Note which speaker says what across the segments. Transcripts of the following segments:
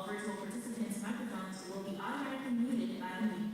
Speaker 1: virtual participants' microphones will be automatically muted by the meeting.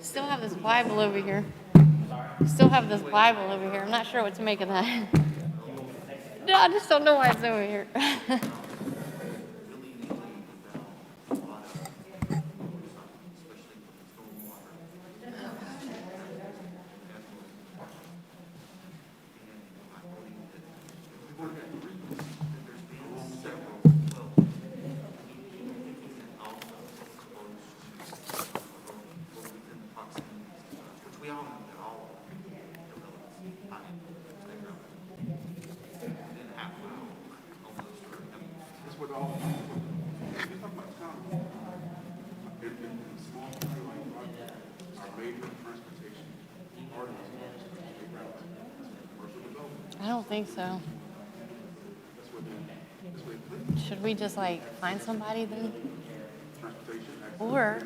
Speaker 2: Still have this Bible over here. Still have this Bible over here. I'm not sure what to make of that. No, I just don't know why it's over here. I don't think so. Should we just like find somebody then? Or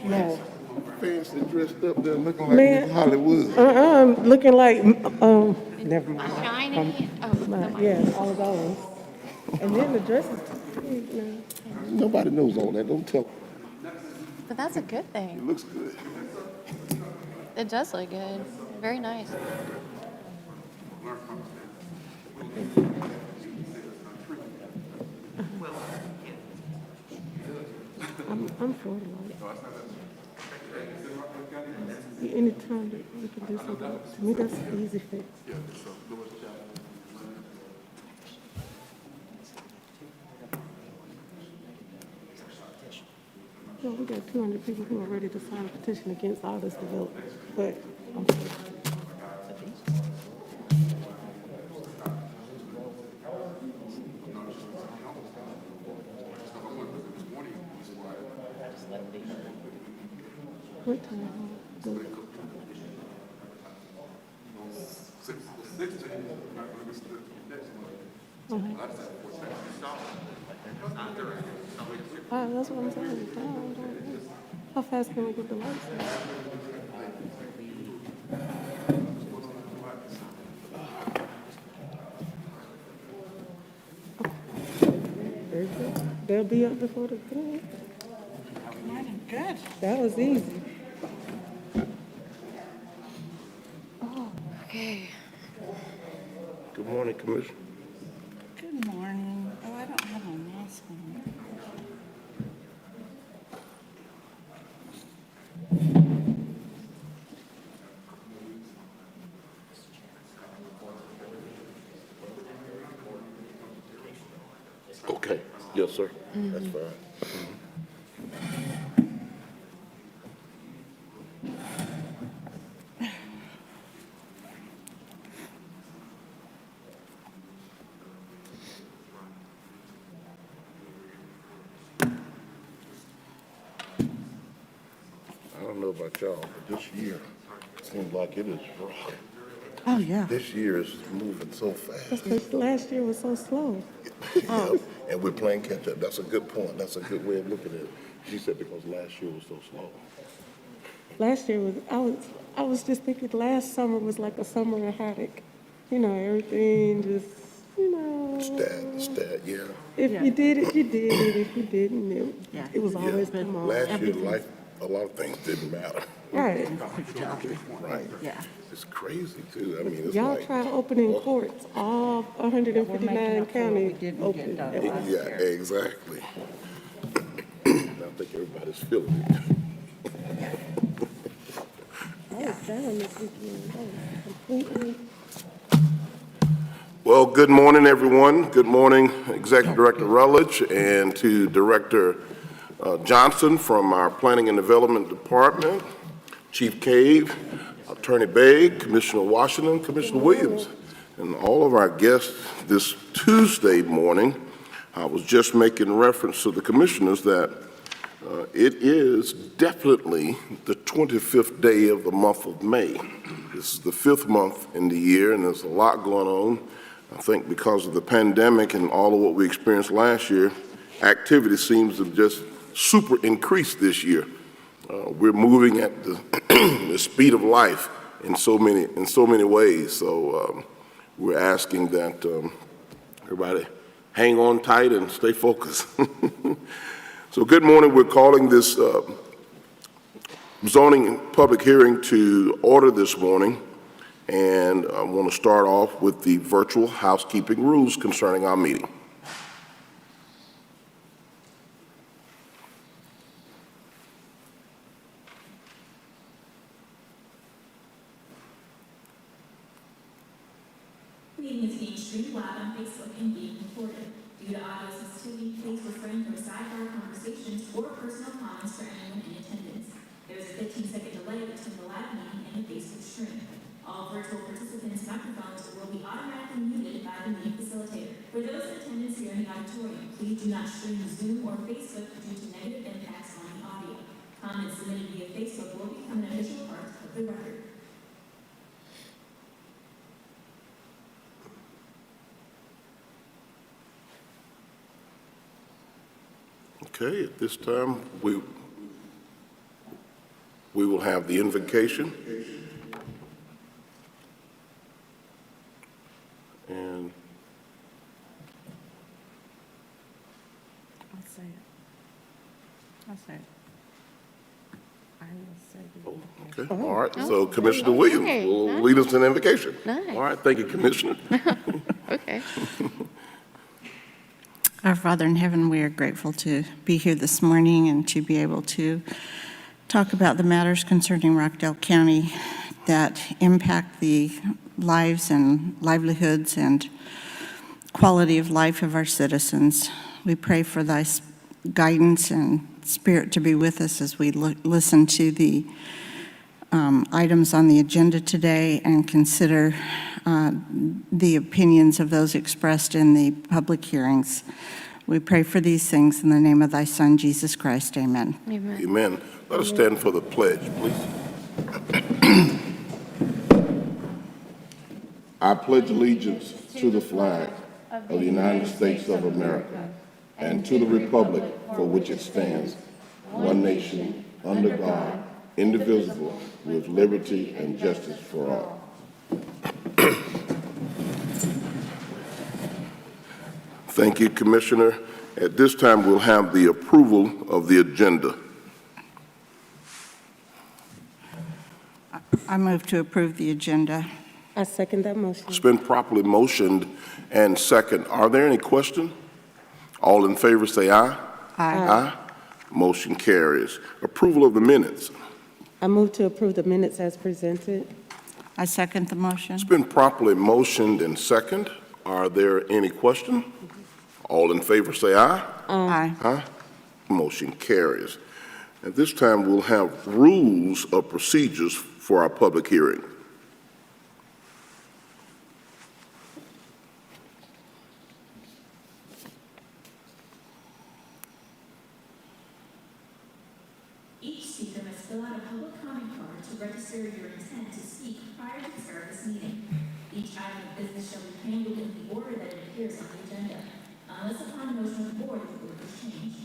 Speaker 3: No.
Speaker 4: Fancy dressed up there looking like in Hollywood.
Speaker 3: Looking like, never mind.
Speaker 2: shiny.
Speaker 3: Yeah, all those. And then the dress is too big now.
Speaker 4: Nobody knows all that. Don't tell.
Speaker 2: But that's a good
Speaker 4: It
Speaker 2: thing.
Speaker 4: looks good.
Speaker 2: It does look good. Very nice.
Speaker 3: I'm for it, like. Anytime that we can do something, to me, that's an easy fix. No, we got 200 people who are ready to sign a petition against all this development, but I'm for it. What time? That's what I'm saying. How fast can we get the lights? Very good. They'll be up before the thing.
Speaker 5: Good.
Speaker 3: That was easy.
Speaker 2: Okay.
Speaker 4: Good morning, Commissioner.
Speaker 5: Good morning. Oh, I don't have my mask on.
Speaker 6: Yes, sir. That's fine. I don't know about y'all, but this year seems like it is rough.
Speaker 5: Oh, yeah.
Speaker 6: This year is moving so fast.
Speaker 3: Because last year was so slow.
Speaker 6: Yeah, and we're playing catch up. That's a good point. That's a good way of looking at it. She said because last year was so slow.
Speaker 3: Last year I was just thinking last summer was like a summer of Haddock. You know, everything just, you know.
Speaker 6: Stat, yeah.
Speaker 3: If you did it, you did it. If you didn't,
Speaker 5: Yeah.
Speaker 3: it was always
Speaker 6: Yeah.
Speaker 3: come on.
Speaker 6: Last year, life, a lot of things didn't matter.
Speaker 3: Right.
Speaker 6: Right.
Speaker 5: Yeah.
Speaker 6: It's crazy too. I mean, it's
Speaker 3: Y'all
Speaker 6: like.
Speaker 3: try opening courts, all 159 counties open.
Speaker 6: Yeah, exactly. I think everybody's feeling it.
Speaker 3: I was down this weekend. I was completely.
Speaker 6: Well, good morning, everyone. Good morning, Executive Director Rutledge, and to Director Johnson from our Planning and Development Department, Chief Cave, Attorney Begg, Commissioner Washington, Commissioner Williams, and all of our guests this Tuesday morning. I was just making reference to the commissioners that it is definitely the 25th day of the month of May. This is the 5th month in the year, and there's a lot going on. I think because of the pandemic and all of what we experienced last year, activity seems to just super increase this year. We're moving at the, the speed of life in so many ways. So we're asking that everybody hang on tight and stay focused. So good morning. We're calling this zoning and public hearing to order this morning. And I want to start off with the virtual housekeeping rules concerning our meeting.
Speaker 1: Meeting is being streamed live on Facebook and being recorded. Due to audio sensitivity, please refrain from sidebar conversations or personal comments for anyone in attendance. There is a 15-second delay between the live meeting and the Facebook stream. All virtual participants' microphones will be automatically muted by the meeting facilitator. For those in attendance here in the auditorium, please do not stream Zoom or Facebook due to negative impacts on the audio. Comments submitted via Facebook will become an official part of the record.
Speaker 6: Okay, at this time, we will have the invocation. And
Speaker 5: I'll say it. I'll say it. I will say the invocation.
Speaker 6: okay, all right. So Commissioner Williams will lead us in invocation.
Speaker 2: Nice.
Speaker 6: All right, thank you, Commissioner.
Speaker 2: Okay.
Speaker 5: Our Father in heaven, we are grateful to be here this morning and to be able to talk about the matters concerning Rockdale County that impact the lives and livelihoods and quality of life of our citizens. We pray for thy guidance and spirit to be with us as we listen to the items on the agenda today and consider the opinions of those expressed in the public hearings. We pray for these things in the name of thy Son, Jesus Christ. Amen.
Speaker 2: Amen.
Speaker 6: Amen. Let us stand for the pledge, please. I pledge allegiance to the flag of the United States of America and to the republic for which it stands, one nation, under God, indivisible, with liberty and justice for all. Thank you, Commissioner. At this time, we'll have the approval of the agenda.
Speaker 5: I move to approve the agenda.
Speaker 3: I second that motion.
Speaker 6: It's been properly motioned and second. Are there any questions? All in favor say aye.
Speaker 5: Aye.
Speaker 6: Aye. Motion carries. Approval of the minutes.
Speaker 3: I move to approve the minutes as presented.
Speaker 5: I second the motion.
Speaker 6: It's been properly motioned and second. Are there any questions? All in favor say aye.
Speaker 5: Aye.
Speaker 6: Aye. Motion carries. At this time, we'll have rules of procedures for our public hearing.
Speaker 1: Each speaker must fill out a public comment card to register your intent to speak prior to the start of this meeting. Each item of business shall be handled in the order that it appears on the agenda, unless upon the motion of the board the order is changed.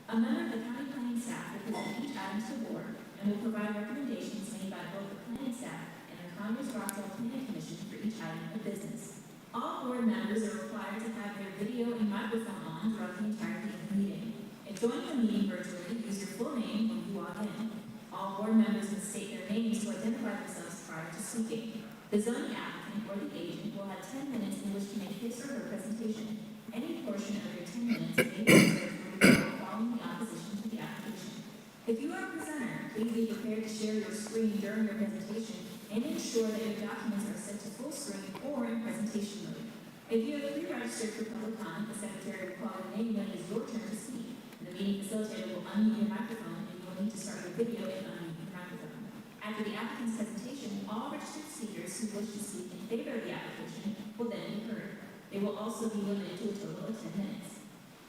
Speaker 1: A member of the county planning staff will present each item to the board and will provide recommendations made by both the planning staff and the Congress Rockdale Planning Commission for each item of business. All board members are required to have their video and microphone on throughout the entirety of the meeting. If joining the meeting virtually, use your full name when you log in. All board members must state their names to identify themselves prior to speaking. The zoning applicant or the agent will have 10 minutes in which to make his or her presentation. Any portion of your 10 minutes may be reserved for review following the opposition to the application. If you are a presenter, please be prepared to share your screen during your presentation and ensure that your documents are set to full screen or in presentation mode. If you have pre-registered for public comment, the secretary will call your name when it is your turn to speak. The meeting facilitator will unmute your microphone and you will need to start your video and unmute your microphone. After the applicant's presentation, all registered speakers who wish to speak in favor of the application will then be heard. They will also be limited to a total of 10 minutes.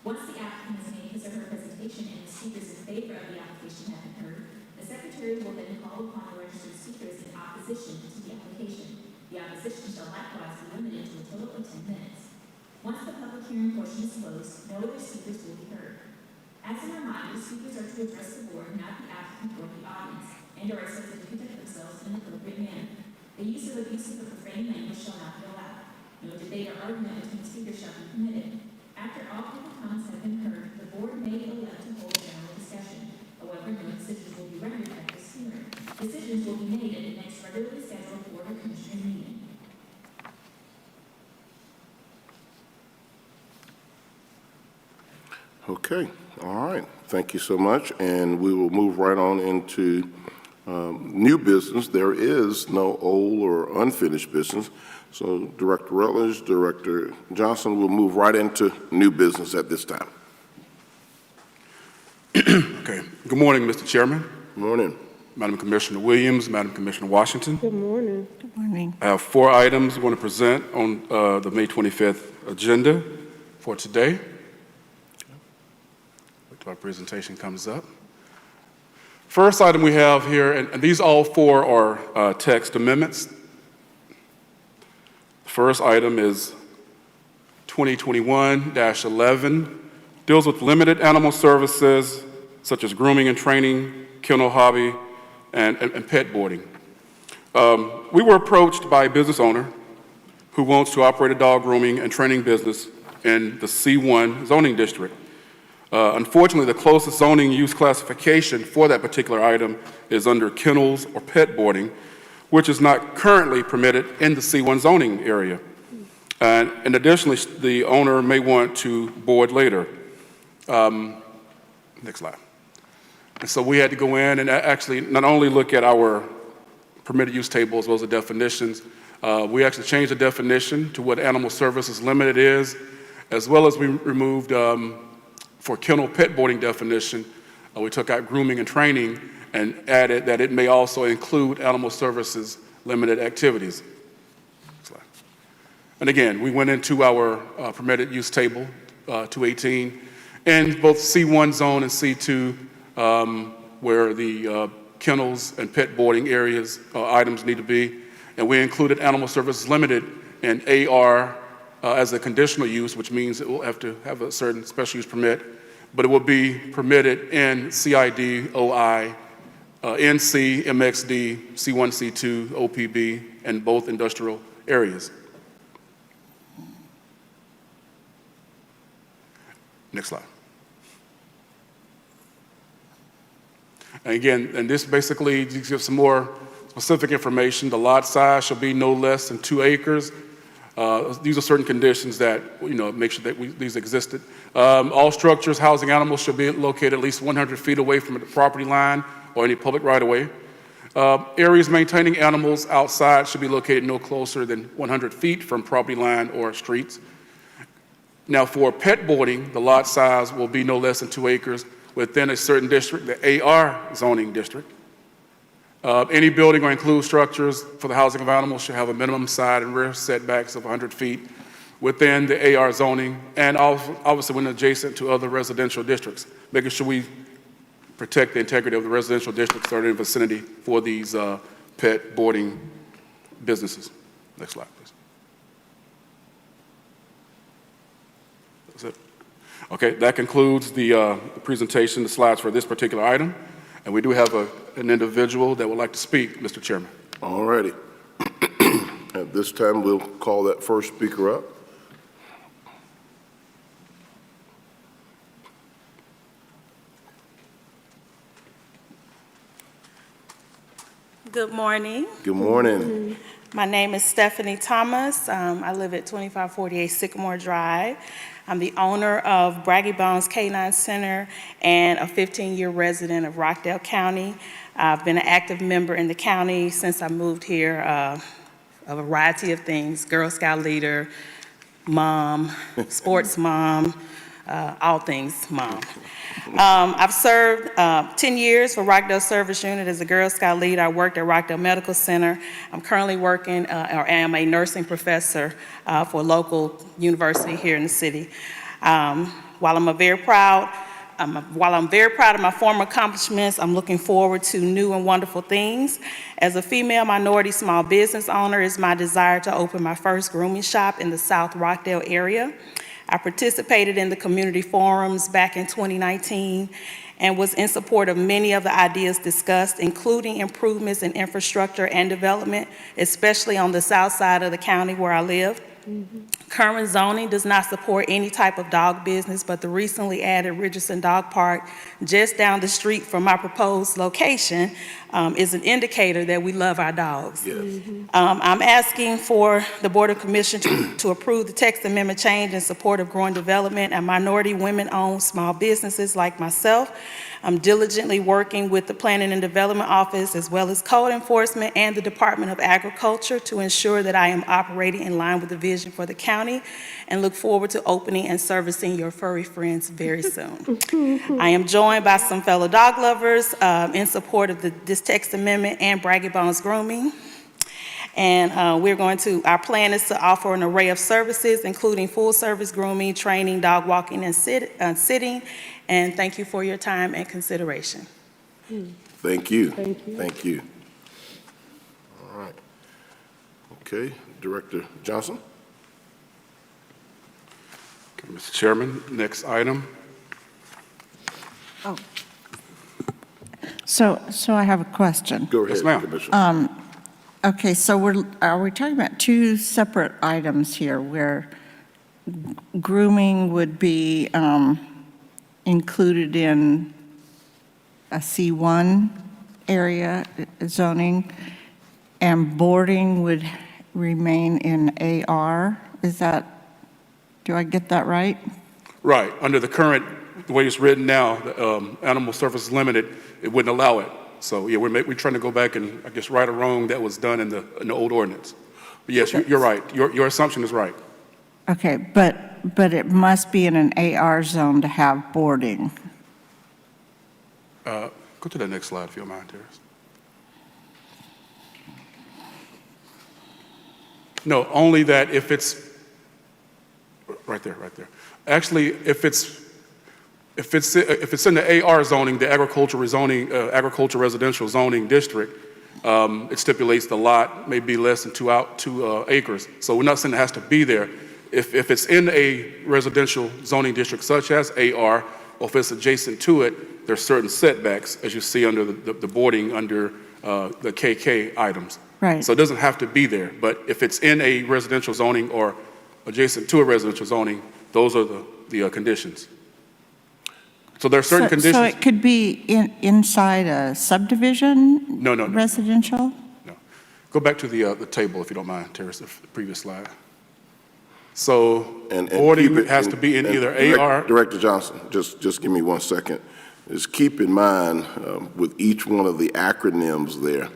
Speaker 1: Once the applicant has made his or her presentation and the speakers in favor of the application have been heard, the secretary will then call upon the registered speakers in opposition to the application. The opposition shall likewise be limited to a total of 10 minutes. Once the public hearing portion is closed, no other speakers will be heard. As a reminder, speakers are to address the board, not the applicant or the audience, and are expected to conduct themselves in an appropriate manner. The use of abusive or profane language shall not be allowed. No debate or argument between speakers shall be permitted. After all public comments have been heard, the board may elect to hold a general discussion. However, no decisions will be rendered at this hearing. Decisions will be made at the next regularly scheduled Board of Commissioners meeting.
Speaker 6: Okay, all right. Thank you so much. And we will move right on into new business. There is no old or unfinished business. So Director Rutledge, Director Johnson will move right into new business at this time.
Speaker 7: Okay. Good morning, Mr. Chairman,
Speaker 6: Good morning.
Speaker 7: Madam Commissioner Williams, Madam Commissioner Washington.
Speaker 3: Good morning.
Speaker 5: Good morning.
Speaker 7: I have 4 items I want to present on the May 25th agenda for today. Wait till our presentation comes up. First item we have here, and these all 4 are text amendments. The first item is 2021-11, deals with limited animal services such as grooming and training, kennel hobby, and pet boarding. We were approached by a business owner who wants to operate a dog grooming and training business in the C1 zoning district. Unfortunately, the closest zoning use classification for that particular item is under kennels or pet boarding, which is not currently permitted in the C1 zoning area. And additionally, the owner may want to board later. Next slide. And so we had to go in and actually not only look at our permitted use table as well as the definitions, we actually changed the definition to what animal services limited is, as well as we removed for kennel pet boarding definition, we took out grooming and training and added that it may also include animal services limited activities. And again, we went into our permitted use table, 218, in both C1 zone and C2, where the kennels and pet boarding areas items need to be. And we included animal services limited in AR as a conditional use, which means it will have to have a certain special use permit, but it will be permitted in CID, OI, NC, MXD, C1, C2, OPB, and both industrial areas. Next slide. And again, and this basically gives some more specific information. The lot size shall be no less than 2 acres. These are certain conditions that, make sure that these existed. All structures housing animals should be located at least 100 feet away from the property line or any public right-of-way. Areas maintaining animals outside should be located no closer than 100 feet from property line or streets. Now, for pet boarding, the lot size will be no less than 2 acres within a certain district, the AR zoning district. Any building or enclosed structures for the housing of animals should have a minimum side and rear setbacks of 100 feet within the AR zoning, and obviously when adjacent to other residential districts, making sure we protect the integrity of the residential districts that are in the vicinity for these pet boarding businesses. Next slide, please. That's it. Okay, that concludes the presentation, the slides for this particular item. And we do have an individual that would like to speak, Mr. Chairman.
Speaker 6: All righty. At this time, we'll call that first speaker up.
Speaker 8: Good morning.
Speaker 6: Good morning.
Speaker 8: My name is Stephanie Thomas. I live at 2548 Sycamore Drive. I'm the owner of Braggy Bones Canine Center and a 15-year resident of Rockdale County. I've been an active member in the county since I moved here, a variety of things, Girl Scout leader, mom, sports mom, all things mom. I've served 10 years for Rockdale Service Unit as a Girl Scout leader. I worked at Rockdale Medical Center. I'm currently working, or am a nursing professor for a local university here in the city. While I'm very proud of my former accomplishments, I'm looking forward to new and wonderful things. As a female minority small business owner, it's my desire to open my first grooming shop in the South Rockdale area. I participated in the community forums back in 2019 and was in support of many of the ideas discussed, including improvements in infrastructure and development, especially on the south side of the county where I live. Current zoning does not support any type of dog business, but the recently added Richardson Dog Park just down the street from my proposed location is an indicator that we love our dogs.
Speaker 6: Yes.
Speaker 8: I'm asking for the Board of Commissioners to approve the text amendment change in support of growing development and minority women-owned small businesses like myself. I'm diligently working with the Planning and Development Office as well as Code Enforcement and the Department of Agriculture to ensure that I am operating in line with the vision for the county and look forward to opening and servicing your furry friends very soon. I am joined by some fellow dog lovers in support of this text amendment and Braggy Bones Grooming. And our plan is to offer an array of services, including full-service grooming, training, dog walking, and sitting. And thank you for your time and consideration.
Speaker 6: Thank you.
Speaker 3: Thank you.
Speaker 6: Thank you. All right. Okay, Director Johnson.
Speaker 7: Okay, Mr. Chairman, next item.
Speaker 5: Oh. So I have a question.
Speaker 6: Go ahead,
Speaker 7: Yes, ma'am.
Speaker 6: Commissioner.
Speaker 5: Okay, so are we talking about two separate items here where grooming would be included in a C1 area zoning and boarding would remain in AR? Do I get that right?
Speaker 7: Right. Under the current, the way it's written now, the Animal Services Limited, it wouldn't allow it. So, yeah, we're trying to go back and, I guess, right or wrong that was done in the old ordinance. But yes, you're right. Your assumption is right.
Speaker 5: Okay, but it must be in an AR zone to have boarding.
Speaker 7: Go to the next slide if you don't mind, Terrence. No, only that if it's, right there. Actually, if it's in the AR zoning, the agricultural residential zoning district, it stipulates the lot may be less than 2 acres. So we're not saying it has to be there. If it's in a residential zoning district such as AR, or if it's adjacent to it, there's certain setbacks, as you see under the boarding under the KK items.
Speaker 5: Right.
Speaker 7: So it doesn't have to be there. But if it's in a residential zoning or adjacent to a residential zoning, those are the conditions. So there are certain conditions.
Speaker 5: So it could be inside a subdivision?
Speaker 7: No.
Speaker 5: Residential?
Speaker 7: No. Go back to the table, if you don't mind, Terrence, the previous slide. So boarding has to be in either AR.
Speaker 6: Director Johnson, just give me 1 second. Just keep in mind with each one of the acronyms there,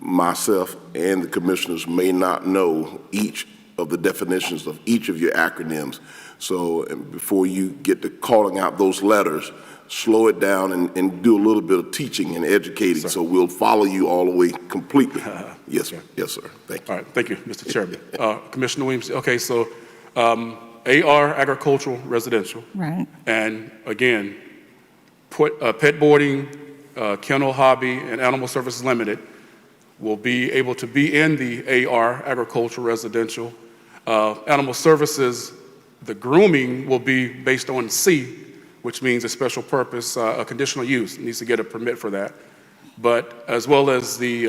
Speaker 6: myself and the commissioners may not know each of the definitions of each of your acronyms. So before you get to calling out those letters, slow it down and do a little bit of teaching and educating, so we'll follow you all the way completely. Yes, yes, sir. Thank you.
Speaker 7: All right, thank you, Mr. Chairman. Commissioner Williams, okay, so AR, agricultural, residential.
Speaker 5: Right.
Speaker 7: And again, pet boarding, kennel hobby, and animal services limited will be able to be in the AR, agricultural, residential. Animal services, the grooming will be based on C, which means a special purpose, a conditional use. It needs to get a permit for that. But as well as the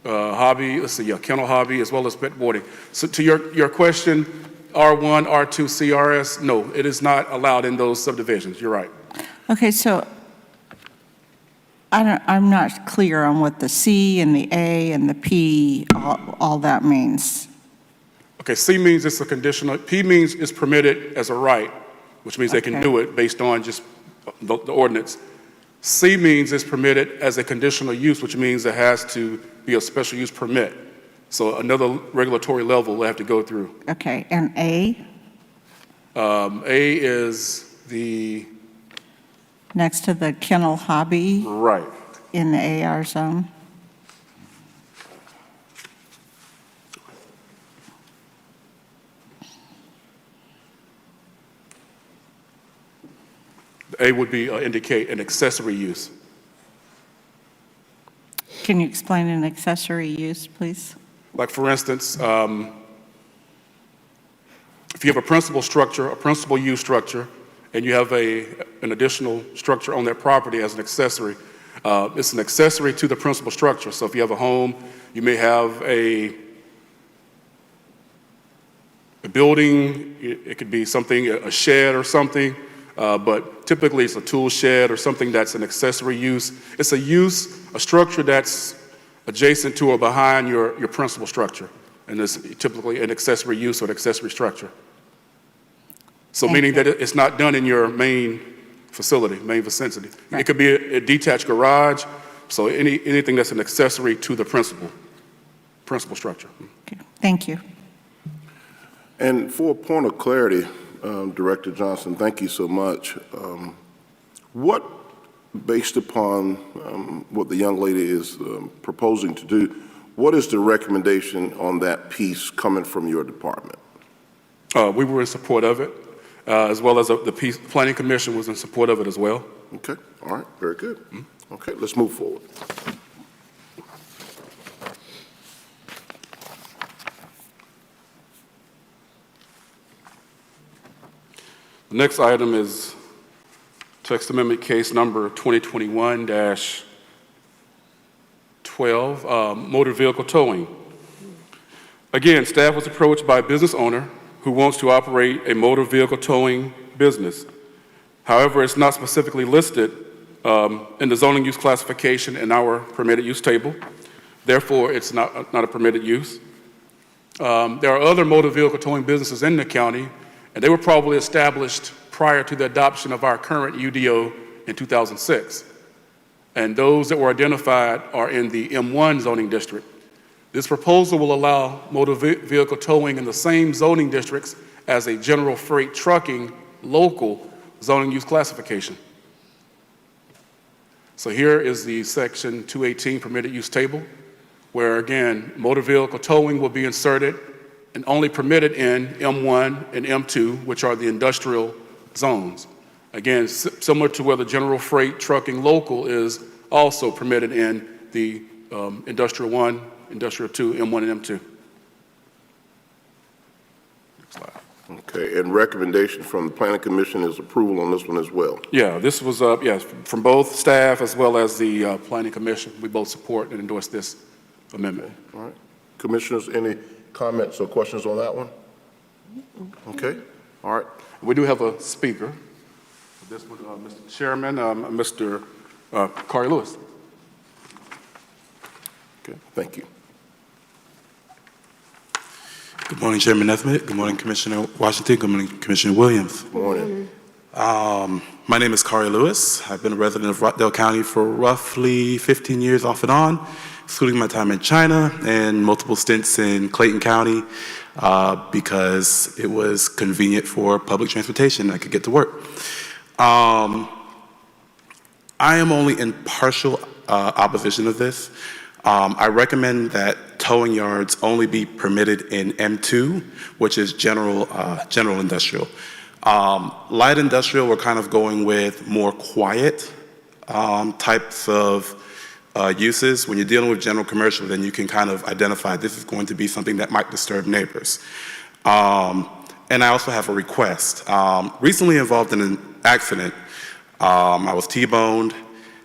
Speaker 7: hobby, kennel hobby, as well as pet boarding. So to your question, R1, R2, CRS, no, it is not allowed in those subdivisions. You're right.
Speaker 5: Okay, so I'm not clear on what the C and the A and the P, all that means.
Speaker 7: Okay, C means it's a conditional, P means it's permitted as a right, which means they can do it based on just the ordinance. C means it's permitted as a conditional use, which means there has to be a special use permit. So another regulatory level we'll have to go through.
Speaker 5: Okay, and A?
Speaker 7: A is the...
Speaker 5: Next to the kennel hobby?
Speaker 7: Right.
Speaker 5: In the AR zone?
Speaker 7: A would be indicate an accessory use.
Speaker 5: Can you explain an accessory use, please?
Speaker 7: Like for instance, if you have a principal structure, a principal use structure, and you have an additional structure on that property as an accessory, it's an accessory to the principal structure. So if you have a home, you may have a building, it could be something, a shed or something, but typically it's a tool shed or something that's an accessory use. It's a use, a structure that's adjacent to or behind your principal structure. And it's typically an accessory use or an accessory structure. So meaning that it's not done in your main facility, main vicinity. Right. It could be a detached garage, so anything that's an accessory to the principal structure.
Speaker 5: Okay. Thank you.
Speaker 6: And for a point of clarity, Director Johnson, thank you so much. What, based upon what the young lady is proposing to do, what is the recommendation on that piece coming from your department?
Speaker 7: We were in support of it, as well as the Planning Commission was in support of it as well.
Speaker 6: Okay, all right, very good. Okay, let's move forward.
Speaker 7: The next item is text amendment case number 2021-12, motor vehicle towing. Again, staff was approached by a business owner who wants to operate a motor vehicle towing business. However, it's not specifically listed in the zoning use classification in our permitted use table. Therefore, it's not a permitted use. There are other motor vehicle towing businesses in the county, and they were probably established prior to the adoption of our current UDO in 2006. And those that were identified are in the M1 zoning district. This proposal will allow motor vehicle towing in the same zoning districts as a general freight trucking local zoning use classification. So here is the section 218 permitted use table, where again, motor vehicle towing will be inserted and only permitted in M1 and M2, which are the industrial zones. Again, similar to where the general freight trucking local is also permitted in the industrial 1, industrial 2, M1 and M2. Next slide.
Speaker 6: Okay, and recommendation from the Planning Commission is approval on this one as well.
Speaker 7: Yeah, this was, yes, from both staff as well as the Planning Commission. We both support and endorse this amendment.
Speaker 6: All right. Commissioners, any comments or questions on that one? Okay, all right.
Speaker 7: We do have a speaker. This one, Mr. Chairman, Mr. Corey Lewis.
Speaker 6: Okay, thank you.
Speaker 9: Good morning, Chairman Nesbitt. Good morning, Commissioner Washington. Good morning, Commissioner Williams.
Speaker 6: Good morning.
Speaker 9: My name is Corey Lewis. I've been a resident of Rockdale County for roughly 15 years off and on. including my time in China and multiple stints in Clayton County because it was convenient for public transportation. I could get to work. I am only in partial opposition of this. I recommend that towing yards only be permitted in M2, which is general industrial. Light industrial, we're kind of going with more quiet types of uses. When you're dealing with general commercial, then you can kind of identify this is going to be something that might disturb neighbors. And I also have a request. Recently involved in an accident. I was T-boned,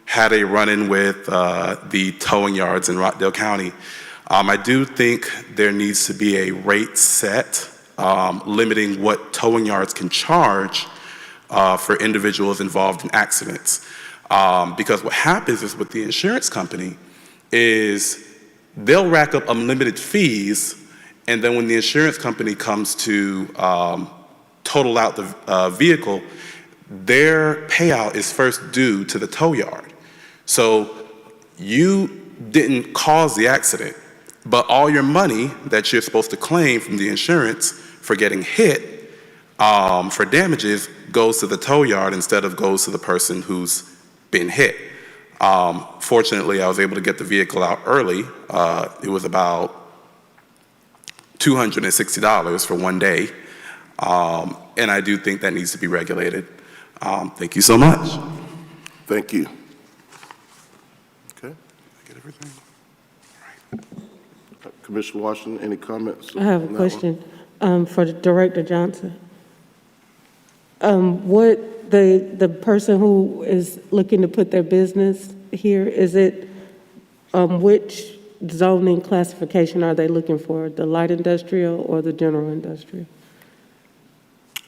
Speaker 9: had a run-in with the towing yards in Rockdale County. I do think there needs to be a rate set limiting what towing yards can charge for individuals involved in accidents. Because what happens is with the insurance company is they'll rack up unlimited fees, and then when the insurance company comes to total out the vehicle, their payout is first due to the tow yard. So you didn't cause the accident, but all your money that you're supposed to claim from the insurance for getting hit for damages goes to the tow yard instead of goes to the person who's been hit. Fortunately, I was able to get the vehicle out early. It was about $260 for one day, and I do think that needs to be regulated. Thank you so much.
Speaker 6: Thank you. Okay.
Speaker 7: I get everything?
Speaker 6: Commissioner Washington, any comments?
Speaker 3: I have a question for Director Johnson. What the person who is looking to put their business here, is it, which zoning classification are they looking for? The light industrial or the general industrial?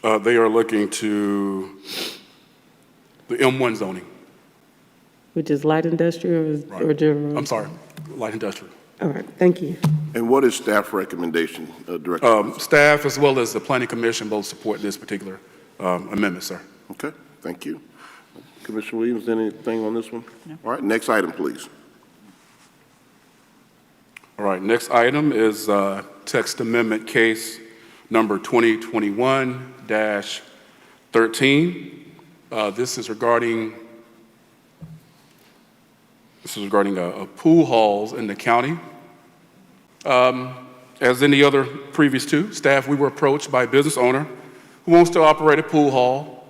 Speaker 7: They are looking to the M1 zoning.
Speaker 3: Which is light industrial or general?
Speaker 7: I'm sorry, light industrial.
Speaker 3: All right, thank you.
Speaker 6: And what is staff recommendation, Director?
Speaker 7: Staff as well as the Planning Commission both support this particular amendment, sir.
Speaker 6: Okay, thank you. Commissioner Williams, anything on this one? No. All right, next item, please.
Speaker 7: All right, next item is text amendment case number 2021-13. This is regarding pool halls in the county. As any other previous two, staff, we were approached by a business owner who wants to operate a pool hall,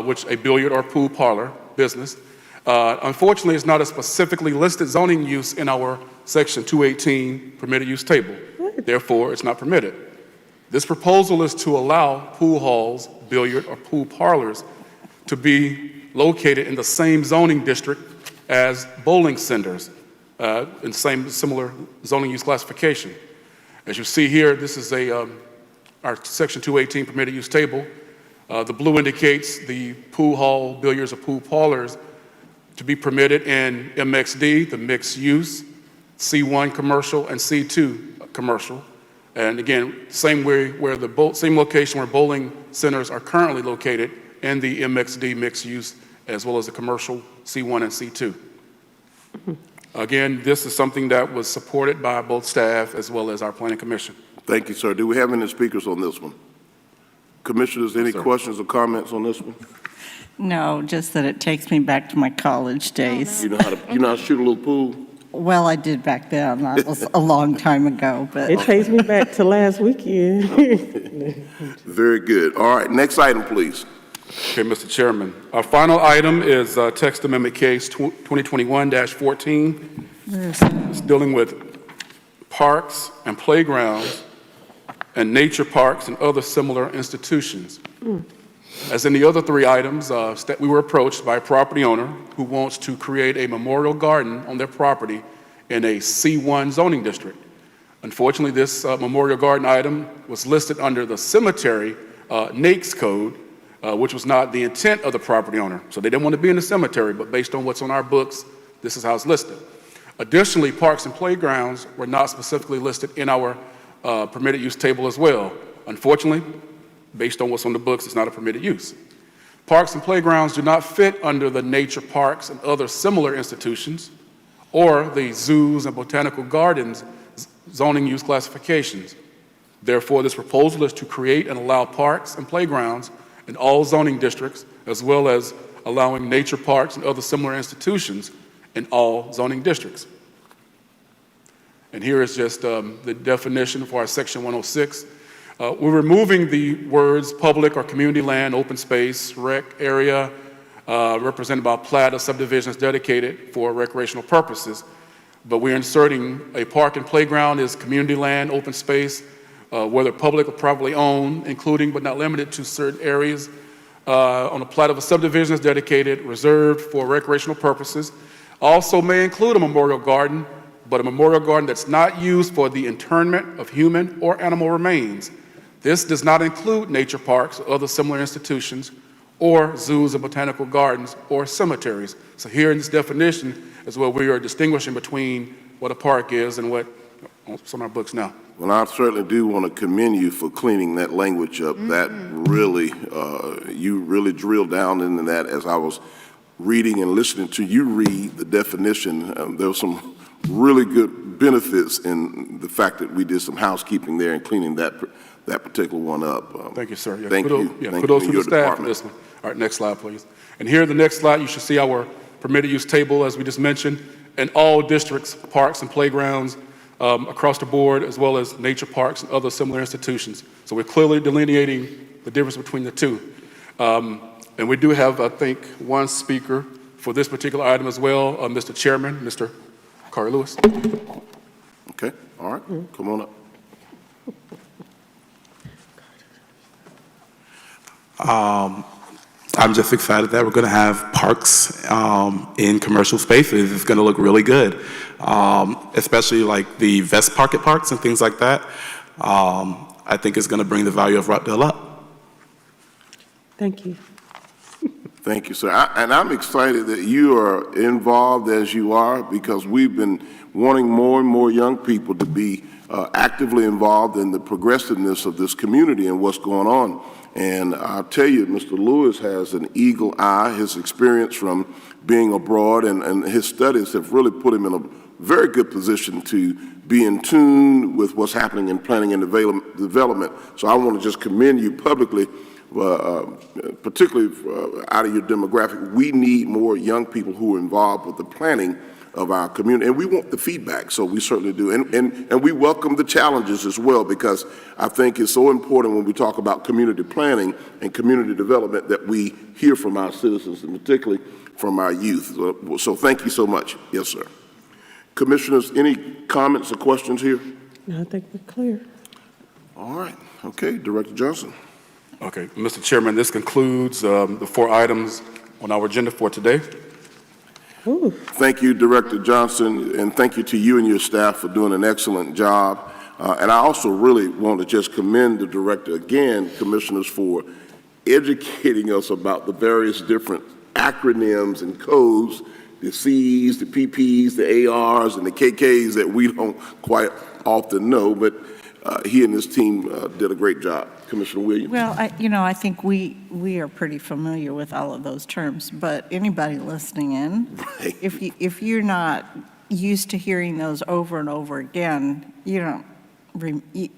Speaker 7: which a billiard or pool parlor business. Unfortunately, it's not a specifically listed zoning use in our Section 218 permitted use table. Therefore, it's not permitted. This proposal is to allow pool halls, billiard, or pool parlors to be located in the same zoning district as bowling centers in similar zoning use classification. As you see here, this is our Section 218 permitted use table. The blue indicates the pool hall, billiards, or pool parlors to be permitted in MXD, the mixed use, C1 commercial, and C2 commercial. And again, same location where bowling centers are currently located in the MXD mixed use, as well as the commercial C1 and C2. Again, this is something that was supported by both staff as well as our Planning Commission.
Speaker 6: Thank you, sir. Do we have any speakers on this one? Commissioners, any questions or comments on this one?
Speaker 5: No, just that it takes me back to my college days.
Speaker 6: You know how to shoot a little pool?
Speaker 5: Well, I did back then. That was a long time ago, but
Speaker 3: It takes me back to last weekend.
Speaker 6: Very good. All right, next item, please.
Speaker 7: Okay, Mr. Chairman. Our final item is text amendment case 2021-14. It's dealing with parks and playgrounds and nature parks and other similar institutions. As in the other three items, we were approached by a property owner who wants to create a memorial garden on their property in a C1 zoning district. Unfortunately, this memorial garden item was listed under the cemetery NAICS code, which was not the intent of the property owner. So they didn't want to be in the cemetery, but based on what's on our books, this is how it's listed. Additionally, parks and playgrounds were not specifically listed in our permitted use table as well. Unfortunately, based on what's on the books, it's not a permitted use. Parks and playgrounds do not fit under the nature parks and other similar institutions. or the zoos and botanical gardens zoning use classifications. Therefore, this proposal is to create and allow parks and playgrounds in all zoning districts, as well as allowing nature parks and other similar institutions in all zoning districts. And here is just the definition for our Section 106. We're removing the words public or community land, open space, rec area, represented by a plat of subdivisions dedicated for recreational purposes. But we're inserting a park and playground is community land, open space, whether public or privately owned, including but not limited to certain areas on a plat of a subdivision is dedicated, reserved for recreational purposes. Also may include a memorial garden, but a memorial garden that's not used for the internment of human or animal remains. This does not include nature parks or other similar institutions, or zoos and botanical gardens, or cemeteries. So here in this definition is where we are distinguishing between what a park is and what, some of our books now.
Speaker 6: Well, I certainly do want to commend you for cleaning that language up. That really, you really drilled down into that as I was reading and listening to you read the definition. There were some really good benefits in the fact that we did some housekeeping there and cleaning that particular one up.
Speaker 7: Thank you, sir. Yeah,
Speaker 6: thank
Speaker 7: kudos,
Speaker 6: you.
Speaker 7: Yeah,
Speaker 6: thank
Speaker 7: kudos
Speaker 6: you
Speaker 7: to the staff for this one. All right, next slide, please. And here, the next slide, you should see our permitted use table, as we just mentioned, in all districts, parks and playgrounds across the board, as well as nature parks and other similar institutions. So we're clearly delineating the difference between the two. And we do have, I think, one speaker for this particular item as well, Mr. Chairman, Mr. Carter Lewis.
Speaker 6: Okay, all right, come on up.
Speaker 9: I'm just excited that we're going to have parks in commercial spaces. It's going to look really good, especially like the Vest Pocket parks and things like that. I think it's going to bring the value of Rockdale up.
Speaker 3: Thank you.
Speaker 6: Thank you, sir. And I'm excited that you are involved as you are, because we've been wanting more and more young people to be actively involved in the progressiveness of this community and what's going on. And I'll tell you, Mr. Lewis has an eagle eye. His experience from being abroad and his studies have really put him in a very good position to be in tune with what's happening in planning and development. So I want to just commend you publicly, particularly out of your demographic. We need more young people who are involved with the planning of our community, and we want the feedback, so we certainly do. And we welcome the challenges as well, because I think it's so important when we talk about community planning and community development that we hear from our citizens, and particularly from our youth. So thank you so much. Yes, sir. Commissioners, any comments or questions here?
Speaker 3: No, I think we're clear.
Speaker 6: All right. Okay, Director Johnson.
Speaker 7: Okay, Mr. Chairman, this concludes the 4 items on our agenda for today.
Speaker 3: Ooh.
Speaker 6: Thank you, Director Johnson, and thank you to you and your staff for doing an excellent job. And I also really want to just commend the director again, commissioners, for educating us about the various different acronyms and codes, the C's, the PP's, the AR's, and the KK's that we don't quite often know, but he and his team did a great job. Commissioner Williams.
Speaker 5: Well, I think we are pretty familiar with all of those terms, but anybody listening in,
Speaker 6: Right.
Speaker 5: if you're not used to hearing those over and over again, you don't,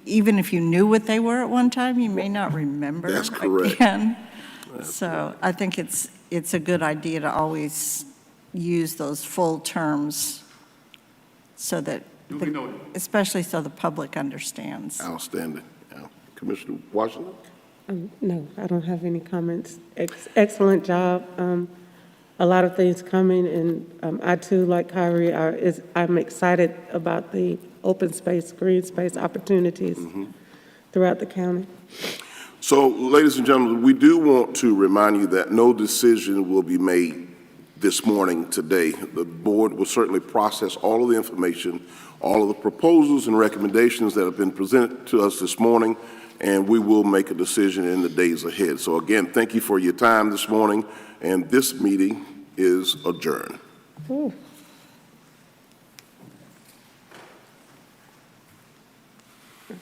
Speaker 5: even if you knew what they were at one time, you may not remember.
Speaker 6: That's correct.
Speaker 5: Again. So I think it's a good idea to always use those full terms so that, especially so the public understands.
Speaker 6: Outstanding. Yeah. Commissioner Washington.
Speaker 3: No, I don't have any comments. Excellent job. A lot of things coming, and I too, like Kyrie, I'm excited about the open space, green space opportunities throughout the county.
Speaker 6: So, ladies and gentlemen, we do want to remind you that no decision will be made this morning, today. The board will certainly process all of the information, all of the proposals and recommendations that have been presented to us this morning, and we will make a decision in the days ahead. So again, thank you for your time this morning, and this meeting is adjourned.
Speaker 3: Ooh.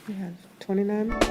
Speaker 3: We have 29 minutes.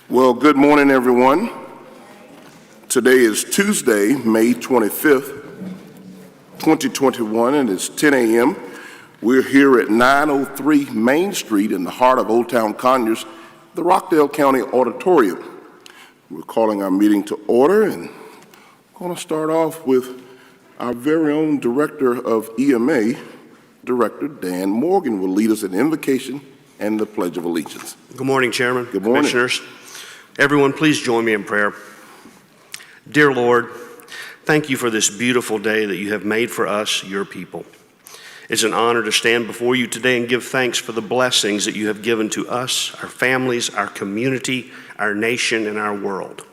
Speaker 6: Well, good morning, everyone. Today is Tuesday, May 25th, 2021, and it's 10 a.m. We're here at 903 Main Street in the heart of Old Town Conyers, the Rockdale County Auditorium. We're calling our meeting to order, and I'm going to start off with our very own Director of EMA, Director Dan Morgan, will lead us in invocation and the Pledge of Allegiance.
Speaker 10: Good morning, Chairman.
Speaker 6: Good morning.
Speaker 10: Commissioners. Everyone, please join me in prayer. Dear Lord, thank you for this beautiful day that you have made for us, your people. It's an honor to stand before you today and give thanks for the blessings that you have given to us, our families, our community, our nation, and our world.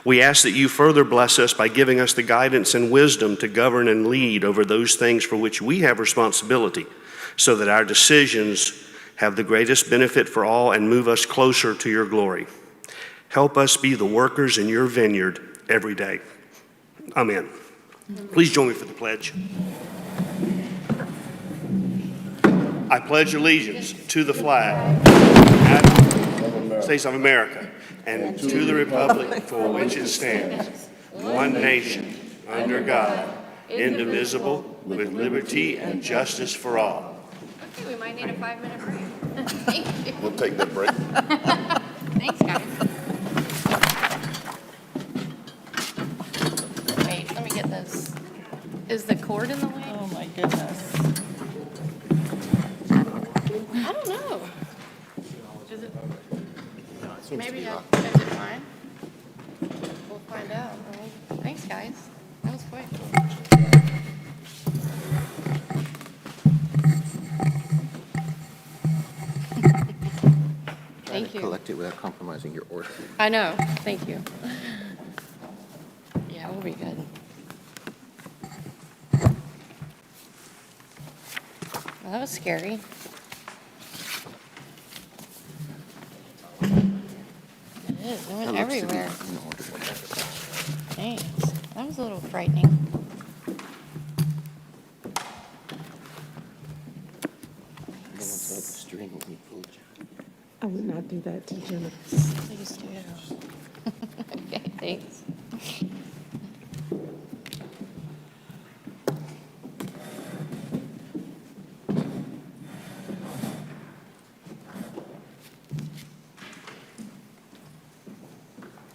Speaker 10: We ask that you further bless us by giving us the guidance and wisdom to govern and lead over those things for which we have responsibility, so that our decisions have the greatest benefit for all and move us closer to your glory. Help us be the workers in your vineyard every day. Amen. Please join me for the pledge. I pledge allegiance to the flag of the United States of America and to the republic for which it stands, one nation, under God, indivisible, with liberty and justice for all.
Speaker 2: Okay, we might need a 5-minute break. Thank you.
Speaker 6: We'll take that break.
Speaker 2: Thanks, guys. Wait, let me get this. Is the cord in the way?
Speaker 5: Oh, my goodness.
Speaker 2: I don't know. Is it? Maybe is it fine? We'll find out. Right? Thanks, guys. That was quick. Thank you.
Speaker 11: Collect it without compromising your order.
Speaker 2: I know. Thank you. Yeah, we'll be good. Well, that was scary. It is. It went everywhere. Thanks. That was a little frightening.
Speaker 3: I would not do that to Jenna.
Speaker 2: Please do. Okay, thanks.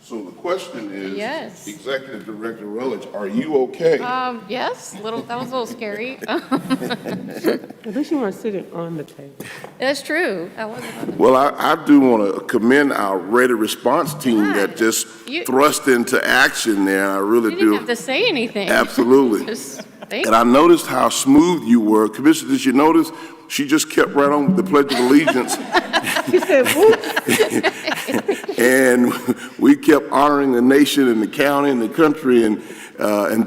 Speaker 6: So the question is,
Speaker 2: Yes.
Speaker 6: Executive Director Rutledge, are you okay?
Speaker 2: Yes, that was a little scary.
Speaker 3: At least you weren't sitting on the table.
Speaker 2: That's true. I wasn't on the.
Speaker 6: Well, I do want to commend our ready response team that just
Speaker 2: You-
Speaker 6: thrust into action there. I really
Speaker 2: You didn't
Speaker 6: do.
Speaker 2: have to say anything.
Speaker 6: Absolutely.
Speaker 2: Just thank
Speaker 6: And I noticed how smooth you were. Commissioner, did you notice? She just kept right on with the Pledge of Allegiance.
Speaker 3: He said, whoop.
Speaker 6: And we kept honoring the nation and the county and the country. And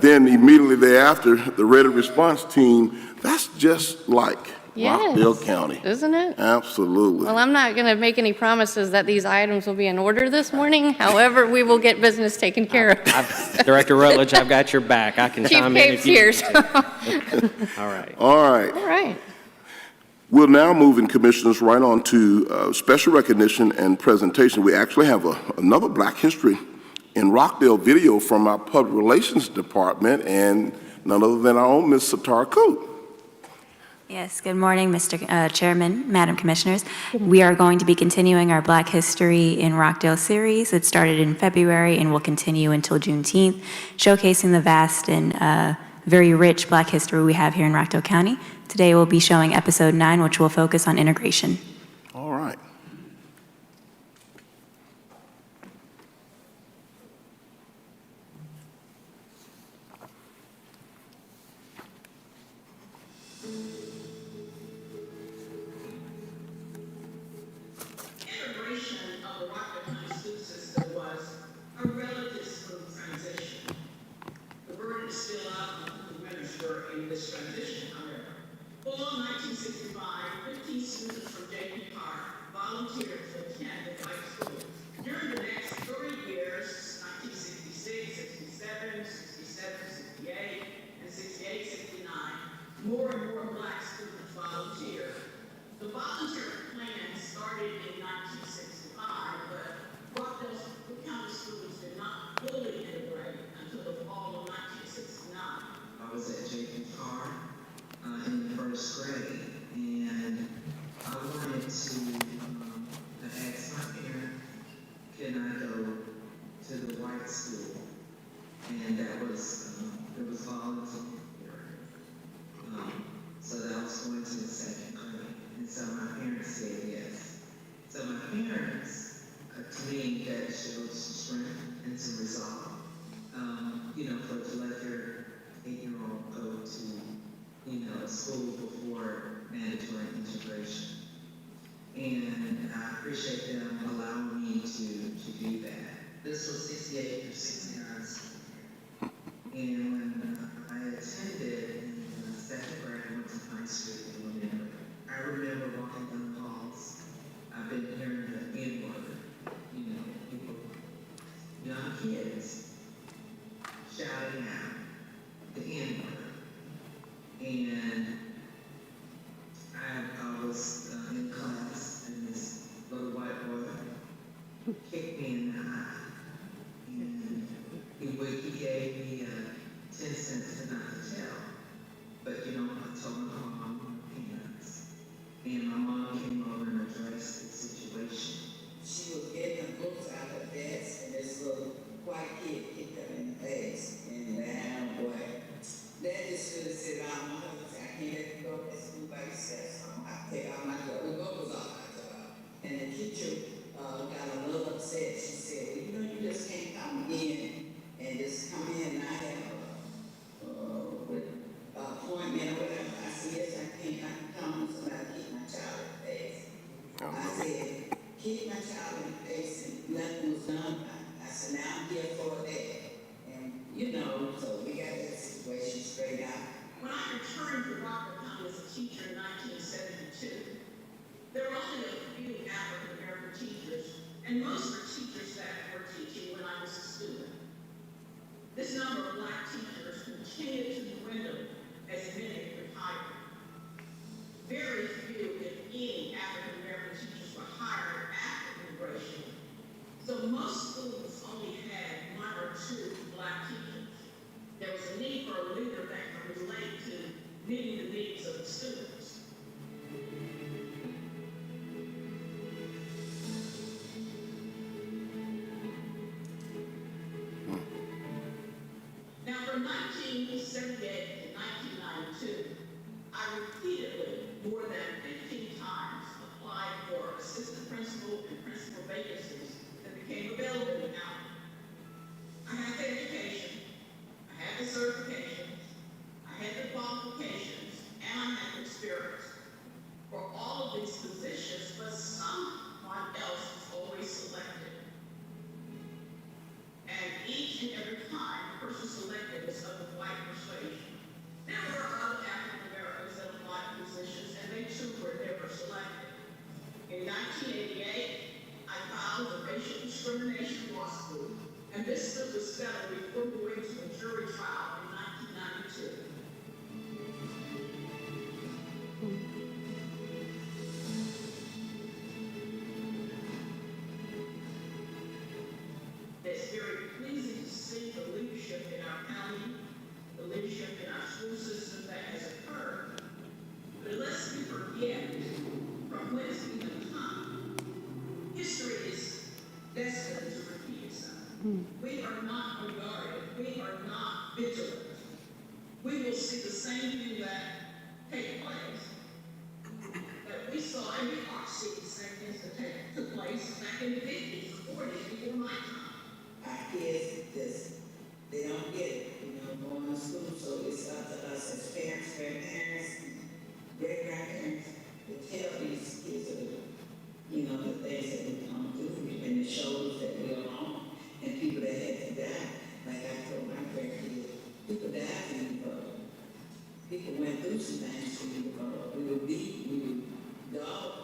Speaker 6: then immediately thereafter, the ready response team, that's just like
Speaker 2: Yes.
Speaker 6: Rockdale County.
Speaker 2: Isn't it?
Speaker 6: Absolutely.
Speaker 2: Well, I'm not going to make any promises that these items will be in order this morning. However, we will get business taken care of.
Speaker 11: Director Rutledge, I've got your back. I can
Speaker 2: Chief
Speaker 11: chime in
Speaker 2: Cape's
Speaker 11: if you
Speaker 2: here,
Speaker 11: need
Speaker 2: so.
Speaker 11: to. All right.
Speaker 6: All right.
Speaker 2: All right.
Speaker 6: We'll now move in, Commissioners, right on to special recognition and presentation. We actually have another Black History in Rockdale video from our Public Relations Department, and none other than our own Ms. Satara Coate.
Speaker 12: Yes, good morning, Mr. Chairman, Madam Commissioners. We are going to be continuing our Black History in Rockdale series. It started in February and will continue until Juneteenth, showcasing the vast and very rich Black history we have here in Rockdale County. Today we'll be showing episode 9, which will focus on integration.
Speaker 6: All right.
Speaker 13: Integration of the Rockdale County school system was a relative smooth transition. The burden is still out on the minister in this transition, however. Fall 1965, 15 students from J.P. Park volunteered to attend the high school. During the next 3 years, 1966, 67, 67, 68, and 68, 69, more and more Black students volunteered. The volunteer plan started in 1965, but Rockdale County students did not fully integrate until the fall of 1969. I was at J.P. Park in the first grade, and I wanted to ask my parent, can I go to the white school? And that was, it was volunteer. So that I was going to the second grade. And so my parents said yes. So my parents, to me, that shows some strength and some resolve. To let their 8-year-old go to, school before mandatory integration. And I appreciate them allowing me to do that. This was 68 through 69 school. And when I attended in the second grade, I went to Pine Street Elementary. I remember walking down the halls. I've been hearing the N-word, people, young kids shouting out the N-word. And I was in class, and this little white boy kicked me in the eye. And he gave me 10 cents to not to tell. But I told my mom parents. And my mom came over and addressed the situation. She was getting the books out of her desk, and this little white kid kicked her in the face. And that boy, Daddy should have said, I can't let you go to school by yourself. So I'm going to take out my job. The book was all my job. And the teacher got a little upset. She said, well, you just can't come in and just come in and I have appointment or whatever. I said, yes, I can come. Somebody kick my child in the face. I said, kick my child in the face and nothing was done. I said, now I'm here for that. And so we got that situation straight out. When I returned to Rockdale County as a teacher in 1972, there were only a few African-American teachers, and most were teachers that were teaching when I was a student. This number of Black teachers continued to dwindle as many retired. Very few, if any, African-American teachers were hired So most schools only had 1 or 2 black teachers. There was a need for a leader that could relate to meeting the needs of the students. Now, from 1978 to 1992, I repeatedly, more than 15 times, applied for assistant principal and principal vacancies that became available in the county. I had the education, I had the certifications, I had the qualifications, and I had the experience for all of these positions, but someone else was always selected. And each and every time, the person selected was of the white persuasion. There were other African Americans that applied for positions, and they too were never selected. In 1988, I filed a racial discrimination lawsuit, and this suit was settled before we went to a jury trial in 1992. It's very pleasing to see the leadership in our county, the leadership in our school system that has occurred. But unless we forget from whence we have come, history is destined to repeat itself. We are not on guard. We are not vigilant. We will see the same thing that take place that we saw, and we are seeing the same things that took place back in the 50s, 40s, before my time. Our kids just, they don't get it, going to school, so it's up to us as parents, grandparents, great-grandparents, to tell these kids the things that we come through, and the shoulders that we are on, and people that had to die. Like I told my grandkids, people died for you, brother. People went through some things for you, brother. We were beat, we were dogged,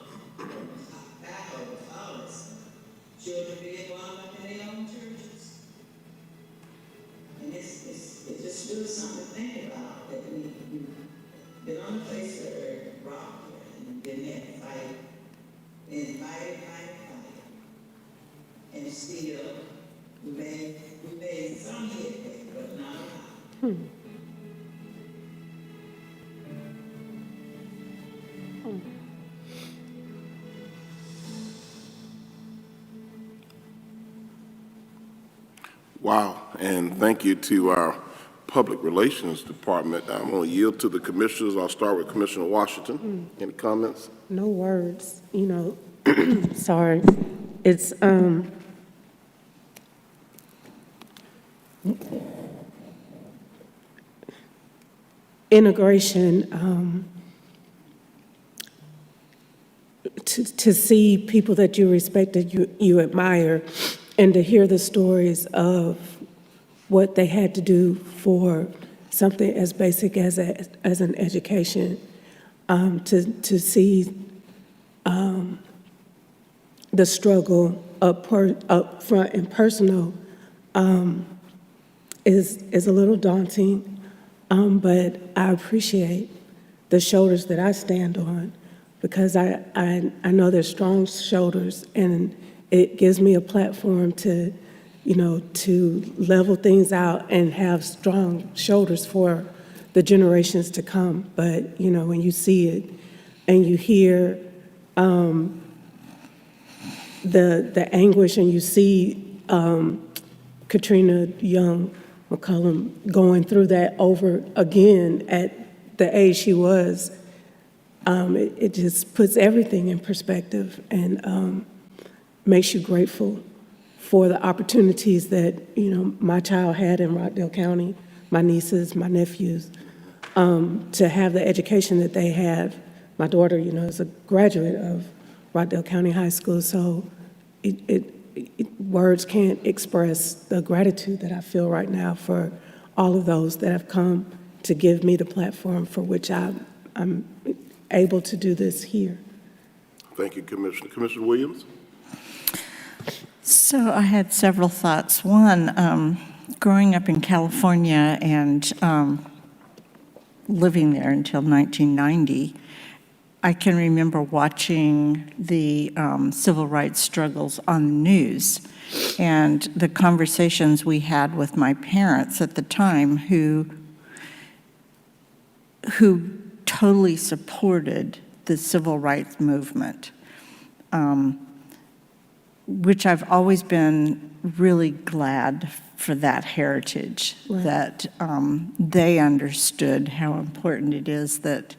Speaker 13: battled, all this stuff. Children being wound up in their own churches. And it's just really something to think about, that we've been on a place where Rockdale and then had to fight, and fight. And still, we made some headway, but not a lot.
Speaker 6: Wow, and thank you to our Public Relations Department. I'm going to yield to the commissioners. I'll start with Commissioner Washington. Any comments?
Speaker 3: No words, sorry. It's, integration, to see people that you respect, that you admire, and to hear the stories of what they had to do for something as basic as an education, to see the struggle up front and personal is a little daunting, but I appreciate the shoulders that I stand on, because I know they're strong shoulders, and it gives me a platform to, to level things out and have strong shoulders for the generations to come. But, when you see it and you hear the anguish, and you see Katrina Young McCullum going through that over again at the age she was, it just puts everything in perspective, and makes you grateful for the opportunities that, my child had in Rockdale County, my nieces, my nephews, to have the education that they have. My daughter, is a graduate of Rockdale County High School, so words can't express the gratitude that I feel right now for all of those that have come to give me the platform for which I'm able to do this here.
Speaker 6: Thank you, Commissioner. Commissioner Williams?
Speaker 5: So I had several thoughts. One, growing up in California and living there until 1990, I can remember watching the civil rights struggles on the news and the conversations we had with my parents at the time who totally supported the civil rights movement, which I've always been really glad for that heritage,
Speaker 3: Right.
Speaker 5: that they understood how important it is that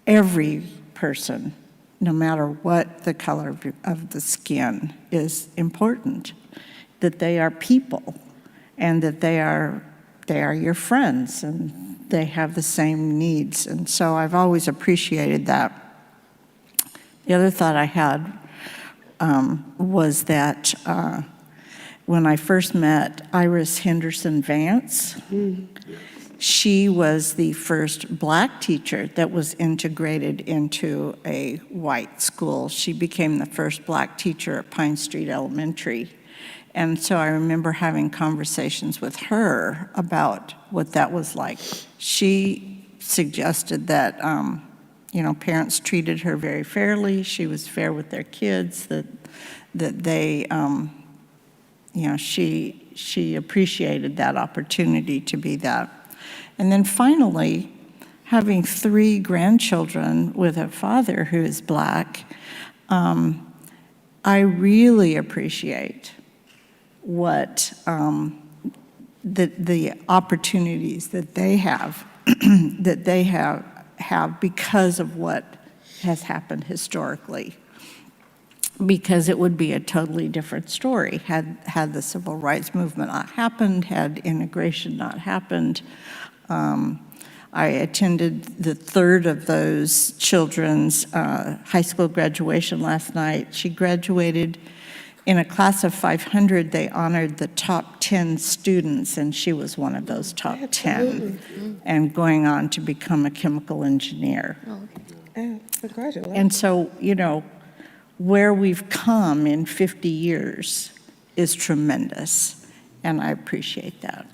Speaker 5: every person, no matter what the color of the skin, is important, that they are people, and that they are your friends, and they have the same needs. And so I've always appreciated that. The other thought I had was that when I first met Iris Henderson Vance, she was the first Black teacher that was integrated into a white school. She became the first Black teacher at Pine Street Elementary. And so I remember having conversations with her about what that was like. She suggested that, parents treated her very fairly. She was fair with their kids, that they, she appreciated that opportunity to be that. And then finally, having 3 grandchildren with a father who is Black, I really appreciate what the opportunities that they have have because of what has happened historically. Because it would be a totally different story had the civil rights movement not happened, had integration not happened. I attended the 3rd of those children's high school graduation last night. She graduated in a class of 500. They honored the top 10 students, and she was one of those top 10, and going on to become a chemical engineer.
Speaker 3: Congratulations.
Speaker 5: And so, where we've come in 50 years is tremendous, and I appreciate that.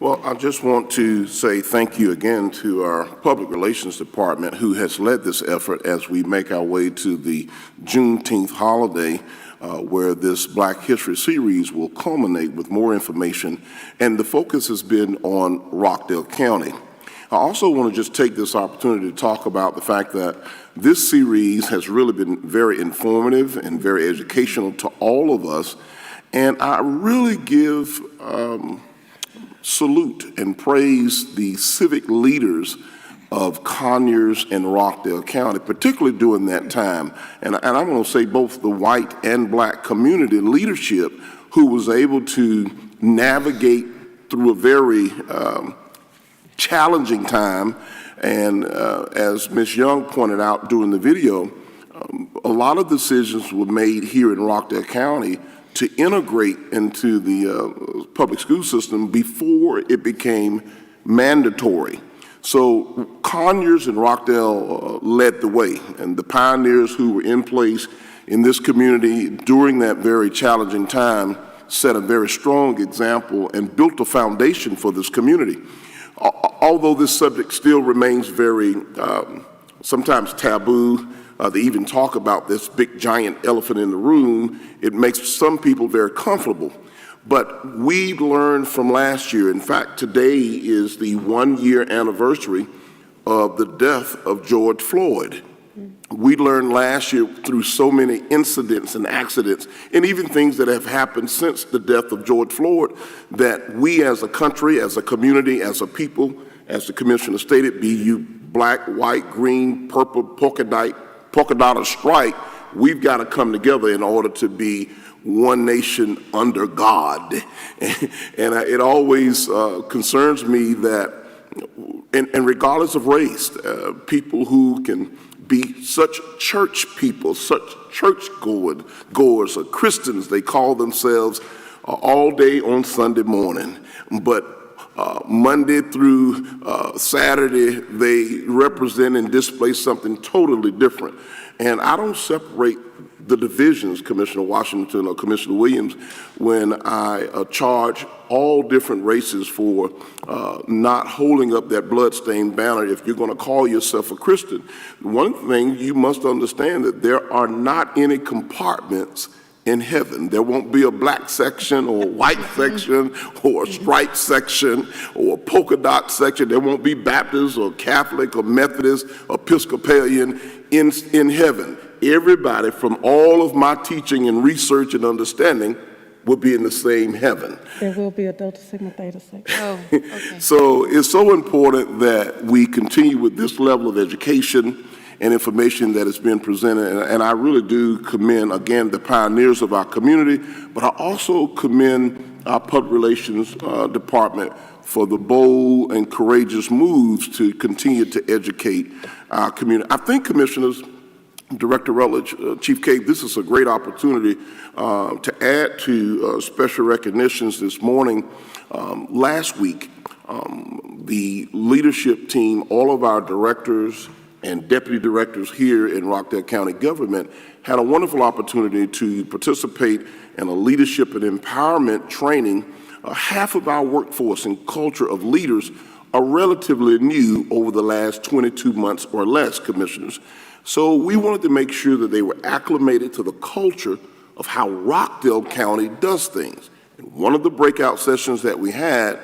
Speaker 6: Well, I just want to say thank you again to our Public Relations Department, who has led this effort as we make our way to the Juneteenth holiday, where this Black History series will culminate with more information, and the focus has been on Rockdale County. I also want to just take this opportunity to talk about the fact that this series has really been very informative and very educational to all of us, and I really give salute and praise the civic leaders of Conyers and Rockdale County, particularly during that time. And I'm going to say both the white and Black community leadership who was able to navigate through a very challenging time. And as Ms. Young pointed out during the video, a lot of decisions were made here in Rockdale County to integrate into the public school system before it became mandatory. So Conyers and Rockdale led the way, and the pioneers who were in place in this community during that very challenging time set a very strong example and built a foundation for this community. Although this subject still remains very sometimes taboo, they even talk about this big giant elephant in the room, it makes some people very comfortable. But we learned from last year, in fact, today is the 1-year anniversary of the death of George Floyd. We learned last year through so many incidents and accidents, and even things that have happened since the death of George Floyd, that we as a country, as a community, as a people, as the commissioner stated, be you Black, white, green, purple, polka dot or stripe, we've got to come together in order to be one nation under God. And it always concerns me that, and regardless of race, people who can be such church people, such church goers or Christians, they call themselves all day on Sunday morning. But Monday through Saturday, they represent and display something totally different. And I don't separate the divisions, Commissioner Washington or Commissioner Williams, when I charge all different races for not holding up that bloodstained banner if you're going to call yourself a Christian. One thing you must understand that there are not any compartments in heaven. There won't be a black section or a white section or a striped section or a polka dot section. There won't be Baptist or Catholic or Methodist or Episcopalian in heaven. Everybody from all of my teaching and research and understanding will be in the same heaven.
Speaker 3: There will be a Delta Sigma Theta section.
Speaker 2: Oh, okay.
Speaker 6: So it's so important that we continue with this level of education and information that has been presented. And I really do commend, again, the pioneers of our community, but I also commend our public relations department for the bold and courageous moves to continue to educate our community. I think, Commissioners, Director Rutledge, Chief Cave, this is a great opportunity to add to special recognitions this morning. Last week, the leadership team, all of our directors and deputy directors here in Rockdale County government had a wonderful opportunity to participate in a leadership and empowerment training. Half of our workforce and culture of leaders are relatively new over the last 22 months or less, Commissioners. So we wanted to make sure that they were acclimated to the culture of how Rockdale County does things. And one of the breakout sessions that we had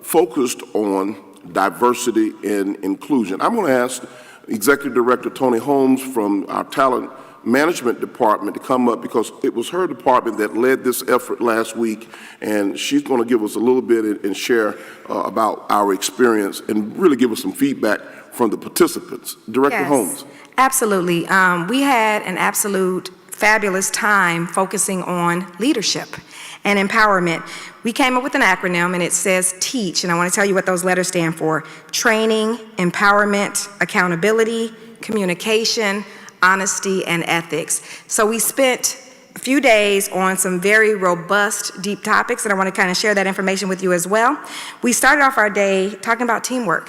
Speaker 6: focused on diversity and inclusion. I'm going to ask Executive Director Tony Holmes from our Talent Management Department to come up, because it was her department that led this effort last week, and she's going to give us a little bit and share about our experience and really give us some feedback from the participants. Director Holmes.
Speaker 14: Absolutely. We had an absolute fabulous time focusing on leadership and empowerment. We came up with an acronym, and it says TEACH, and I want to tell you what those letters stand for: training, empowerment, accountability, communication, honesty, and ethics. So we spent a few days on some very robust, deep topics, and I want to kind of share that information with you as well. We started off our day talking about teamwork,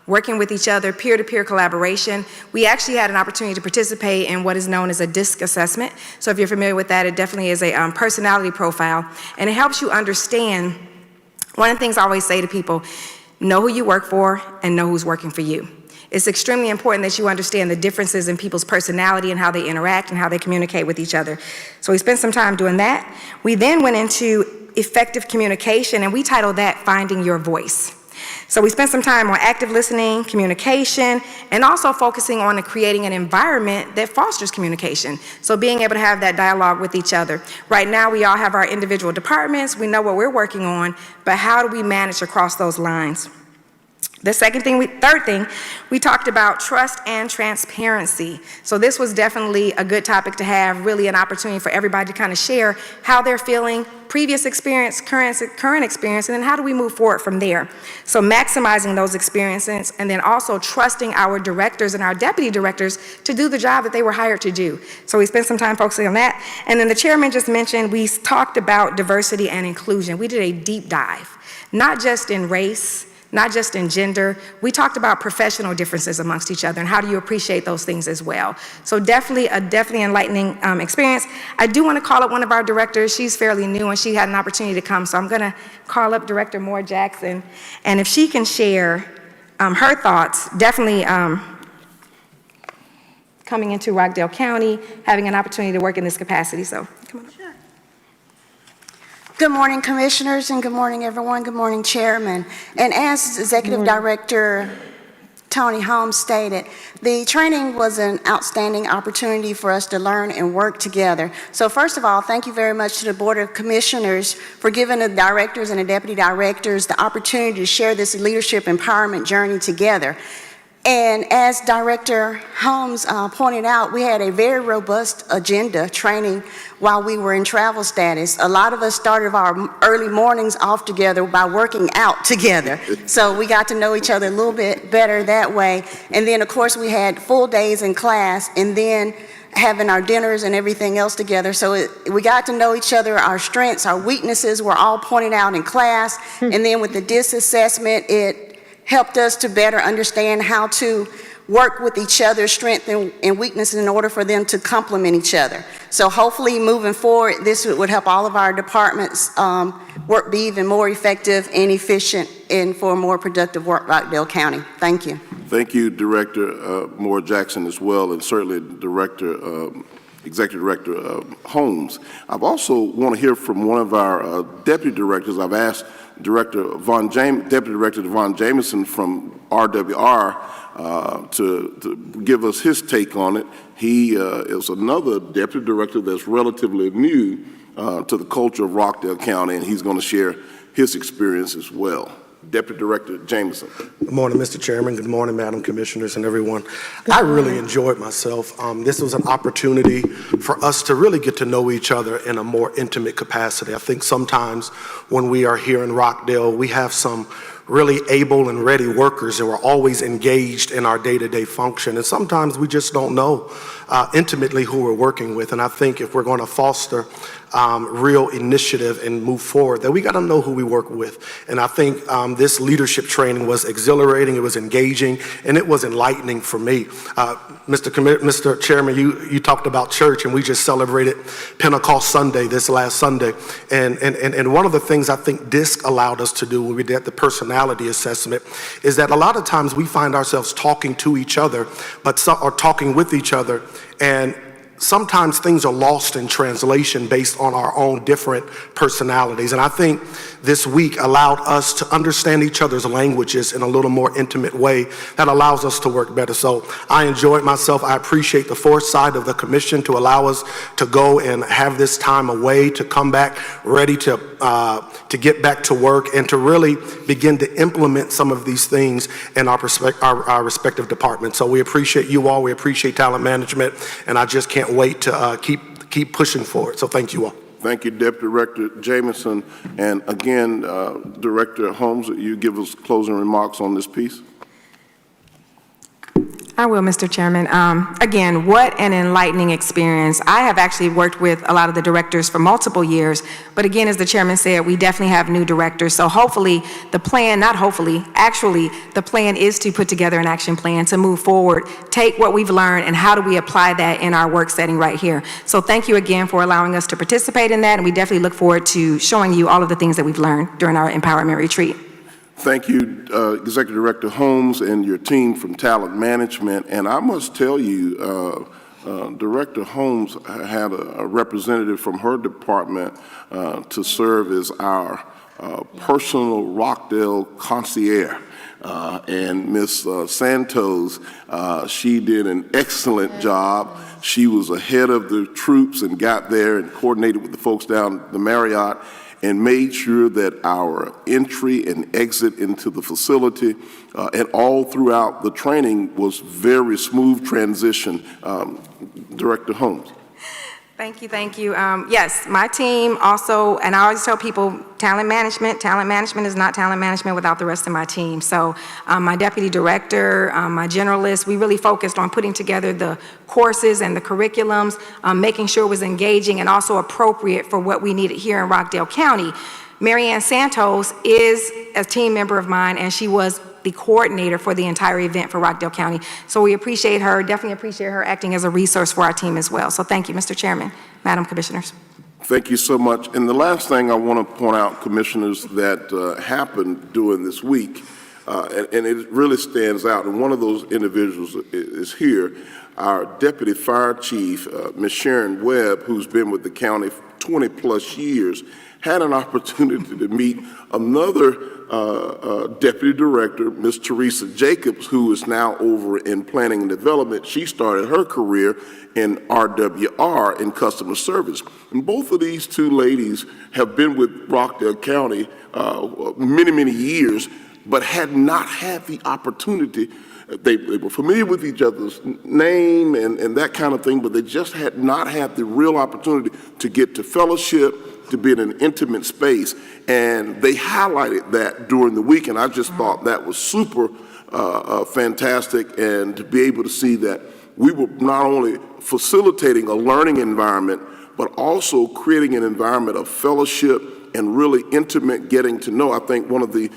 Speaker 14: working with each other, peer-to-peer collaboration. We actually had an opportunity to participate in what is known as a DISC assessment. So if you're familiar with that, it definitely is a personality profile, and it helps you understand. One of the things I always say to people: know who you work for and know who's working for you. It's extremely important that you understand the differences in people's personality and how they interact and how they communicate with each other. So we spent some time doing that. We then went into effective communication, and we titled that Finding Your Voice. So we spent some time on active listening, communication, and also focusing on creating an environment that fosters communication. So being able to have that dialogue with each other. Right now, we all have our individual departments. We know what we're working on, but how do we manage across those lines? The third thing, we talked about trust and transparency. So this was definitely a good topic to have, really an opportunity for everybody to kind of share how they're feeling, previous experience, current experience, and then how do we move forward from there. So maximizing those experiences, and then also trusting our directors and our deputy directors to do the job that they were hired to do. So we spent some time focusing on that. And then the chairman just mentioned, we talked about diversity and inclusion. We did a deep dive, not just in race, not just in gender. We talked about professional differences amongst each other and how do you appreciate those things as well. So definitely enlightening experience. I do want to call up one of our directors. She's fairly new and she had an opportunity to come, so I'm going to call up Director Moore Jackson, and if she can share her thoughts, definitely coming into Rockdale County, having an opportunity to work in this capacity. So come on up.
Speaker 15: Good morning, Commissioners, and good morning, everyone. Good morning, Chairman. And as Executive Director Tony Holmes stated, the training was an outstanding opportunity for us to learn and work together. So first of all, thank you very much to the Board of Commissioners for giving the directors and the deputy directors the opportunity to share this leadership empowerment journey together. And as Director Holmes pointed out, we had a very robust agenda training while we were in travel status. A lot of us started our early mornings off together by working out together. So we got to know each other a little bit better that way. And then, of course, we had full days in class and then having our dinners and everything else together. So we got to know each other, our strengths, our weaknesses were all pointed out in class. And then with the DISC assessment, it helped us to better understand how to work with each other's strengths and weaknesses in order for them to complement each other. So hopefully moving forward, this would help all of our departments work, be even more effective and efficient and for a more productive work Rockdale County. Thank you.
Speaker 6: Thank you, Director Moore Jackson as well, and certainly Executive Director Holmes. I've also want to hear from one of our deputy directors. I've asked Deputy Director Von Jameson from RWR to give us his take on it. He is another deputy director that's relatively new to the culture of Rockdale County, and he's going to share his experience as well. Deputy Director Jameson.
Speaker 16: Good morning, Mr. Chairman. Good morning, Madam Commissioners and everyone. I really enjoyed myself. This was an opportunity for us to really get to know each other in a more intimate capacity. I think sometimes when we are here in Rockdale, we have some really able and ready workers and we're always engaged in our day-to-day function. And sometimes we just don't know intimately who we're working with. And I think if we're going to foster real initiative and move forward, that we got to know who we work with. And I think this leadership training was exhilarating, it was engaging, and it was enlightening for me. Mr. Chairman, you talked about church, and we just celebrated Pentecost Sunday this last Sunday. And one of the things I think DISC allowed us to do when we did the personality assessment is that a lot of times we find ourselves talking to each other, or talking with each other, and sometimes things are lost in translation based on our own different personalities. And I think this week allowed us to understand each other's languages in a little more intimate way that allows us to work better. So I enjoyed myself. I appreciate the foresight of the commission to allow us to go and have this time away, to come back ready to get back to work and to really begin to implement some of these things in our respective departments. So we appreciate you all. We appreciate talent management, and I just can't wait to keep pushing forward. So thank you all.
Speaker 6: Thank you, Deputy Director Jameson. And again, Director Holmes, you give us closing remarks on this piece.
Speaker 14: I will, Mr. Chairman. Again, what an enlightening experience. I have actually worked with a lot of the directors for multiple years, but again, as the chairman said, we definitely have new directors. So hopefully the plan, not hopefully, actually the plan is to put together an action plan to move forward, take what we've learned and how do we apply that in our work setting right here. So thank you again for allowing us to participate in that, and we definitely look forward to showing you all of the things that we've learned during our empowerment retreat.
Speaker 6: Thank you, Executive Director Holmes and your team from Talent Management. And I must tell you, Director Holmes had a representative from her department to serve as our personal Rockdale concierge. And Ms. Santos, she did an excellent job. She was ahead of the troops and got there and coordinated with the folks down the Marriott and made sure that our entry and exit into the facility and all throughout the training was very smooth transition. Director Holmes.
Speaker 14: Thank you, thank you. Yes, my team also, and I always tell people, talent management is not talent management without the rest of my team. So my deputy director, my generalist, we really focused on putting together the courses and the curriculums, making sure it was engaging and also appropriate for what we needed here in Rockdale County. Marianne Santos is a team member of mine, and she was the coordinator for the entire event for Rockdale County. So we appreciate her, definitely appreciate her acting as a resource for our team as well. So thank you, Mr. Chairman, Madam Commissioners.
Speaker 6: Thank you so much. And the last thing I want to point out, Commissioners, that happened during this week, and it really stands out, and one of those individuals is here, our Deputy Fire Chief, Ms. Sharon Webb, who's been with the county for 20 plus years, had an opportunity to meet another Deputy Director, Ms. Teresa Jacobs, who is now over in Planning and Development. She started her career in RWR in customer service. And both of these two ladies have been with Rockdale County many, many years, but had not had the opportunity. They were familiar with each other's name and that kind of thing, but they just had not had the real opportunity to get to fellowship, to be in an intimate space. And they highlighted that during the week, and I just thought that was super fantastic, and to be able to see that we were not only facilitating a learning environment, but also creating an environment of fellowship and really intimate getting to know. I think one of the,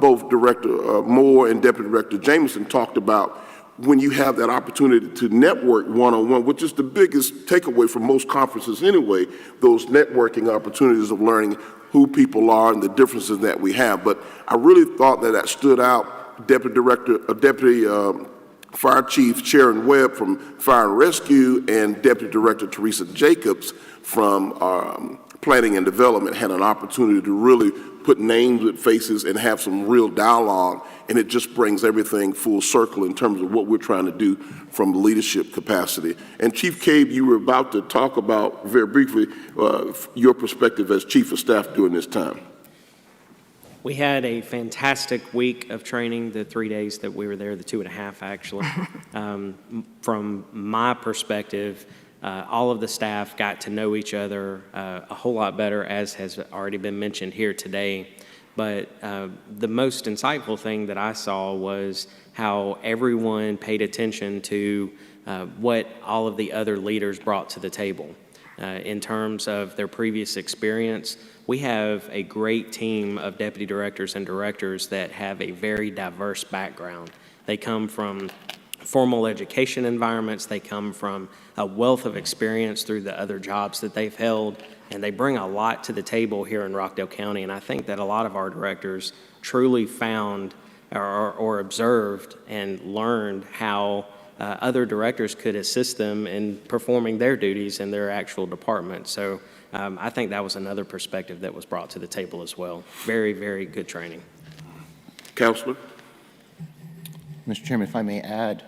Speaker 6: both Director Moore and Deputy Director Jameson talked about when you have that opportunity to network one-on-one, which is the biggest takeaway from most conferences anyway, those networking opportunities of learning who people are and the differences that we have. But I really thought that stood out. Deputy Fire Chief Sharon Webb from Fire and Rescue and Deputy Director Teresa Jacobs from Planning and Development had an opportunity to really put names with faces and have some real dialogue, and it just brings everything full circle in terms of what we're trying to do from a leadership capacity. And Chief Cave, you were about to talk about, very briefly, your perspective as Chief of Staff during this time.
Speaker 11: We had a fantastic week of training, the 3 days that we were there, the 2.5 actually. From my perspective, all of the staff got to know each other a whole lot better, as has already been mentioned here today. But the most insightful thing that I saw was how everyone paid attention to what all of the other leaders brought to the table. In terms of their previous experience, we have a great team of deputy directors and directors that have a very diverse background. They come from formal education environments, they come from a wealth of experience through the other jobs that they've held, and they bring a lot to the table here in Rockdale County. And I think that a lot of our directors truly found or observed and learned how other directors could assist them in performing their duties in their actual department. So I think that was another perspective that was brought to the table as well. Very, very good training.
Speaker 6: Councilor?
Speaker 17: Mr. Chairman, if I may add,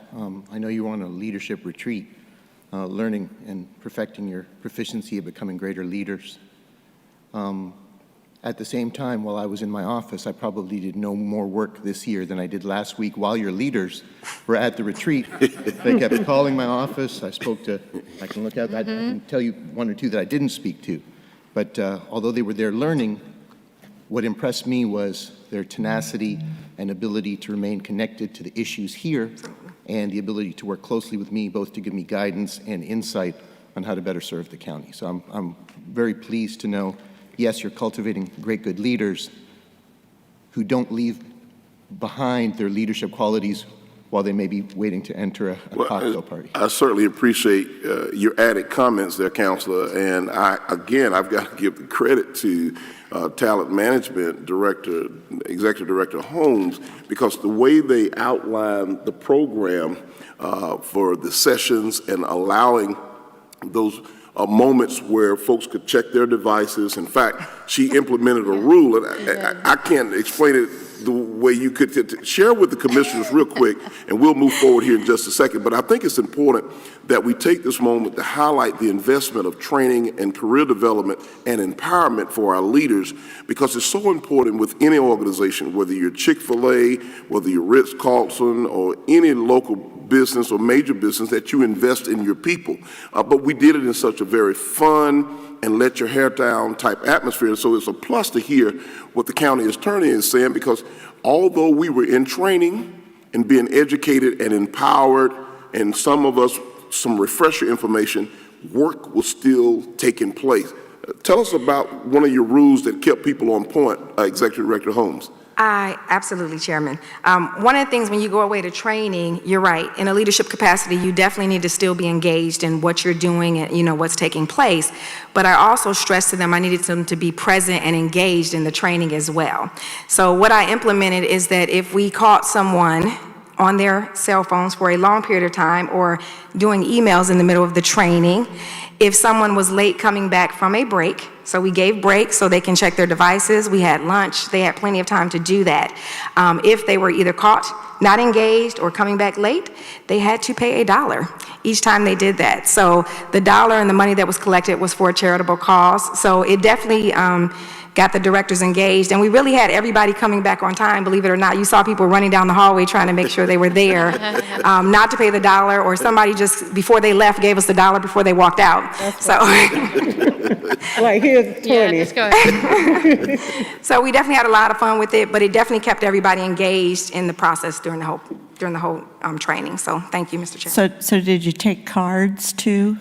Speaker 17: I know you were on a leadership retreat, learning and perfecting your proficiency of becoming greater leaders. At the same time, while I was in my office, I probably did no more work this year than I did last week while your leaders were at the retreat. They kept calling my office. I spoke to, I can look at, I can tell you one or two that I didn't speak to. But although they were there learning, what impressed me was their tenacity and ability to remain connected to the issues here and the ability to work closely with me, both to give me guidance and insight on how to better serve the county. So I'm very pleased to know, yes, you're cultivating great, good leaders who don't leave behind their leadership qualities while they may be waiting to enter a cocktail party.
Speaker 6: I certainly appreciate your added comments there, Councilor. And I've got to give the credit to Talent Management Director, Executive Director Holmes, because the way they outlined the program for the sessions and allowing those moments where folks could check their devices. In fact, she implemented a rule, and I can't explain it the way you could. Share with the commissioners real quick, and we'll move forward here in just a second. But I think it's important that we take this moment to highlight the investment of training and career development and empowerment for our leaders, because it's so important with any organization, whether you're Chick-fil-A, whether you're Ritz-Carlton, or any local business or major business, that you invest in your people. But we did it in such a very fun and let your hair down type atmosphere. So it's a plus to hear what the county attorney is saying, because although we were in training and being educated and empowered, and some of us some refresher information, work was still taking place. Tell us about one of your rules that kept people on point, Executive Director Holmes.
Speaker 14: Absolutely, Chairman. One of the things when you go away to training, you're right, in a leadership capacity, you definitely need to still be engaged in what you're doing and what's taking place. But I also stressed to them I needed them to be present and engaged in the training as well. So what I implemented is that if we caught someone on their cell phones for a long period of time or doing emails in the middle of the training, if someone was late coming back from a break, so we gave breaks so they can check their devices, we had lunch, they had plenty of time to do that. If they were either caught not engaged or coming back late, they had to pay $1 each time they did that. So the $1 and the money that was collected was for a charitable cause. So it definitely got the directors engaged, and we really had everybody coming back on time, believe it or not. You saw people running down the hallway trying to make sure they were there, not to pay the $1, or somebody just, before they left, gave us the $1 before they walked out. So,
Speaker 3: like, here's 20.
Speaker 2: Yeah, just go ahead.
Speaker 14: So we definitely had a lot of fun with it, but it definitely kept everybody engaged in the process during the whole training. So thank you, Mr. Chair.
Speaker 5: So did you take cards too?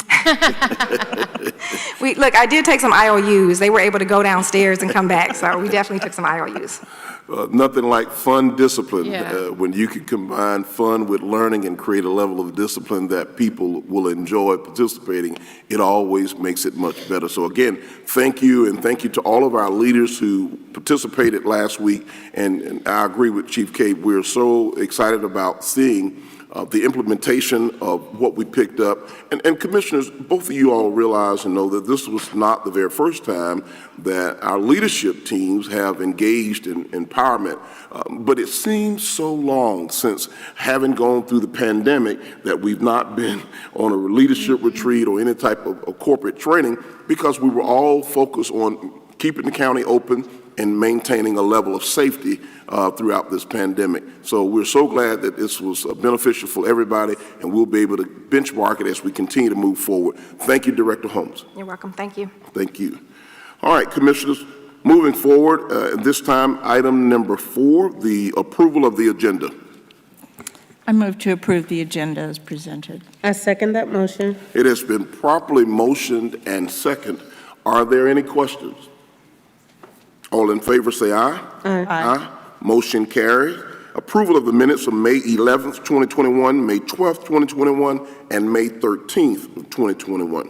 Speaker 14: Look, I did take some IOUs. They were able to go downstairs and come back, so we definitely took some IOUs.
Speaker 6: Nothing like fun discipline,
Speaker 2: Yeah.
Speaker 6: when you can combine fun with learning and create a level of discipline that people will enjoy participating. It always makes it much better. So again, thank you, and thank you to all of our leaders who participated last week. And I agree with Chief Cave. We're so excited about seeing the implementation of what we picked up. And commissioners, both of you all realize and know that this was not the very first time that our leadership teams have engaged in empowerment. But it seems so long since having gone through the pandemic that we've not been on a leadership retreat or any type of corporate training, because we were all focused on keeping the county open and maintaining a level of safety throughout this pandemic. So we're so glad that this was beneficial for everybody, and we'll be able to benchmark it as we continue to move forward. Thank you, Director Holmes.
Speaker 14: You're welcome. Thank you.
Speaker 6: Thank you. All right, commissioners, moving forward, this time, item number 4, the approval of the agenda.
Speaker 5: I move to approve the agenda as presented.
Speaker 3: I second that motion.
Speaker 6: It has been properly motioned and second. Are there any questions? All in favor say aye.
Speaker 3: Aye.
Speaker 6: Aye. Motion carries. Approval of the minutes of May 11th, 2021, May 12th, 2021, and May 13th of 2021.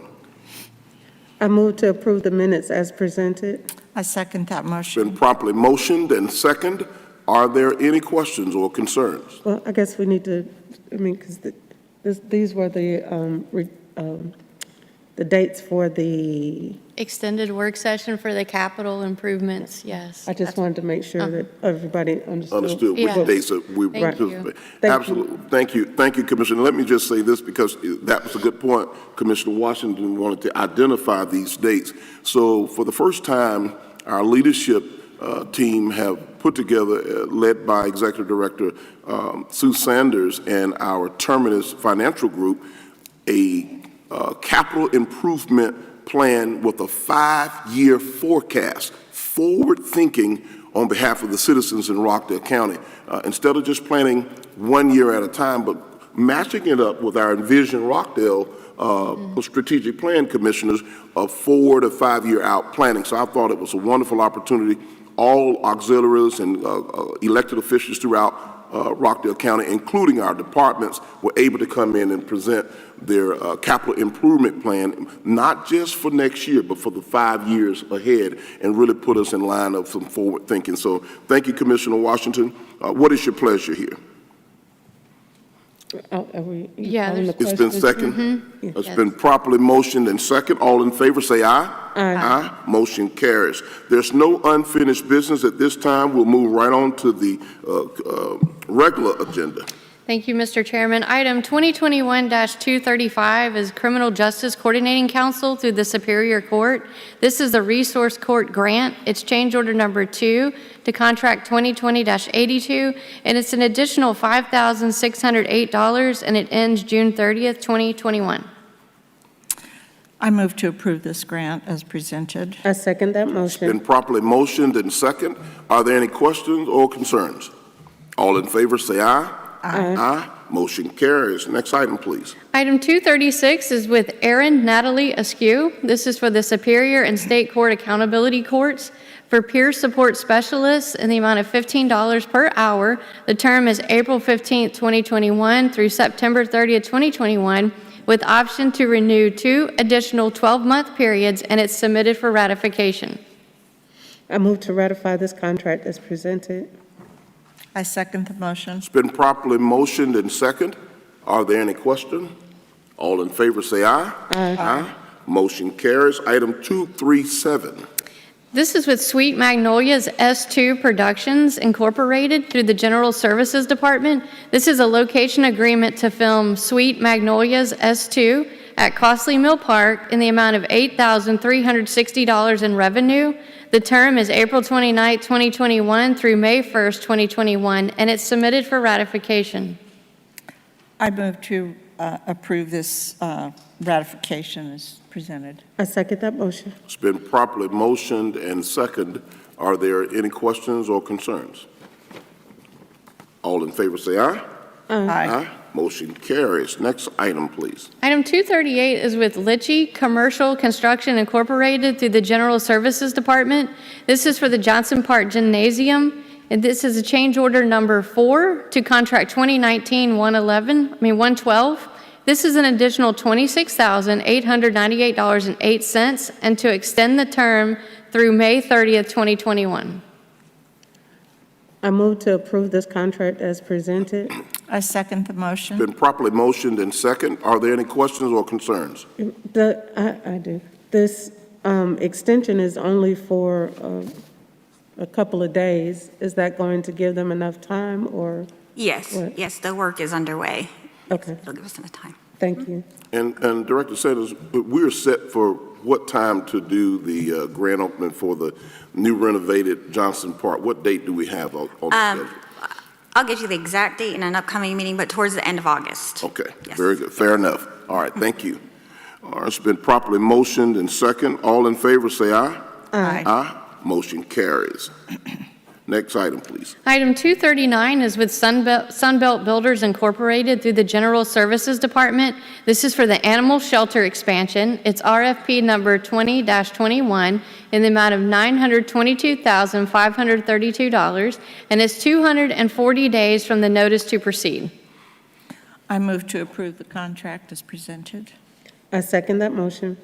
Speaker 3: I move to approve the minutes as presented.
Speaker 5: I second that
Speaker 6: Been
Speaker 5: motion.
Speaker 6: properly motioned and second. Are there any questions or concerns?
Speaker 3: Well, I guess we need to, because these were the dates for the,
Speaker 2: Extended work session for the capital improvements, yes.
Speaker 3: I just wanted to make sure that everybody understood.
Speaker 6: Understood
Speaker 2: Yeah.
Speaker 6: which dates that we
Speaker 2: Thank you.
Speaker 6: participate.
Speaker 3: Thank you.
Speaker 6: Absolutely. Thank you. Thank you, Commissioner. Let me just say this because that was a good point. Commissioner Washington wanted to identify these dates. So for the first time, our leadership team have put together, led by Executive Director Sue Sanders and our Terminus Financial Group, a capital improvement plan with a 5-year forecast, forward thinking on behalf of the citizens in Rockdale County. Instead of just planning 1 year at a time, but matching it up with our Envision Rockdale strategic plan, commissioners, of 4 to 5 year out planning. So I thought it was a wonderful opportunity. All auxiliaries and elected officials throughout Rockdale County, including our departments, were able to come in and present their capital improvement plan, not just for next year, but for the 5 years ahead, and really put us in line of some forward thinking. So thank you, Commissioner Washington. What is your pleasure here?
Speaker 2: Yeah,
Speaker 6: It's been second. It's
Speaker 2: Yes.
Speaker 6: been properly motioned and second. All in favor say aye.
Speaker 3: Aye.
Speaker 6: Motion carries. There's no unfinished business at this time. We'll move right on to the regular agenda.
Speaker 2: Thank you, Mr. Chairman. Item 2021-235 is Criminal Justice Coordinating Council through the Superior Court. This is the Resource Court Grant. It's change order number 2 to contract 2020-82, and it's an additional $5,608, and it ends June 30th, 2021.
Speaker 5: I move to approve this grant as presented.
Speaker 3: I second that
Speaker 6: Been
Speaker 3: motion.
Speaker 6: properly motioned and second. Are there any questions or concerns? All in favor say aye. Aye. Motion carries. Next item, please.
Speaker 2: Item 236 is with Erin Natalie Askew. This is for the Superior and State Court Accountability Courts for peer support specialists in the amount of $15 per hour. The term is April 15th, 2021 through September 30th, 2021, with option to renew 2 additional 12-month periods, and it's submitted for ratification.
Speaker 3: I move to ratify this contract as presented.
Speaker 5: I second the motion.
Speaker 6: It's been properly motioned and second. Are there any questions? All in favor say aye. Aye. Motion carries. Item 237.
Speaker 2: This is with Sweet Magnolias S2 Productions Incorporated through the General Services Department. This is a location agreement to film Sweet Magnolias S2 at Costley Mill Park in the amount of $8,360 in revenue. The term is April 29, 2021 through May 1st, 2021, and it's submitted for ratification.
Speaker 5: I move to approve this ratification as presented.
Speaker 3: I second that motion.
Speaker 6: It's been properly motioned and second. Are there any questions or concerns? All in favor say aye. Aye. Motion carries. Next item, please.
Speaker 2: Item 238 is with Litchi Commercial Construction Incorporated through the General Services Department. This is for the Johnson Park Gymnasium, and this is a change order number 4 to contract 112. This is an additional $26,898.08 and to extend the term through May 30th, 2021.
Speaker 3: I move to approve this contract as presented.
Speaker 5: I second the motion.
Speaker 6: Been properly motioned and second. Are there any questions or concerns?
Speaker 3: I do. This extension is only for a couple of days. Is that going to give them enough time, or?
Speaker 18: Yes,
Speaker 3: what?
Speaker 18: yes, the work is underway.
Speaker 3: Okay,
Speaker 18: It'll give us enough time.
Speaker 3: thank you.
Speaker 6: And Director Sanders, we're set for what time to do the grand opening for the new renovated Johnson Park? What date do we have on the schedule?
Speaker 18: I'll get you the exact date in an upcoming meeting, but towards the end of August.
Speaker 6: Okay,
Speaker 18: Yes.
Speaker 6: very good. Fair enough. All right, thank you. All right, it's been properly motioned and second. All in favor, say aye.
Speaker 5: Aye.
Speaker 6: Aye. Motion carries. Next item, please.
Speaker 2: Item 239 is with Sunbelt Builders Incorporated through the General Services Department. This is for the animal shelter expansion. It's RFP number 20-21 in the amount of $922,532, and it's 240 days from the notice to proceed.
Speaker 5: I move to approve the contract as presented.
Speaker 3: I second that motion.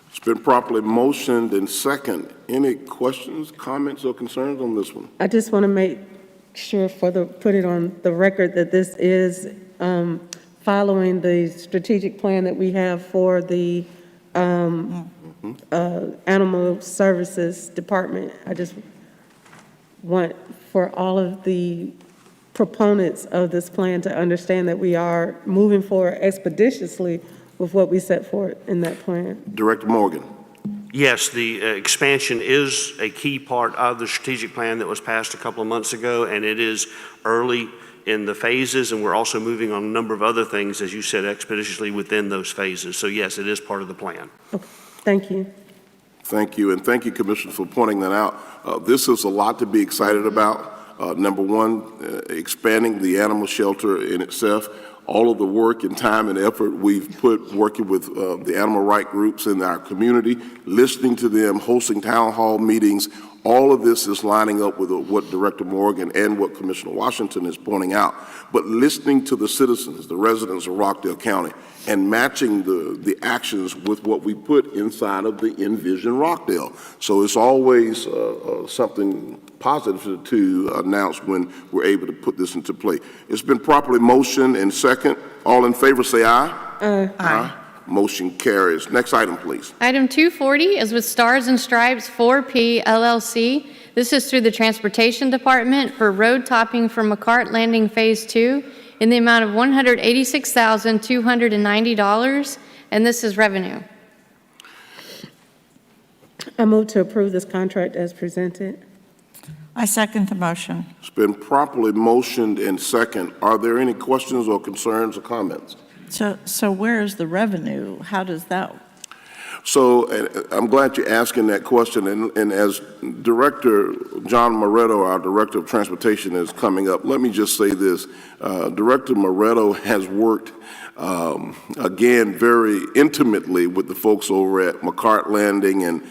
Speaker 6: It's been properly motioned and second. Any questions, comments, or concerns on this one?
Speaker 3: I just want to make sure put it on the record that this is following the strategic plan that we have for the Animal Services Department. I just want for all of the proponents of this plan to understand that we are moving forward expeditiously with what we set forth in that plan.
Speaker 6: Director Morgan.
Speaker 10: Yes, the expansion is a key part of the strategic plan that was passed a couple of months ago, and it is early in the phases, and we're also moving on a number of other things, as you said, expeditiously within those phases. So yes, it is part of the plan.
Speaker 3: Okay, thank you.
Speaker 6: Thank you, and thank you, Commissioner, for pointing that out. This is a lot to be excited about. Number one, expanding the animal shelter in itself. All of the work and time and effort we've put working with the animal rights groups in our community, listening to them, hosting town hall meetings, all of this is lining up with what Director Morgan and what Commissioner Washington is pointing out. But listening to the citizens, the residents of Rockdale County, and matching the actions with what we put inside of the Envision Rockdale. So it's always something positive to announce when we're able to put this into play. It's been properly motioned and second. All in favor say aye. Aye. Motion carries. Next item, please.
Speaker 2: Item 240 is with Stars and Stripes 4P LLC. This is through the Transportation Department for road topping for McCart Landing Phase 2 in the amount of $186,290, and this is revenue.
Speaker 3: I move to approve this contract as presented.
Speaker 5: I second the motion.
Speaker 6: It's been properly motioned and second. Are there any questions or concerns or comments?
Speaker 5: So where is the revenue? How does that?
Speaker 6: So I'm glad you're asking that question. And as Director John Moretto, our Director of Transportation, is coming up, let me just say this. Director Moretto has worked, again, very intimately with the folks over at McCart Landing and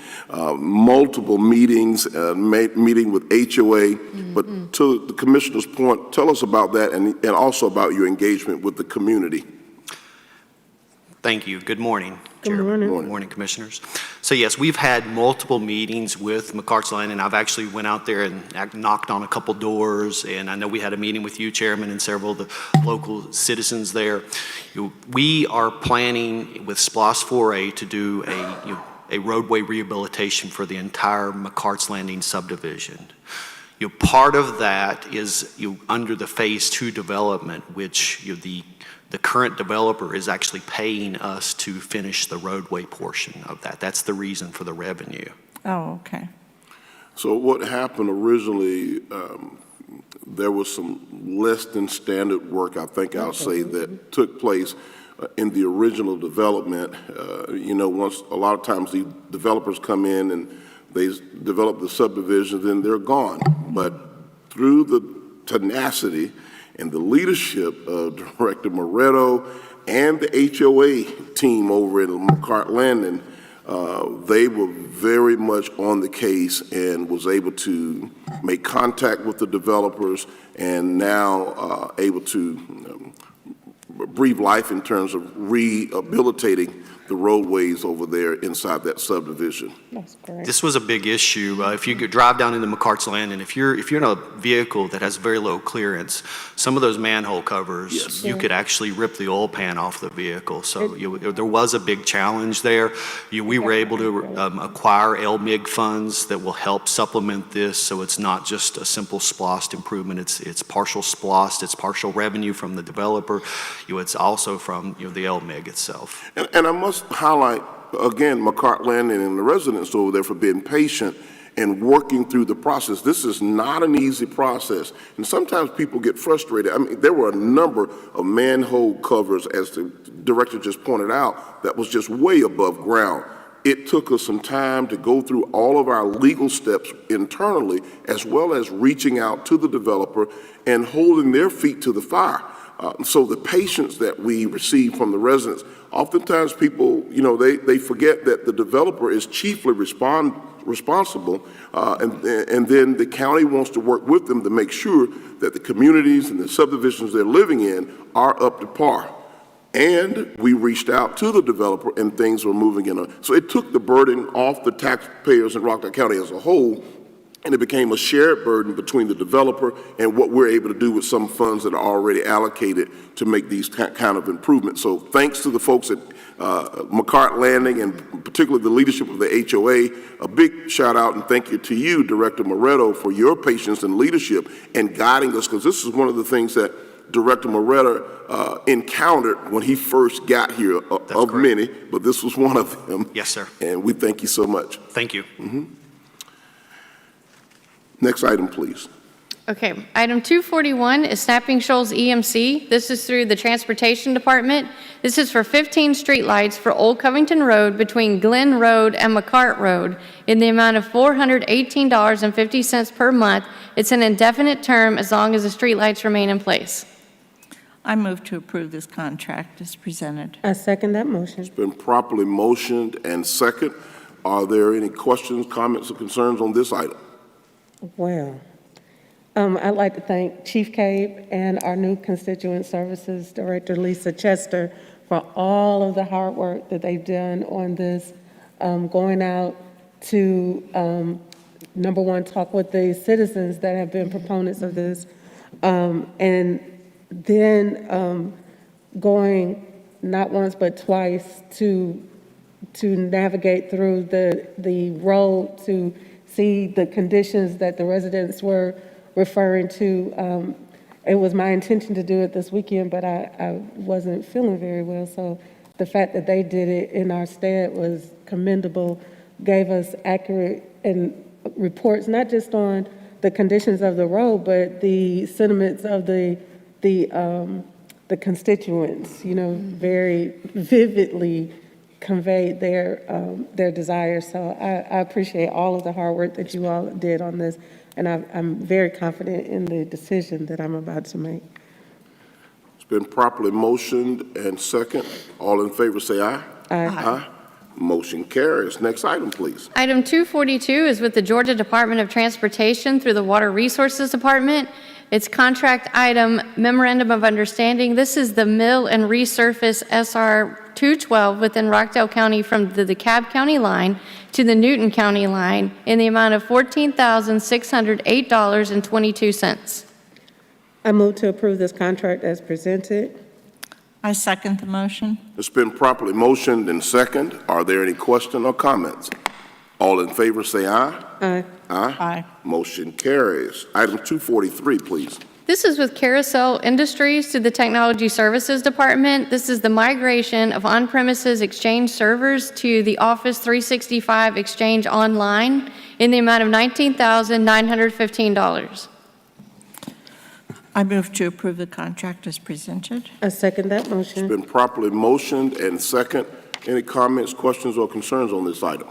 Speaker 6: multiple meetings, meeting with HOA. But to the Commissioner's point, tell us about that and also about your engagement with the community.
Speaker 19: Thank you. Good morning,
Speaker 3: Good morning.
Speaker 19: Good morning, Commissioners. So yes, we've had multiple meetings with McCart's Line, and I've actually went out there and knocked on a couple doors, and I know we had a meeting with you, Chairman, and several of the local citizens there. We are planning with SPLOST 4A to do a roadway rehabilitation for the entire McCart's Landing subdivision. Part of that is under the Phase 2 development, which the current developer is actually paying us to finish the roadway portion of that. That's the reason for the revenue.
Speaker 5: Oh, okay.
Speaker 6: So what happened originally, there was some less than standard work, I think I'll say, that took place in the original development. Once a lot of times the developers come in and they develop the subdivision, then they're gone. But through the tenacity And the leadership of Director Moretto and the HOA team over at McCart Landing, they were very much on the case and was able to make contact with the developers and now able to breathe life in terms of rehabilitating the roadways over there inside that subdivision.
Speaker 3: That's great.
Speaker 19: This was a big issue. If you could drive down into McCart's Landing, if you're in a vehicle that has very low clearance, some of those manhole covers,
Speaker 6: Yes.
Speaker 19: you could actually rip the oil pan off the vehicle. So there was a big challenge there. We were able to acquire LMIG funds that will help supplement this, so it's not just a simple SPLOST improvement. It's partial SPLOST, it's partial revenue from the developer. It's also from the LMIG itself.
Speaker 6: And I must highlight, again, McCart Landing and the residents over there for being patient and working through the process. This is not an easy process. And sometimes people get frustrated. I mean, there were a number of manhole covers, as the director just pointed out, that was just way above ground. It took us some time to go through all of our legal steps internally, as well as reaching out to the developer and holding their feet to the fire. So the patience that we receive from the residents, oftentimes people, they forget that the developer is chiefly responsible, and then the county wants to work with them to make sure that the communities and the subdivisions they're living in are up to par. And we reached out to the developer and things were moving in. So it took the burden off the taxpayers in Rockdale County as a whole, and it became a shared burden between the developer and what we're able to do with some funds that are already allocated to make these kind of improvements. So thanks to the folks at McCart Landing and particularly the leadership of the HOA, a big shout out and thank you to you, Director Moretto, for your patience and leadership and guiding us, because this is one of the things that Director Moretto encountered when he first got here, of many, but this was one of them.
Speaker 19: Yes, sir.
Speaker 6: And we thank you so much.
Speaker 19: Thank you.
Speaker 6: Next item, please.
Speaker 2: Okay, item 241 is Snapping Shoals EMC. This is through the Transportation Department. This is for 15 streetlights for Old Covington Road between Glen Road and McCart Road in the amount of $418.50 per month. It's an indefinite term as long as the streetlights remain in place.
Speaker 20: I move to approve this contract as presented.
Speaker 3: I second that motion.
Speaker 6: It's been properly motioned and second. Are there any questions, comments, or concerns on this item?
Speaker 3: Well, I'd like to thank Chief Cave and our new Constituent Services Director, Lisa Chester, for all of the hard work that they've done on this, going out to, number one, talk with the citizens that have been proponents of this, and then going not once but twice to navigate through the road to see the conditions that the residents were referring to. It was my intention to do it this weekend, but I wasn't feeling very well. So the fact that they did it in our stead was commendable, gave us accurate reports, not just on the conditions of the road, but the sentiments of the constituents, very vividly conveyed their desires. So I appreciate all of the hard work that you all did on this, and I'm very confident in the decision that I'm about to make.
Speaker 6: It's been properly motioned and second. All in favor say aye.
Speaker 3: Aye.
Speaker 6: Aye. Motion carries. Next item, please.
Speaker 2: Item 242 is with the Georgia Department of Transportation through the Water Resources Department. It's contract item Memorandum of Understanding. This is the mill and resurface SR 212 within Rockdale County from the DeKalb County line to the Newton County line in the amount of $14,608.22.
Speaker 3: I move to approve this contract as presented.
Speaker 20: I second the motion.
Speaker 6: It's been properly motioned and second. Are there any questions or comments? All in favor say aye.
Speaker 3: Aye.
Speaker 6: Aye.
Speaker 20: Aye.
Speaker 6: Motion carries. Item 243, please.
Speaker 2: This is with Carousel Industries to the Technology Services Department. This is the migration of on-premises Exchange servers to the Office 365 Exchange Online in the amount of $19,915.
Speaker 20: I move to approve the contract as presented.
Speaker 3: I second that motion.
Speaker 6: It's been properly motioned and second. Any comments, questions, or concerns on this item?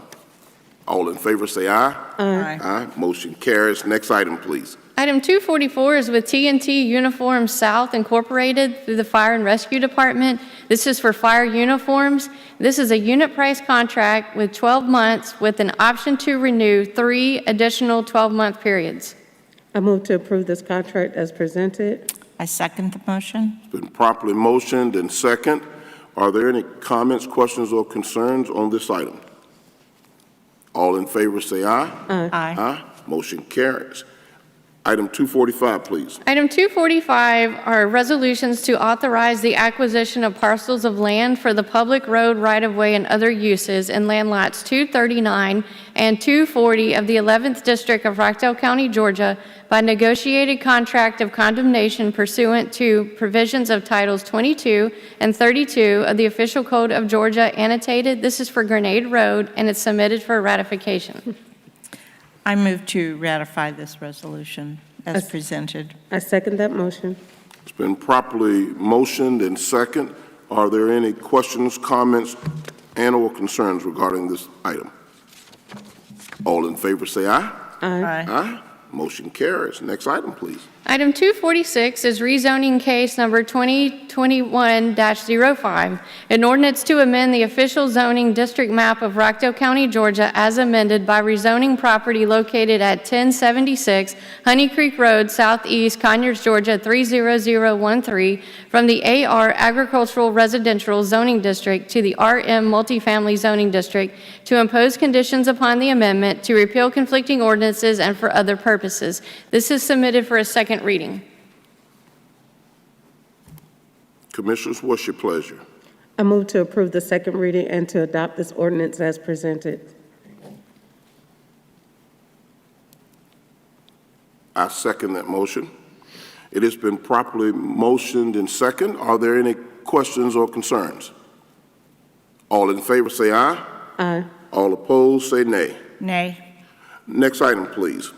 Speaker 6: All in favor say aye.
Speaker 14: Aye.
Speaker 6: Aye. Motion carries. Next item, please.
Speaker 2: Item 244 is with T&T Uniforms South Incorporated through the Fire and Rescue Department. This is for fire uniforms. This is a unit price contract with 12 months with an option to renew 3 additional 12-month periods.
Speaker 3: I move to approve this contract as presented.
Speaker 20: I second the motion.
Speaker 6: It's been properly motioned and second. Are there any comments, questions, or concerns on this item? All in favor say aye.
Speaker 3: Aye.
Speaker 20: Aye.
Speaker 6: Motion carries. Item 245, please.
Speaker 2: Item 245 are resolutions to authorize the acquisition of parcels of land for the public road right-of-way and other uses in land lots 239 and 240 of the 11th District of Rockdale County, Georgia, by negotiated contract of condemnation pursuant to provisions of Titles 22 and 32 of the Official Code of Georgia annotated. This is for Grenade Road, and it's submitted for ratification.
Speaker 20: I move to ratify this resolution as presented.
Speaker 3: I second that motion.
Speaker 6: It's been properly motioned and second. Are there any questions, comments, and/or concerns regarding this item? All in favor say aye.
Speaker 3: Aye.
Speaker 6: Aye. Motion carries. Next item, please.
Speaker 2: Item 246 is rezoning case number 2021-05, an ordinance to amend the official zoning district map of Rockdale County, Georgia, as amended by rezoning property located at 1076 Honey Creek Road, Southeast, Conyers, Georgia, 30013, from the AR Agricultural Residential Zoning District to the RM Multifamily Zoning District, to impose conditions upon the amendment, to repeal conflicting ordinances, and for other purposes. This is submitted for a second reading.
Speaker 6: Commissioners, what's your pleasure?
Speaker 3: I move to approve the second reading and to adopt this ordinance as presented.
Speaker 6: I second that motion. It has been properly motioned and second. Are there any questions or concerns? All in favor say aye.
Speaker 3: Aye.
Speaker 6: All opposed say nay.
Speaker 20: Nay.
Speaker 6: Next item, please.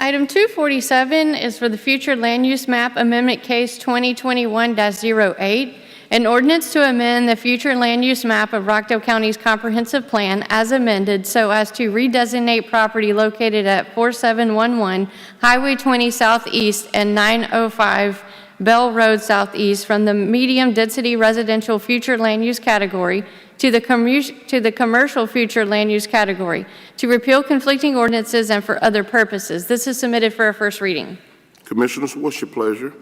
Speaker 2: Item 247 is for the future land use map amendment case 2021-08, an ordinance to amend the future land use map of Rockdale County's comprehensive plan as amended so as to redesignate property located at 4711 Highway 20 Southeast and 905 Bell Road Southeast from the medium-density residential future land use category to the commercial future land use category, to repeal conflicting ordinances and for other purposes. This is submitted for a first reading.
Speaker 6: Commissioners, what's your pleasure?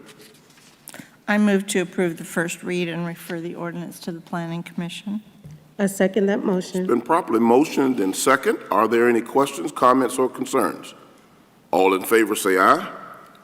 Speaker 20: I move to approve the first read and refer the ordinance to the Planning Commission.
Speaker 3: I second that
Speaker 6: It's
Speaker 3: motion.
Speaker 6: been properly motioned and second. Are there any questions, comments, or concerns? All in favor say aye.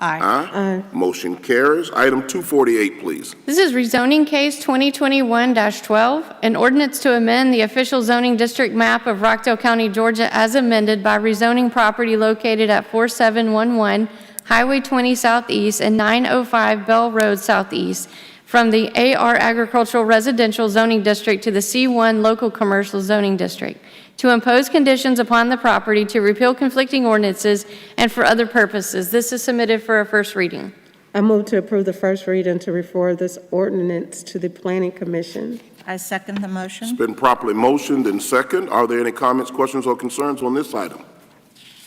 Speaker 20: Aye.
Speaker 3: Aye.
Speaker 6: Motion carries. Item 248, please.
Speaker 2: This is rezoning case 2021-12, an ordinance to amend the official zoning district map of Rockdale County, Georgia as amended by rezoning property located at 4711 Highway 20 Southeast and 905 Bell Road Southeast from the AR Agricultural Residential Zoning District to the C1 Local Commercial Zoning District, to impose conditions upon the property, to repeal conflicting ordinances, and for other purposes. This is submitted for a first reading.
Speaker 3: I move to approve the first read and to refer this ordinance to the Planning Commission.
Speaker 20: I second the
Speaker 6: It's
Speaker 20: motion.
Speaker 6: been properly motioned and second. Are there any comments, questions, or concerns on this item?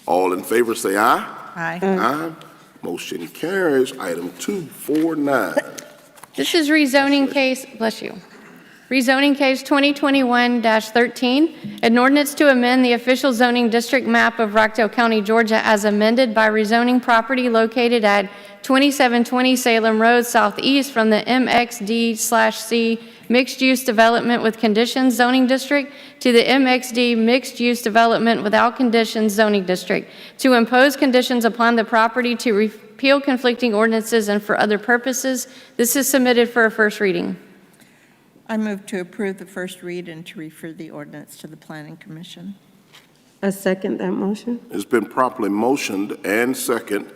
Speaker 6: All in favor say aye.
Speaker 20: Aye.
Speaker 6: Aye. Motion carries. Item 249.
Speaker 2: This is rezoning case, bless you. Rezoning case 2021-13, an ordinance to amend the official zoning district map of Rockdale County, Georgia as amended by rezoning property located at 2720 Salem Road Southeast from the MXD/C Mixed Use Development with Conditions Zoning District to the MXD Mixed Use Development Without Conditions Zoning District, to impose conditions upon the property, to repeal conflicting ordinances, and for other purposes. This is submitted for a first reading.
Speaker 20: I move to approve the first read and to refer the ordinance to the Planning Commission.
Speaker 3: I second that motion.
Speaker 6: It's been properly motioned and second.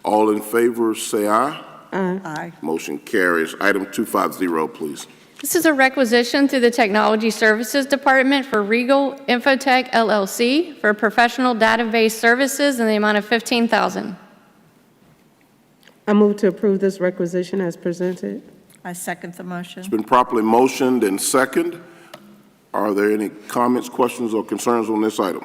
Speaker 6: All in favor say aye.
Speaker 3: Aye.
Speaker 20: Aye.
Speaker 6: Motion carries. Item 250, please.
Speaker 2: This is a requisition through the Technology Services Department for Regal Infotech LLC for professional database services in the amount of $15,000.
Speaker 3: I move to approve this requisition as presented.
Speaker 20: I second the motion.
Speaker 6: It's been properly motioned and second. Are there any questions, comments, or concerns on this item? All in favor say aye. Aye. Motion carries. Item 251, please.
Speaker 20: I move to approve the first read and refer the ordinance to the Planning Commission.
Speaker 6: It's been properly motioned and second. Are there any comments, questions, or concerns on this item?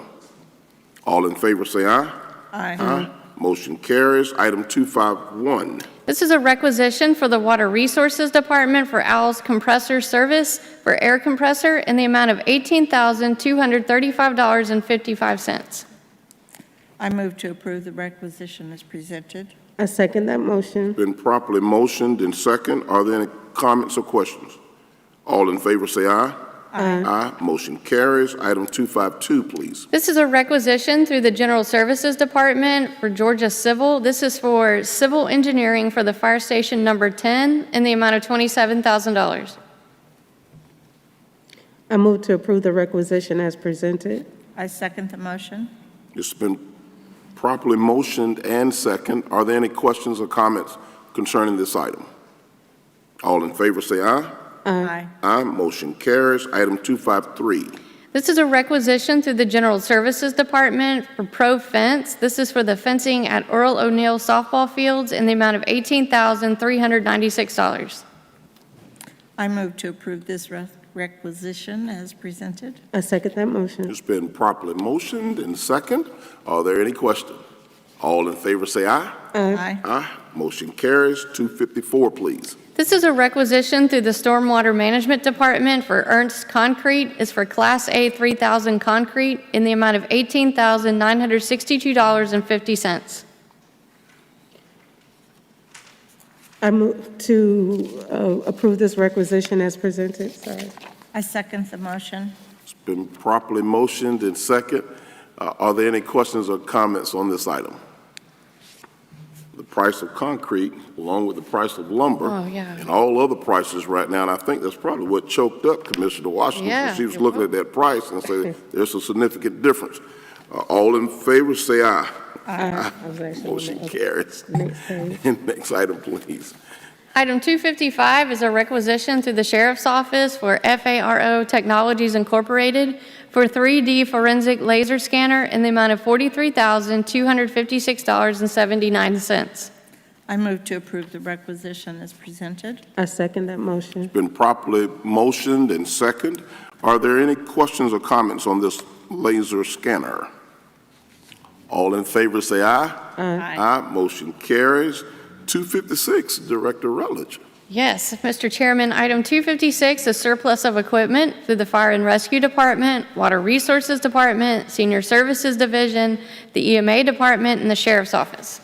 Speaker 6: All in favor say aye.
Speaker 20: Aye.
Speaker 6: Motion carries. Item 251.
Speaker 2: This is a requisition for the Water Resources Department for Owl's compressor service for air compressor in the amount of $18,235.55.
Speaker 20: I move to approve the requisition as presented.
Speaker 3: I second that motion.
Speaker 6: Been properly motioned and second. Are there any comments or questions? All in favor say aye. Aye. Motion carries. Item 252, please.
Speaker 2: This is a requisition through the General Services Department for Georgia Civil. This is for civil engineering for the fire station number 10 in the amount of $27,000.
Speaker 3: I move to approve the requisition as presented.
Speaker 20: I second the motion.
Speaker 6: It's been properly motioned and second. Are there any questions or comments concerning this item? All in favor say aye.
Speaker 20: Aye.
Speaker 6: Aye. Motion carries. Item 253.
Speaker 2: This is a requisition through the General Services Department for Pro Fence. This is for the fencing at Earl O'Neill softball fields in the amount of $18,396.
Speaker 20: I move to approve this requisition as presented.
Speaker 3: I second that motion.
Speaker 6: It's been properly motioned and second. Are there any questions? All in favor say aye.
Speaker 20: Aye.
Speaker 6: Aye. Motion carries. 254, please.
Speaker 2: This is a requisition through the Stormwater Management Department for Ernst Concrete. It's for Class A 3,000 concrete in the amount of $18,962.50.
Speaker 3: I move to approve this requisition as presented. Sorry.
Speaker 20: I second the motion.
Speaker 6: It's been properly motioned and second. Are there any questions or comments on this item? The price of concrete, along with the price of lumber, and all other prices right now, and I think that's probably what choked up Commissioner Washington.
Speaker 2: Yeah,
Speaker 6: She was looking at that price and said, there's a significant difference. All in favor, say aye.
Speaker 3: Aye.
Speaker 6: Motion carries.
Speaker 3: Next page.
Speaker 6: Next item, please.
Speaker 2: Item 255 is a requisition through the Sheriff's Office for FARO Technologies Incorporated for 3D forensic laser scanner in the amount of $43,256.79.
Speaker 20: I move to approve the requisition as presented.
Speaker 3: I second that motion.
Speaker 6: It's been properly motioned and second. Are there any questions or comments on this laser scanner? All in favor say aye.
Speaker 20: Aye.
Speaker 6: Aye. Motion carries. 256, Director Rutledge.
Speaker 2: Yes, Mr. Chairman, item 256 is surplus of equipment through the Fire and Rescue Department, Water Resources Department, Senior Services Division, the EMA Department, and the Sheriff's Office.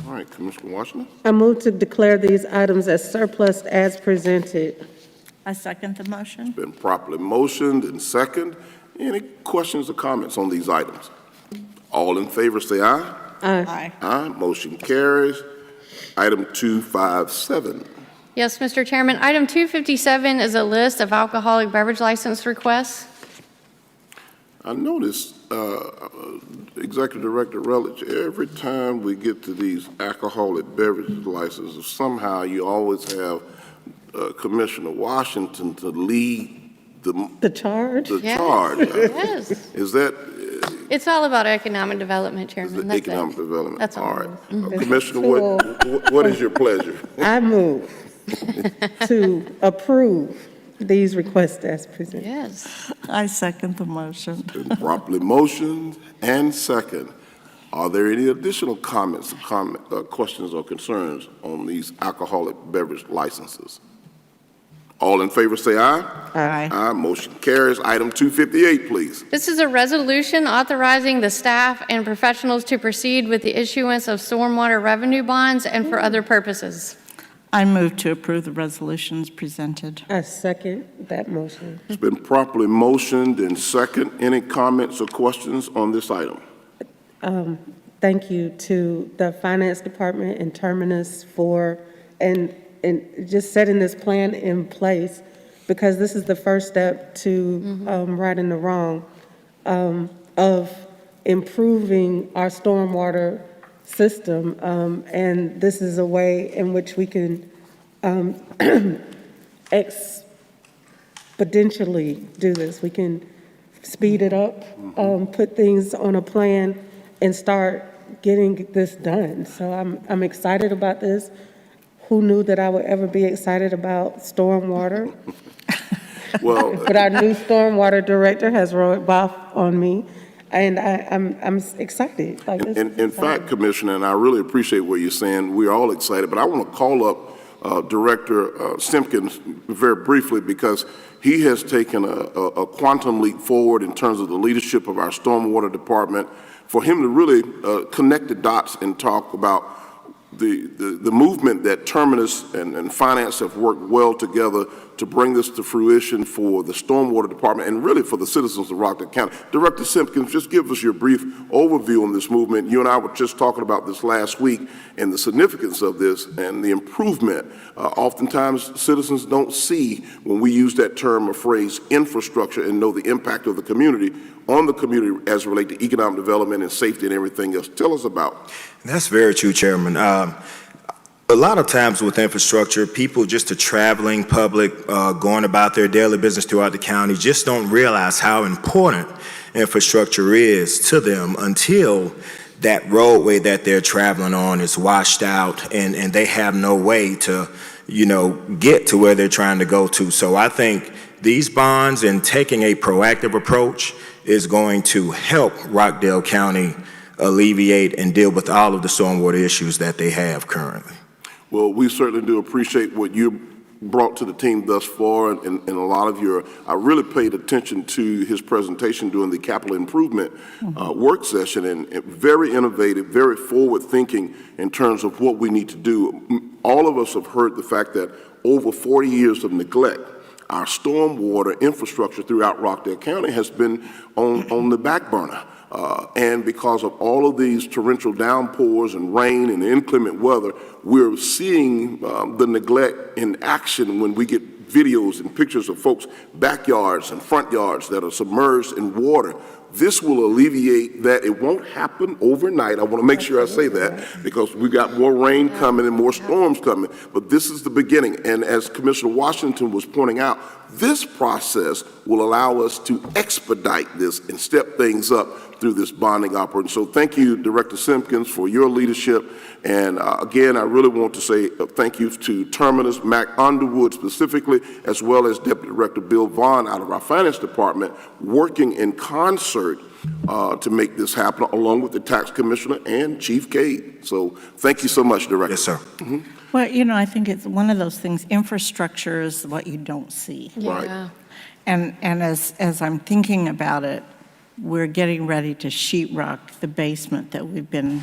Speaker 6: All right, Commissioner Washington.
Speaker 3: I move to declare these items as surplus as presented.
Speaker 20: I second the motion.
Speaker 6: Been properly motioned and second. Any questions or comments on these items? All in favor say aye.
Speaker 20: Aye.
Speaker 6: Aye. Motion carries. Item 257.
Speaker 2: Yes, Mr. Chairman, item 257 is a list of alcoholic beverage license requests.
Speaker 6: I noticed, Executive Director Rutledge, every time we get to these alcoholic beverage licenses, somehow you always have Commissioner Washington to lead
Speaker 3: The charge?
Speaker 6: the
Speaker 2: Yes.
Speaker 6: charge.
Speaker 2: Yes.
Speaker 6: Is that
Speaker 2: It's all about economic development, Chairman. That's
Speaker 6: economic
Speaker 2: it.
Speaker 6: development?
Speaker 2: That's all.
Speaker 6: All right. Commissioner, what is your pleasure?
Speaker 3: I move to approve these requests as presented.
Speaker 2: Yes.
Speaker 20: I second the motion.
Speaker 6: Been properly motioned and second. Are there any additional comments, questions, or concerns on these alcoholic beverage licenses? All in favor say aye.
Speaker 20: Aye.
Speaker 6: Aye. Motion carries. Item 258, please.
Speaker 2: This is a resolution authorizing the staff and professionals to proceed with the issuance of stormwater revenue bonds and for other purposes.
Speaker 20: I move to approve the resolutions presented.
Speaker 3: I second that motion.
Speaker 6: It's been properly motioned and second. Any comments or questions on this item?
Speaker 3: Thank you to the Finance Department and Terminus for, and just setting this plan in place, because this is the first step to righting the wrong of improving our stormwater system, and this is a way in which we can exponentially do this. We can speed it up, put things on a plan, and start getting this done. So I'm excited about this. Who knew that I would ever be excited about stormwater?
Speaker 6: Well,
Speaker 3: But our new stormwater director has rolled off on me, and I'm excited. Like, this is
Speaker 6: in fact,
Speaker 3: exciting.
Speaker 6: Commissioner, and I really appreciate what you're saying, we're all excited, but I want to call up Director Simpkins very briefly because he has taken a quantum leap forward in terms of the leadership of our stormwater department. For him to really connect the dots and talk about the movement that Terminus and Finance have worked well together to bring this to fruition for the Stormwater Department and really for the citizens of Rockdale County. Director Simpkins, just give us your brief overview on this movement. You and I were just talking about this last week and the significance of this and the improvement. Oftentimes, citizens don't see when we use that term or phrase infrastructure and know the impact of the community on the community as it relates to economic development and safety and everything else. Tell us about.
Speaker 21: That's very true, Chairman. A lot of times with infrastructure, people just a traveling public going about their daily business throughout the county just don't realize how important infrastructure is to them until that roadway that they're traveling on is washed out and they have no way to, get to where they're trying to go to. So I think these bonds and taking a proactive approach is going to help Rockdale County alleviate and deal with all of the stormwater issues that they have currently.
Speaker 6: Well, we certainly do appreciate what you brought to the team thus far and a lot of I really paid attention to his presentation during the capital improvement work session and very innovative, very forward thinking in terms of what we need to do. All of us have heard the fact that over 40 years of neglect, our stormwater infrastructure throughout Rockdale County has been on the back burner. And because of all of these torrential downpours and rain and inclement weather, we're seeing the neglect in action when we get videos and pictures of folks' backyards and front yards that are submerged in water. This will alleviate that. It won't happen overnight. I want to make sure I say that because we got more rain coming and more storms coming. But this is the beginning. And as Commissioner Washington was pointing out, this process will allow us to expedite this and step things up through this bonding operation. So thank you, Director Simpkins, for your leadership. And again, I really want to say thank you to Terminus, Mac Underwood specifically, as well as Deputy Director Bill Vaughn out of our Finance Department, working in concert to make this happen, along with the Tax Commissioner and Chief Cade. So thank you so much, Director.
Speaker 21: Yes, sir.
Speaker 6: Mm-hmm.
Speaker 20: Well, I think it's one of those things, infrastructure is what you don't see.
Speaker 6: Right.
Speaker 20: And as I'm thinking about it, we're getting ready to sheetrock the basement that we've been,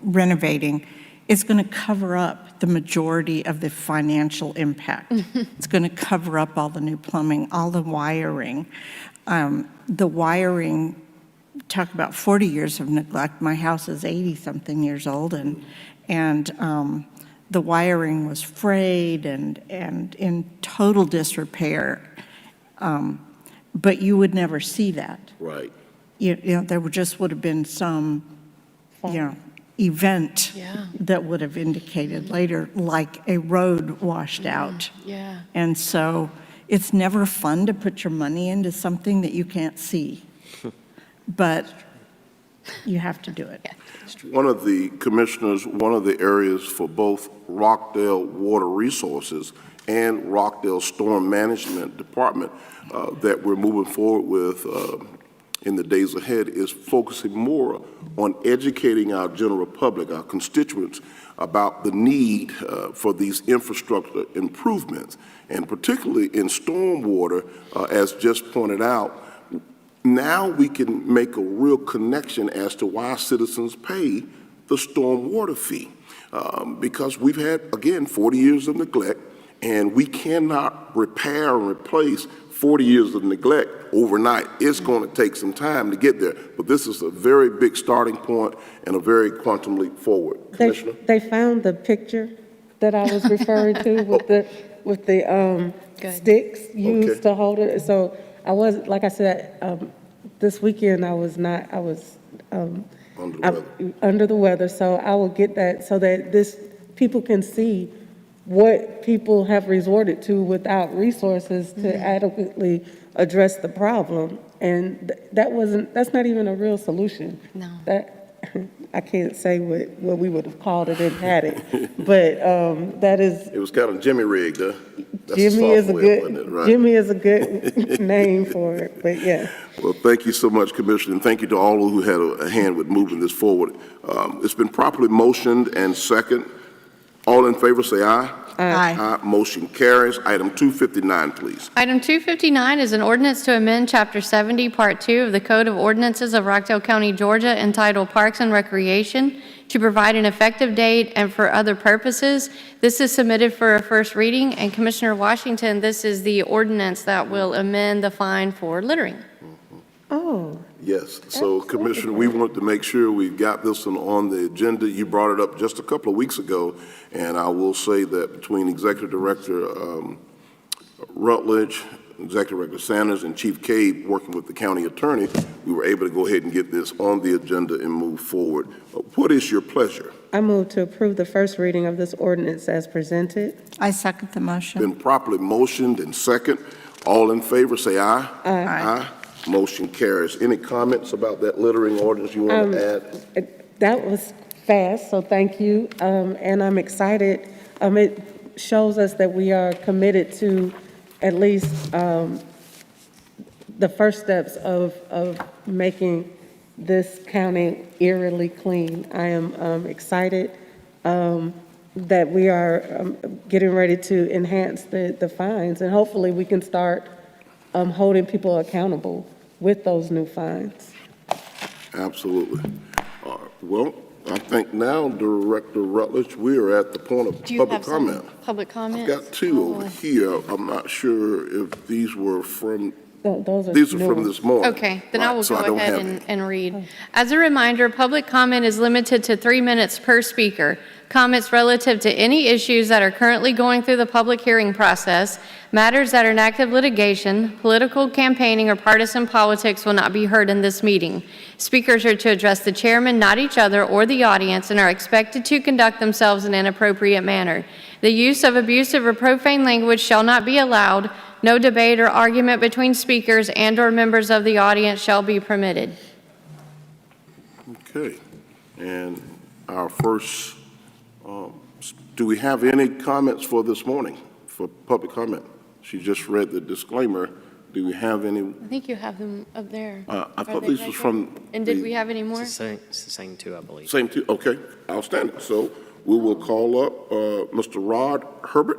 Speaker 20: renovating. It's going to cover up the majority of the financial impact. It's going to cover up all the new plumbing, all the wiring. The wiring, talk about 40 years of neglect. My house is 80-something years old, and the wiring was frayed and in total disrepair. But you would never see that.
Speaker 6: Right.
Speaker 20: There would have been some, event that would have indicated later, like a road washed out.
Speaker 2: Yeah.
Speaker 20: And so it's never fun to put your money into something that you can't see, but you have to do it.
Speaker 6: One of the commissioners, one of the areas for both Rockdale Water Resources and Rockdale Storm Management Department that we're moving forward with in the days ahead is focusing more on educating our general public, our constituents, about the need for these infrastructure improvements. And particularly in stormwater, as just pointed out, now we can make a real connection as to why citizens pay the stormwater fee. Because we've had, again, 40 years of neglect, and we cannot repair and replace 40 years of neglect overnight. It's going to take some time to get there, but this is a very big starting point and a very quantum leap forward. Commissioner?
Speaker 3: They found the picture that I was referring to with the sticks used to hold it. So I was, like I said, this weekend I was under the weather, so I will get that so that people can see what people have resorted to without resources to adequately address the problem. And that's not even a real solution.
Speaker 2: No.
Speaker 3: I can't say what we would have called it and had it, but that is.
Speaker 6: It was kind of Jimmy rigged, huh? That's
Speaker 3: Jimmy is a
Speaker 6: soft way of putting it,
Speaker 3: good,
Speaker 6: right?
Speaker 3: Jimmy is a good name for it, but yeah.
Speaker 6: Well, thank you so much, Commissioner, and thank you to all who had a hand with moving this forward. It's been properly motioned and second. All in favor, say aye.
Speaker 20: Aye.
Speaker 6: Motion carries. Item 259, please.
Speaker 2: Item 259 is an ordinance to amend Chapter 70, Part 2 of the Code of Ordinances of Rockdale County, Georgia, entitled Parks and Recreation, to provide an effective date and for other purposes. This is submitted for a first reading, and Commissioner Washington, this is the ordinance that will amend the fine for littering.
Speaker 3: Oh.
Speaker 6: Yes. So, Commissioner, we want to make sure we've got this one on the agenda. You brought it up just a couple of weeks ago, and I will say that between Executive Director Rutledge, Executive Director Sanders, and Chief Cave working with the county attorney, we were able to go ahead and get this on the agenda and move forward. What is your pleasure?
Speaker 3: I move to approve the first reading of this ordinance as presented.
Speaker 20: I second the motion.
Speaker 6: Been properly motioned and second. All in favor, say aye.
Speaker 3: Aye.
Speaker 6: Aye. Motion carries. Any comments about that littering ordinance you want to add?
Speaker 3: That was fast, so thank you. And I'm excited. It shows us that we are committed to at least the first steps of making this county eerily clean. I am excited that we are getting ready to enhance the fines, and hopefully we can start holding people accountable with those new fines.
Speaker 6: Absolutely. Well, I think now, Director Rutledge, we are at the point of public comment.
Speaker 2: Public comment?
Speaker 6: I've got two over here. I'm not sure if these were from,
Speaker 3: Those are
Speaker 6: these are
Speaker 3: new.
Speaker 6: from this morning.
Speaker 2: Okay, then I
Speaker 6: Right,
Speaker 2: will
Speaker 6: so
Speaker 2: go
Speaker 6: don't
Speaker 2: ahead
Speaker 6: have
Speaker 2: and read. As a reminder, public comment is limited to 3 minutes per speaker. Comments relative to any issues that are currently going through the public hearing process, matters that are in active litigation, political campaigning, or partisan politics will not be heard in this meeting. Speakers are to address the chairman, not each other or the audience, and are expected to conduct themselves in an appropriate manner. The use of abusive or profane language shall not be allowed. No debate or argument between speakers and/or members of the audience shall be permitted.
Speaker 6: Okay. And our first, do we have any comments for this morning, for public comment? She just read the disclaimer. Do we have any?
Speaker 2: I think you have them up there.
Speaker 6: I thought this was from.
Speaker 2: And did we have any more?
Speaker 11: It's the same two, I believe.
Speaker 6: Same two, okay, outstanding. So we will call up Mr. Rod Herbert.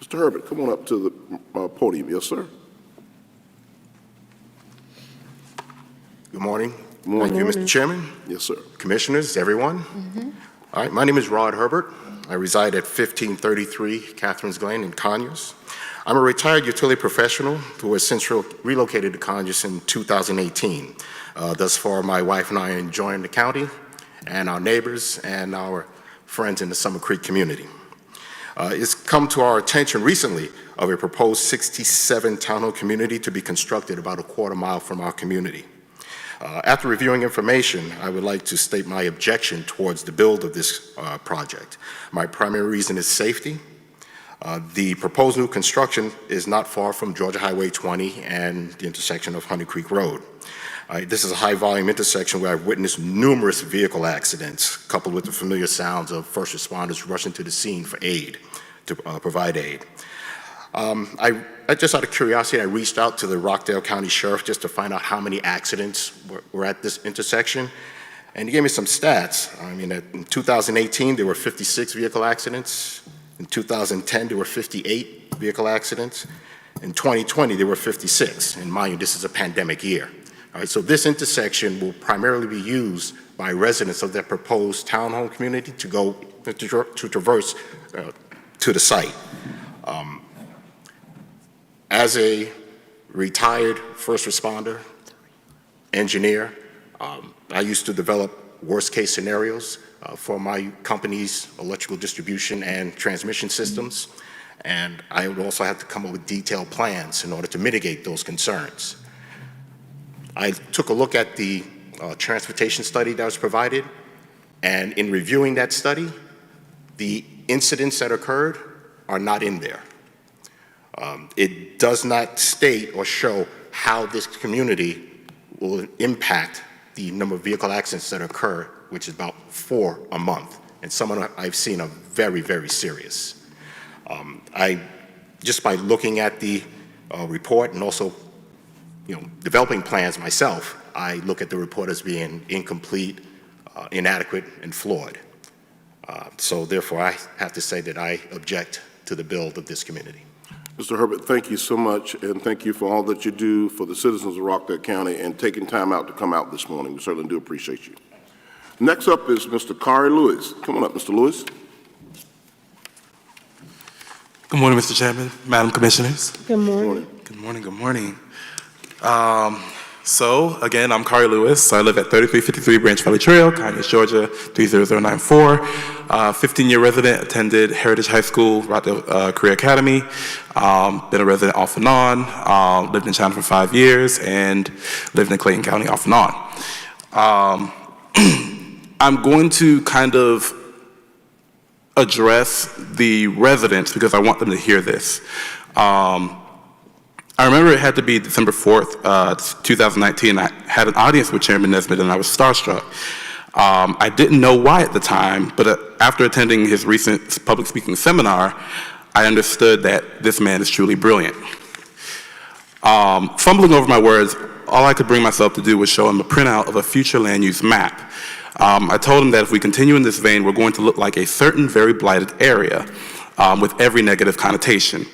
Speaker 6: Mr. Herbert, come on up to the podium. Yes, sir.
Speaker 4: Good morning.
Speaker 6: Good morning.
Speaker 4: Thank you, Mr. Chairman.
Speaker 6: Yes, sir.
Speaker 4: Commissioners, everyone. All right, my name is Rod Herbert. I reside at 1533 Catherine's Glen in Conyers. I'm a retired utility professional who has since relocated to Conyers in 2018. Thus far, my wife and I are enjoying the county and our neighbors and our friends in the Summer Creek community. It's come to our attention recently of a proposed 67 townhome community to be constructed about a quarter mile from our community. After reviewing information, I would like to state my objection towards the build of this project. My primary reason is safety. The proposed new construction is not far from Georgia Highway 20 and the intersection of Honey Creek Road. This is a high-volume intersection where I've witnessed numerous vehicle accidents, coupled with the familiar sounds of first responders rushing to the scene for aid, to provide aid. I just out of curiosity, I reached out to the Rockdale County Sheriff just to find out how many accidents were at this intersection, and he gave me some stats. I mean, in 2018, there were 56 vehicle accidents. In 2010, there were 58 vehicle accidents. In 2020, there were 56, and mind you, this is a pandemic year. All right, so this intersection will primarily be used by residents of that proposed townhome community to go to traverse to the site. As a retired first responder, engineer, I used to develop worst-case scenarios for my company's electrical distribution and transmission systems, and I would also have to come up with detailed plans in order to mitigate those concerns. I took a look at the transportation study that was provided, and in reviewing that study, the incidents that occurred are not in there. It does not state or show how this community will impact the number of vehicle accidents that occur which is about 4 a month, and some I've seen are very, very serious. Just by looking at the report and also, developing plans myself, I look at the report as being incomplete, inadequate, and flawed. So therefore, I have to say that I object to the build of this community.
Speaker 6: Mr. Herbert, thank you so much, and thank you for all that you do for the citizens of Rockdale County and taking time out to come out this morning. We certainly do appreciate you. Next up is Mr. Kari Lewis. Come on up, Mr. Lewis.
Speaker 9: Good morning, Mr. Chairman, Madam Commissioners.
Speaker 3: Good morning.
Speaker 9: Good morning, good morning. So, again, I'm Kari Lewis. I live at 3353 Branch Valley Trail, Conyers, Georgia, 30094. 15-year resident, attended Heritage High School, Rockdale Career Academy. Been a resident off and on. Lived in China for 5 years and lived in Clayton County off and on. I'm going to kind of address the residents because I want them to hear this. I remember it had to be December 4th, 2019. I had an audience with Chairman Nesbitt and I was starstruck. I didn't know why at the time, but after attending his recent public speaking seminar, I understood that this man is truly brilliant. Fumbling over my words, all I could bring myself to do was show him a printout of a future land use map. I told him that if we continue in this vein, we're going to look like a certain very blighted area with every negative connotation.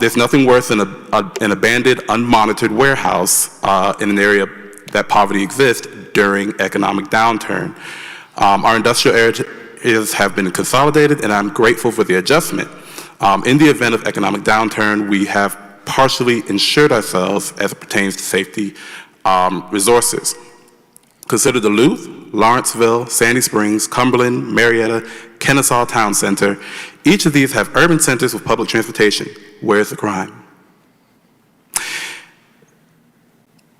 Speaker 9: There's nothing worse than an abandoned, unmonitored warehouse in an area that poverty exists during economic downturn. Our industrial areas have been consolidated, and I'm grateful for the adjustment. In the event of economic downturn, we have partially insured ourselves as it pertains to safety resources. Consider Duluth, Lawrenceville, Sandy Springs, Cumberland, Marietta, Kennesaw Town Center. Each of these have urban centers with public transportation. Where's the crime?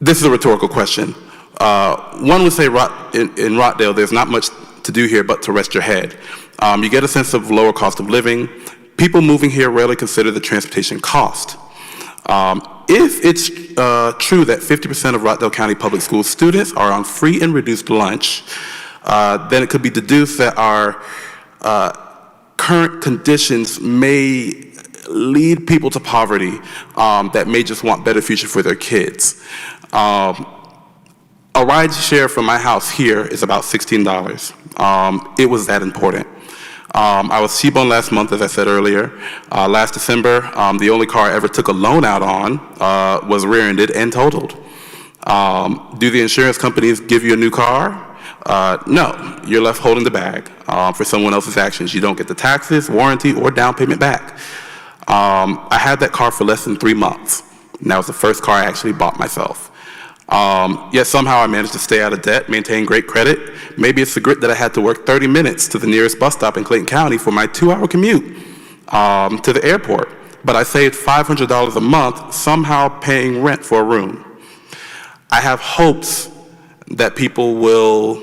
Speaker 9: This is a rhetorical question. One would say in Rockdale, there's not much to do here but to rest your head. You get a sense of lower cost of living. People moving here rarely consider the transportation cost. If it's true that 50% of Rockdale County Public School students are on free and reduced lunch, then it could be deduced that our current conditions may lead people to poverty that may just want better future for their kids. A ride share from my house here is about $16. It was that important. I was T-boned last month, as I said earlier. Last December, the only car I ever took a loan out on was rear-ended and totaled. Do the insurance companies give you a new car? No, you're left holding the bag for someone else's actions. You don't get the taxes, warranty, or down payment back. I had that car for less than 3 months, and that was the first car I actually bought myself. Yet somehow I managed to stay out of debt, maintain great credit. Maybe it's the grit that I had to work 30 minutes to the nearest bus stop in Clayton County for my 2-hour commute to the airport. But I saved $500 a month, somehow paying rent for a room. I have hopes that people will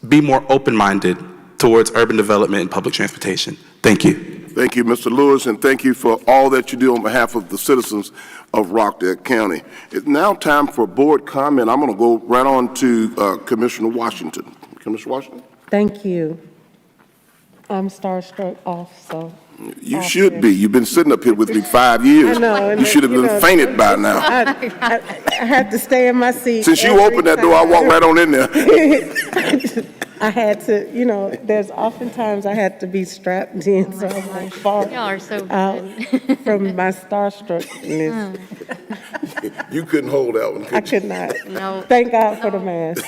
Speaker 9: be more open-minded towards urban development and public transportation. Thank you.
Speaker 6: Thank you, Mr. Lewis, and thank you for all that you do on behalf of the citizens of Rockdale County. It's now time for board comment. I'm going to go right on to Commissioner Washington. Commissioner Washington?
Speaker 3: Thank you. I'm starstruck also.
Speaker 6: You should be. You've been sitting up here with me 5 years.
Speaker 3: I know.
Speaker 6: You should have been fainted by now.
Speaker 3: I had to stay in my seat.
Speaker 6: Since you opened that door, I walked right on in there.
Speaker 3: I had to, there's oftentimes I had to be strapped in, so I was like far
Speaker 2: Y'all are so
Speaker 3: out from my starstruckness.
Speaker 6: You couldn't hold that one, could you?
Speaker 3: I could not.
Speaker 2: No.
Speaker 3: Thank God for the mask.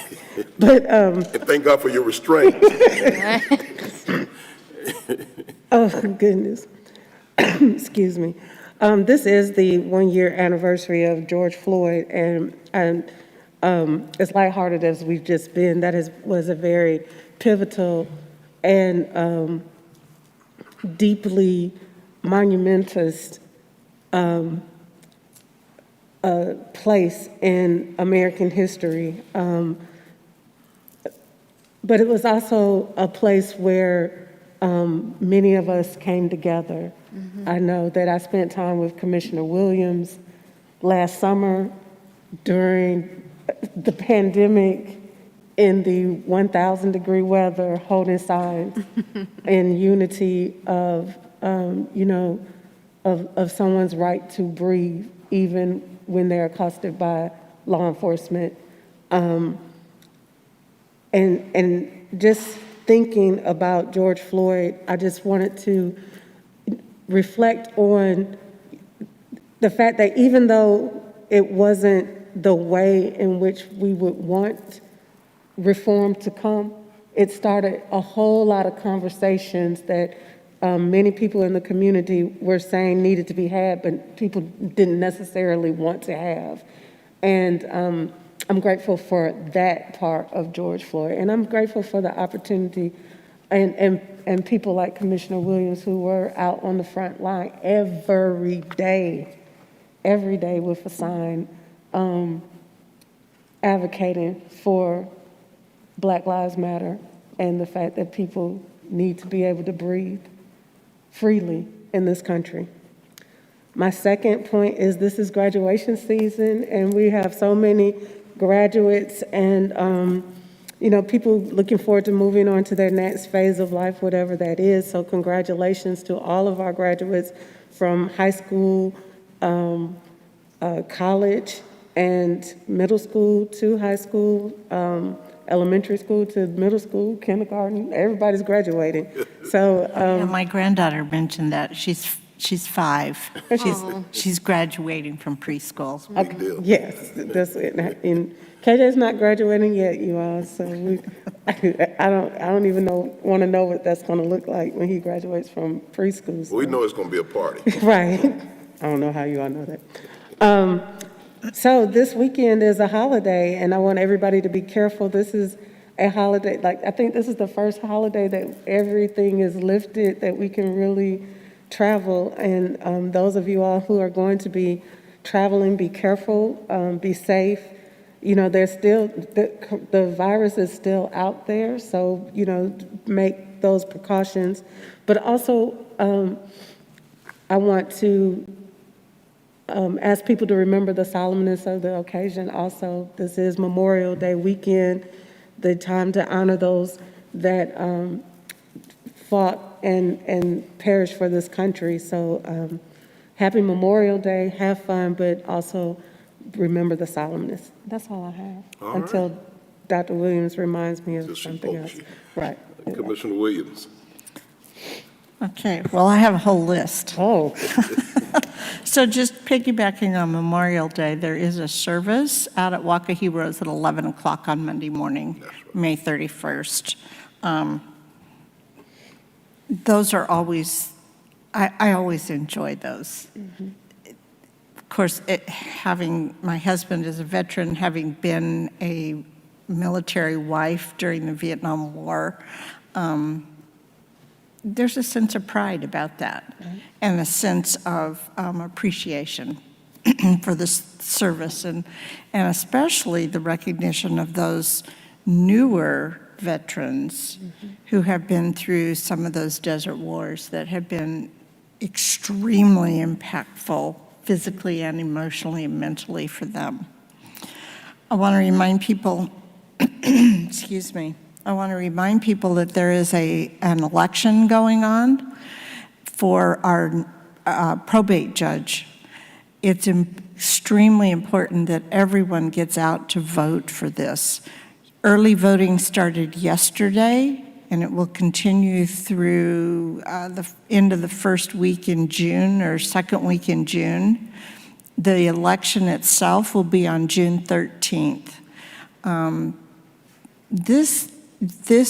Speaker 3: But
Speaker 6: And thank God for your restraint.
Speaker 3: oh goodness, excuse me. This is the 1-year anniversary of George Floyd, and as lighthearted as we've just been, that was a very pivotal and deeply monumentous place in American history. But it was also a place where many of us came together. Mm-hmm. I know that I spent time with Commissioner Williams last summer during the pandemic in the 1,000 degree weather, holding signs in unity of, of someone's right to breathe, even when they're accosted by law enforcement. And just thinking about George Floyd, I just wanted to reflect on the fact that even though it wasn't the way in which we would want reform to come, it started a whole lot of conversations that many people in the community were saying needed to be had, but people didn't necessarily want to have. And I'm grateful for that part of George Floyd, and I'm grateful for the opportunity and people like Commissioner Williams who were out on the front line every day with a sign advocating for Black Lives Matter and the fact that people need to be able to breathe freely in this country. My second point is this is graduation season, and we have so many graduates and people looking forward to moving on to their next phase of life, whatever that is. So congratulations to all of our graduates from high school, college, and middle school to high school, elementary school to middle school, kindergarten. Everybody's graduating. So
Speaker 20: my granddaughter mentioned that she's 5. She's graduating from preschool.
Speaker 3: Okay. Yes, that's it. And KJ's not graduating yet, you all. So I don't even want to know what that's going to look like when he graduates from preschool. So.
Speaker 6: We know it's going to be a party.
Speaker 3: Right. I don't know how you all know that. So this weekend is a holiday, and I want everybody to be careful. This is a holiday, I think this is the first holiday that everything is lifted, that we can really travel. And those of you all who are going to be traveling, be careful, be safe. There's still, the virus is still out there, so, make those precautions. But also, I want to ask people to remember the solemnness of the occasion. Also, this is Memorial Day weekend, the time to honor those that fought and perished for this country. So happy Memorial Day, have fun, but also remember the solemnness. That's all I have.
Speaker 6: All
Speaker 3: until
Speaker 6: right.
Speaker 3: Dr. Williams reminds me of something else. Right.
Speaker 6: Commissioner Williams.
Speaker 20: Okay, well, I have a whole list.
Speaker 3: Oh.
Speaker 20: So just piggybacking on Memorial Day, there is a service out at Waukee Rose at 11 o'clock on Monday morning, May 31st. Those are always, I always enjoy those.
Speaker 3: Mm-hmm.
Speaker 20: Of course, having my husband as a veteran, having been a military wife during the Vietnam War, there's a sense of pride about that, right, and a sense of appreciation for this service, and especially the recognition of those newer veterans who have been through some of those desert wars that have been extremely impactful physically and emotionally and mentally for them. I want to remind people, excuse me, I want to remind people that there is an election going on for our probate judge. It's extremely important that everyone gets out to vote for this. Early voting started yesterday, and it will continue through the end of the first week in June or second week in June. The election itself will be on June 13th. This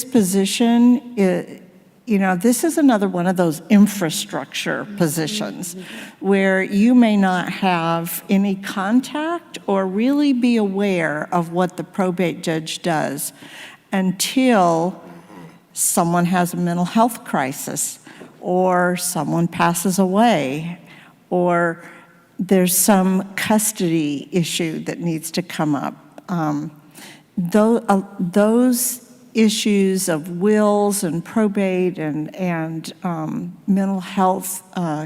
Speaker 20: position, this is another one of those infrastructure positions where you may not have any contact or really be aware of what the probate judge does until someone has a mental health crisis, or someone passes away, or there's some custody issue that needs to come up. Those issues of wills and probate and mental health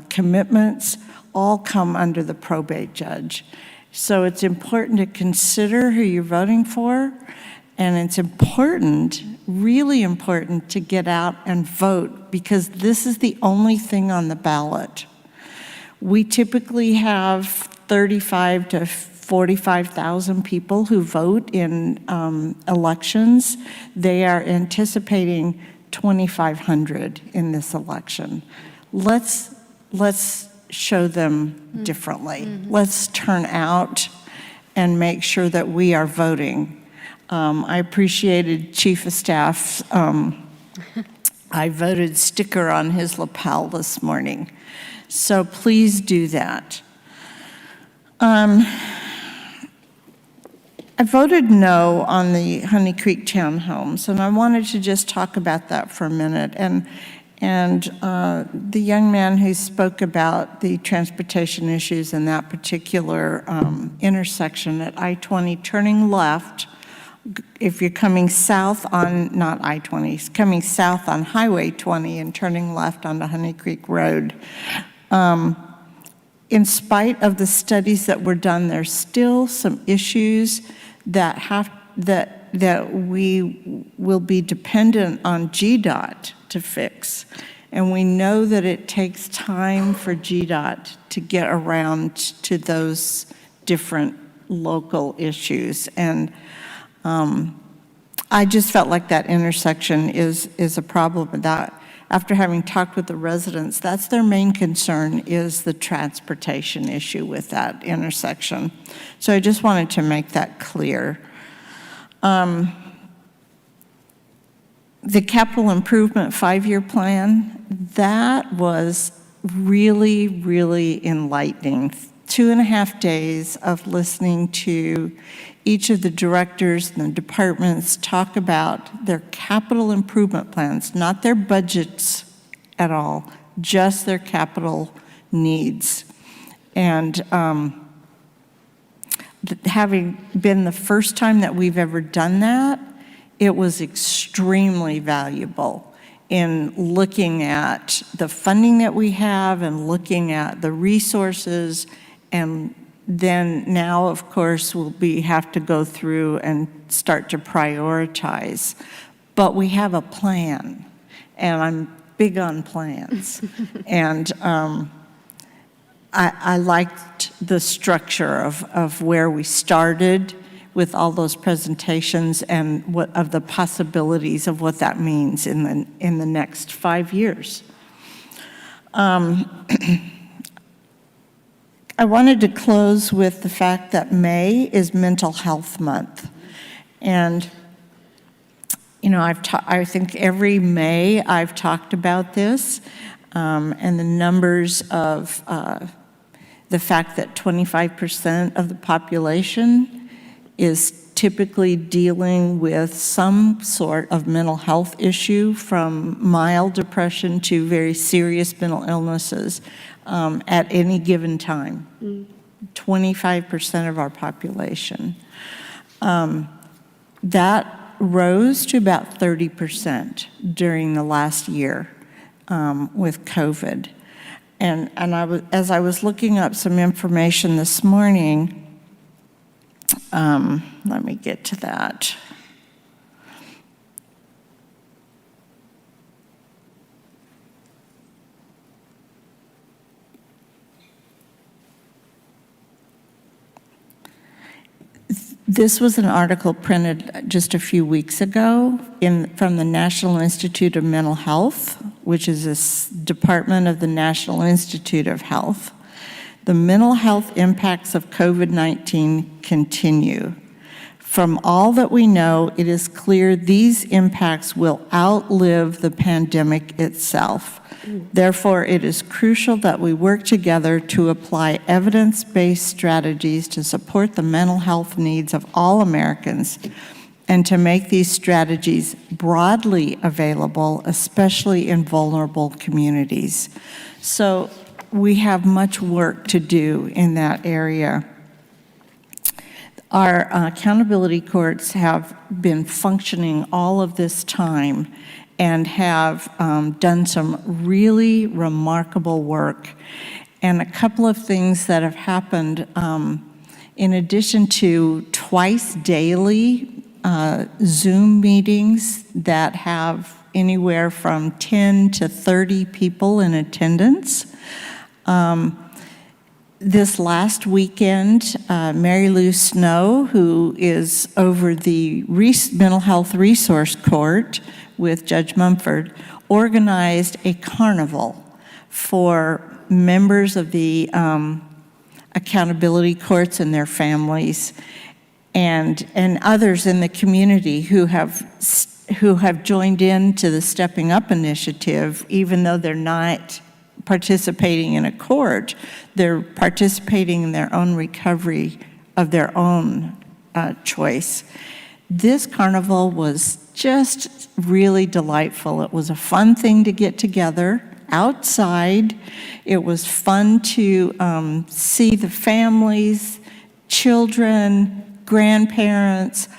Speaker 20: commitments all come under the probate judge. So it's important to consider who you're voting for And it's important, really important, to get out and vote because this is the only thing on the ballot. We typically have 35 to 45,000 people who vote in elections. They are anticipating 2,500 in this election. Let's show them differently. Let's turn out and make sure that we are voting. I appreciated Chief of Staff's I voted sticker on his lapel this morning. So please do that. I voted no on the Honey Creek townhomes, and I wanted to just talk about that for a minute. And the young man who spoke about the transportation issues in that particular intersection at I-20, turning left, if you're coming south on, not I-20, coming south on Highway 20 and turning left onto Honey Creek Road, in spite of the studies that were done, there's still some issues that we will be dependent on GDOT to fix. And we know that it takes time for GDOT to get around to those different local issues. And I just felt like that intersection is a problem. That after having talked with the residents, that's their main concern, is the transportation issue with that intersection. So I just wanted to make that clear. The capital improvement 5-year plan, that was really, really enlightening. 2.5 days of listening to each of the directors and the departments talk about their capital improvement plans, not their budgets at all, just their capital needs. And having been the first time that we've ever done that, it was extremely valuable in looking at the funding that we have and looking at the resources. And then now, of course, we'll have to go through and start to prioritize. But we have a plan, and I'm big on plans. And I liked the structure of where we started with all those presentations and what of the possibilities of what that means in the next 5 years. I wanted to close with the fact that May is Mental Health Month. And, you know, I think every May I've talked about this and the numbers of the fact that 25% of the population is typically dealing with some sort of mental health issue, from mild depression to very serious mental illnesses at any given time. 25% of our population. That rose to about 30% during the last year with COVID. And as I was looking up some information this morning, let me get to that. This was an article printed just a few weeks ago from the National Institute of Mental Health, which is a department of the National Institute of Health. The mental health impacts of COVID-19 continue. From all that we know, it is clear these impacts will outlive the pandemic itself. Therefore, it is crucial that we work together to apply evidence-based strategies to support the mental health needs of all Americans and to make these strategies broadly available, especially in vulnerable communities. So we have much work to do in that area. Our accountability courts have been functioning all of this time and have done some really remarkable work. And a couple of things that have happened, in addition to twice daily Zoom meetings that have anywhere from 10 to 30 people in attendance. This last weekend, Mary Lou Snow, who is over the Mental Health Resource Court with Judge Mumford, organized a carnival for members of the accountability courts and their families, and others in the community who have joined into the Stepping Up initiative, even though they're not participating in a court, they're participating in their own recovery of their own choice. This carnival was just really delightful. It was a fun thing to get together outside. It was fun to see the families, children, grandparents,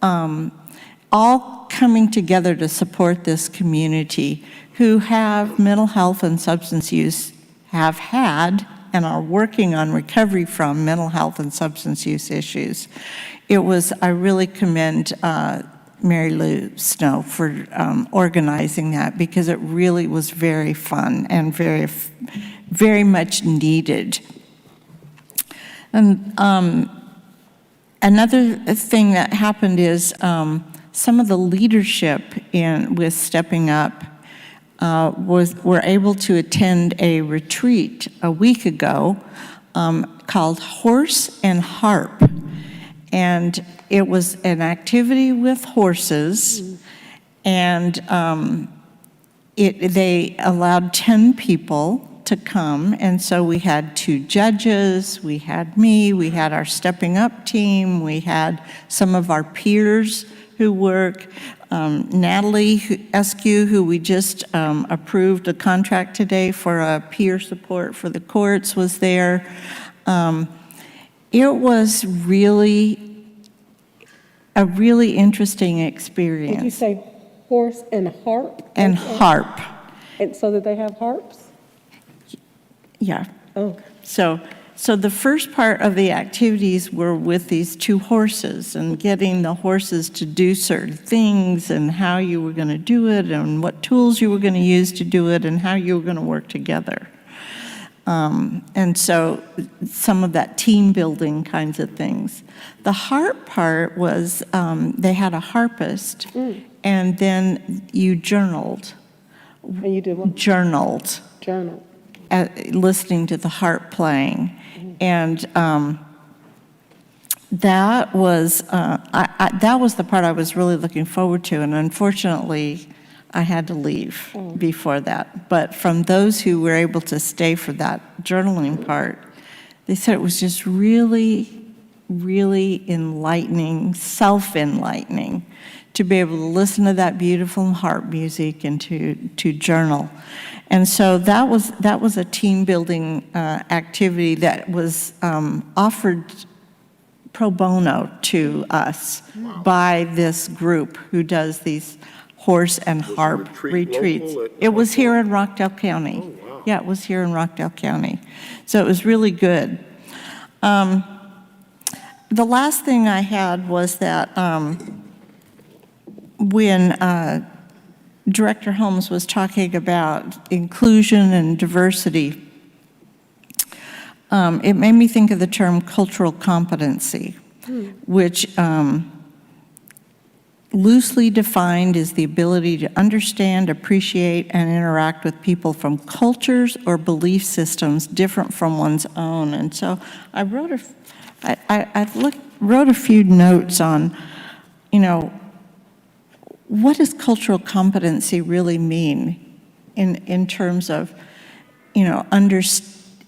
Speaker 20: all coming together to support this community who have mental health and substance use, have had, and are working on recovery from mental health and substance use issues. I really commend Mary Lou Snow for organizing that, because it really was very fun and very, very much needed. And another thing that happened is some of the leadership with Stepping Up were able to attend a retreat a week ago called Horse and Harp. And it was an activity with horses, and they allowed 10 people to come, and so we had 2 judges, we had me, we had our Stepping Up team, we had some of our peers who work, Natalie Eskew, who we just approved a contract today for a peer support for the courts, was there. It was a really interesting experience.
Speaker 3: Did you say horse and harp?
Speaker 20: And harp.
Speaker 3: And so that they have harps?
Speaker 20: Yeah.
Speaker 3: Oh.
Speaker 20: So the first part of the activities were with these 2 horses and getting the horses to do certain things and how you were going to do it and what tools you were going to use to do it and how you were going to work together. And so some of that team building kinds of things. The harp part was they had a harpist, and then you journaled.
Speaker 3: And you did what?
Speaker 20: Journaled.
Speaker 3: Journal.
Speaker 20: Listening to the harp playing. And that was the part I was really looking forward to, and unfortunately I had to leave before that. But from those who were able to stay for that journaling part, they said it was just really, really enlightening, self-enlightening, to be able to listen to that beautiful harp music and to journal. And so that was a team building activity that was offered pro bono to us by this group who does these horse and harp retreats. It was here in Rockdale County. Oh, wow. Yeah, it was here in Rockdale County. So it was really good. The last thing I had was that when Director Holmes was talking about inclusion and diversity, it made me think of the term cultural competency, which loosely defined is the ability to understand, appreciate, and interact with people from cultures or belief systems different from one's own. And so I wrote a few notes on, what does cultural competency really mean in terms of,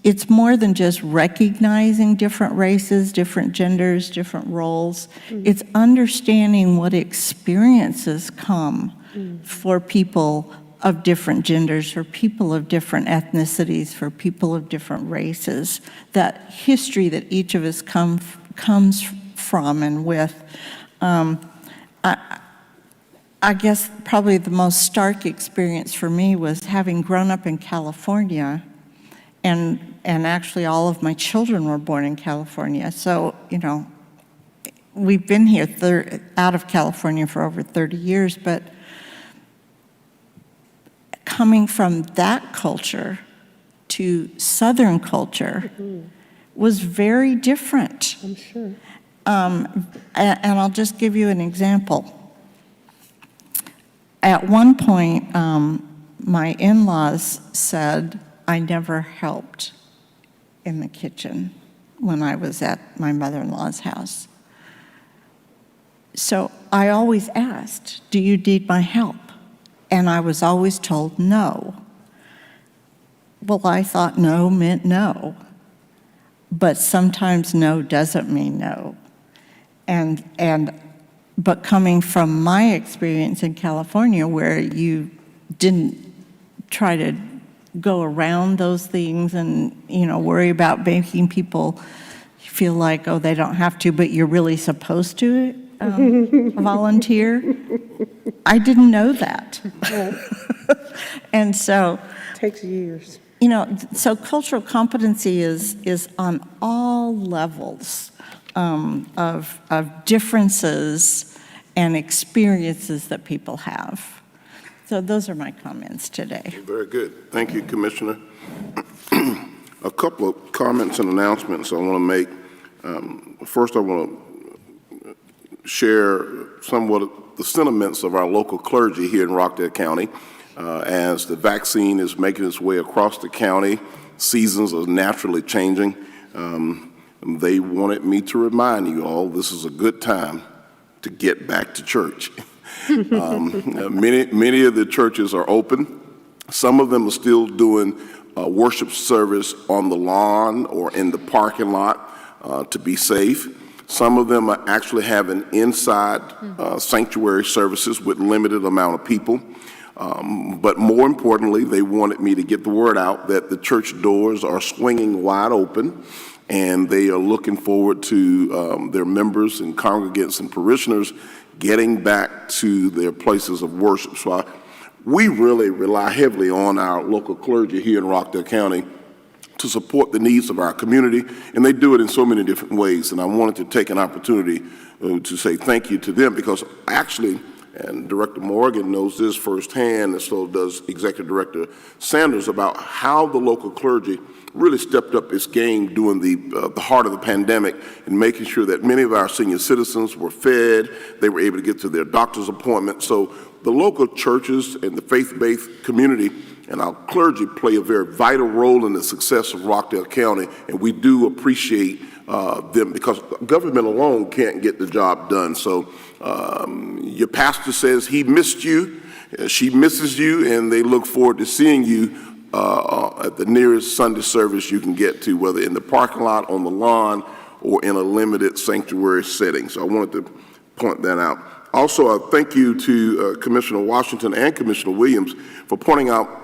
Speaker 20: it's more than just recognizing different races, different genders, different roles. It's understanding what experiences come for people of different genders, for people of different ethnicities, for people of different races, that history that each of us comes from and with. I guess probably the most stark experience for me was having grown up in California, and actually all of my children were born in California. So, we've been here out of California for over 30 years, but coming from that culture to Southern culture was very different.
Speaker 3: I'm sure.
Speaker 20: And I'll just give you an example. At one point, my in-laws said I never helped in the kitchen when I was at my mother-in-law's house. So I always asked, do you need my help? And I was always told no. Well, I thought no meant no. But sometimes no doesn't mean no. But coming from my experience in California, where you didn't try to go around those things and, worry about making people feel like, oh, they don't have to, but you're really supposed to volunteer. I didn't know that. And so,
Speaker 3: takes years.
Speaker 20: So cultural competency is on all levels of differences and experiences that people have. So those are my comments today.
Speaker 6: Very good. Thank you, Commissioner. A couple of comments and announcements I want to make. First, I want to share somewhat the sentiments of our local clergy here in Rockdale County. As the vaccine is making its way across the county, seasons are naturally changing. They wanted me to remind you all this is a good time to get back to church. Many of the churches are open. Some of them are still doing worship service on the lawn or in the parking lot to be safe. Some of them are actually having inside sanctuary services with limited amount of people. But more importantly, they wanted me to get the word out that the church doors are swinging wide open, and they are looking forward to their members and congregants and parishioners getting back to their places of worship. So we really rely heavily on our local clergy here in Rockdale County to support the needs of our community, and they do it in so many different ways. And I wanted to take an opportunity to say thank you to them, because actually, and Director Morgan knows this firsthand, and so does Executive Director Sanders, about how the local clergy really stepped up its game during the heart of the pandemic and making sure that many of our senior citizens were fed, they were able to get to their doctor's appointments. So the local churches and the faith-based community and our clergy play a very vital role in the success of Rockdale County, and we do appreciate them, because government alone can't get the job done. So your pastor says he missed you, she misses you, and they look forward to seeing you at the nearest Sunday service you can get to, whether in the parking lot, on the lawn, or in a limited sanctuary setting. So I wanted to point that out. Also, thank you to Commissioner Washington and Commissioner Williams for pointing out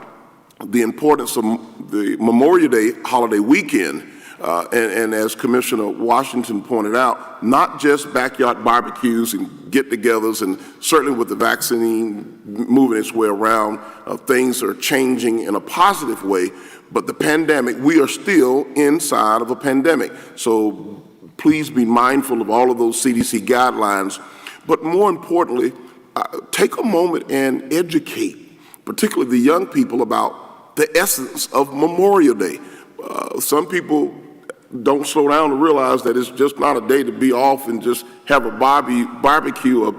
Speaker 6: the importance of the Memorial Day holiday weekend. And as Commissioner Washington pointed out, not just backyard barbecues and get-togethers, and certainly with the vaccine moving its way around, things are changing in a positive way, but the pandemic, we are still inside of a pandemic. So please be mindful of all of those CDC guidelines, but more importantly, take a moment and educate, particularly the young people, about the essence of Memorial Day. Some people don't slow down to realize that it's just not a day to be off and just have a barbecue, a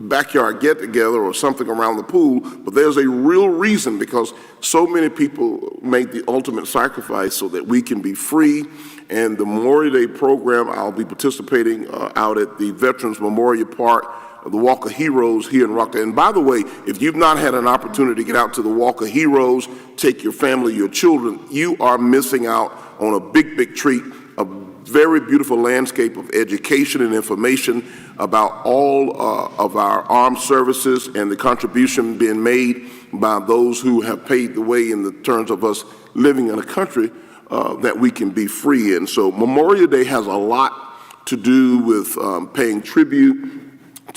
Speaker 6: backyard get-together or something around the pool, but there's a real reason, because so many people make the ultimate sacrifice so that we can be free. And the Memorial Day program, I'll be participating out at the Veterans Memorial Park, the Walk of Heroes here in Rockdale. And by the way, if you've not had an opportunity to get out to the Walk of Heroes, take your family, your children, you are missing out on a big, big treat, a very beautiful landscape of education and information about all of our armed services and the contribution being made by those who have paved the way in the terms of us living in a country that we can be free in. So Memorial Day has a lot to do with paying tribute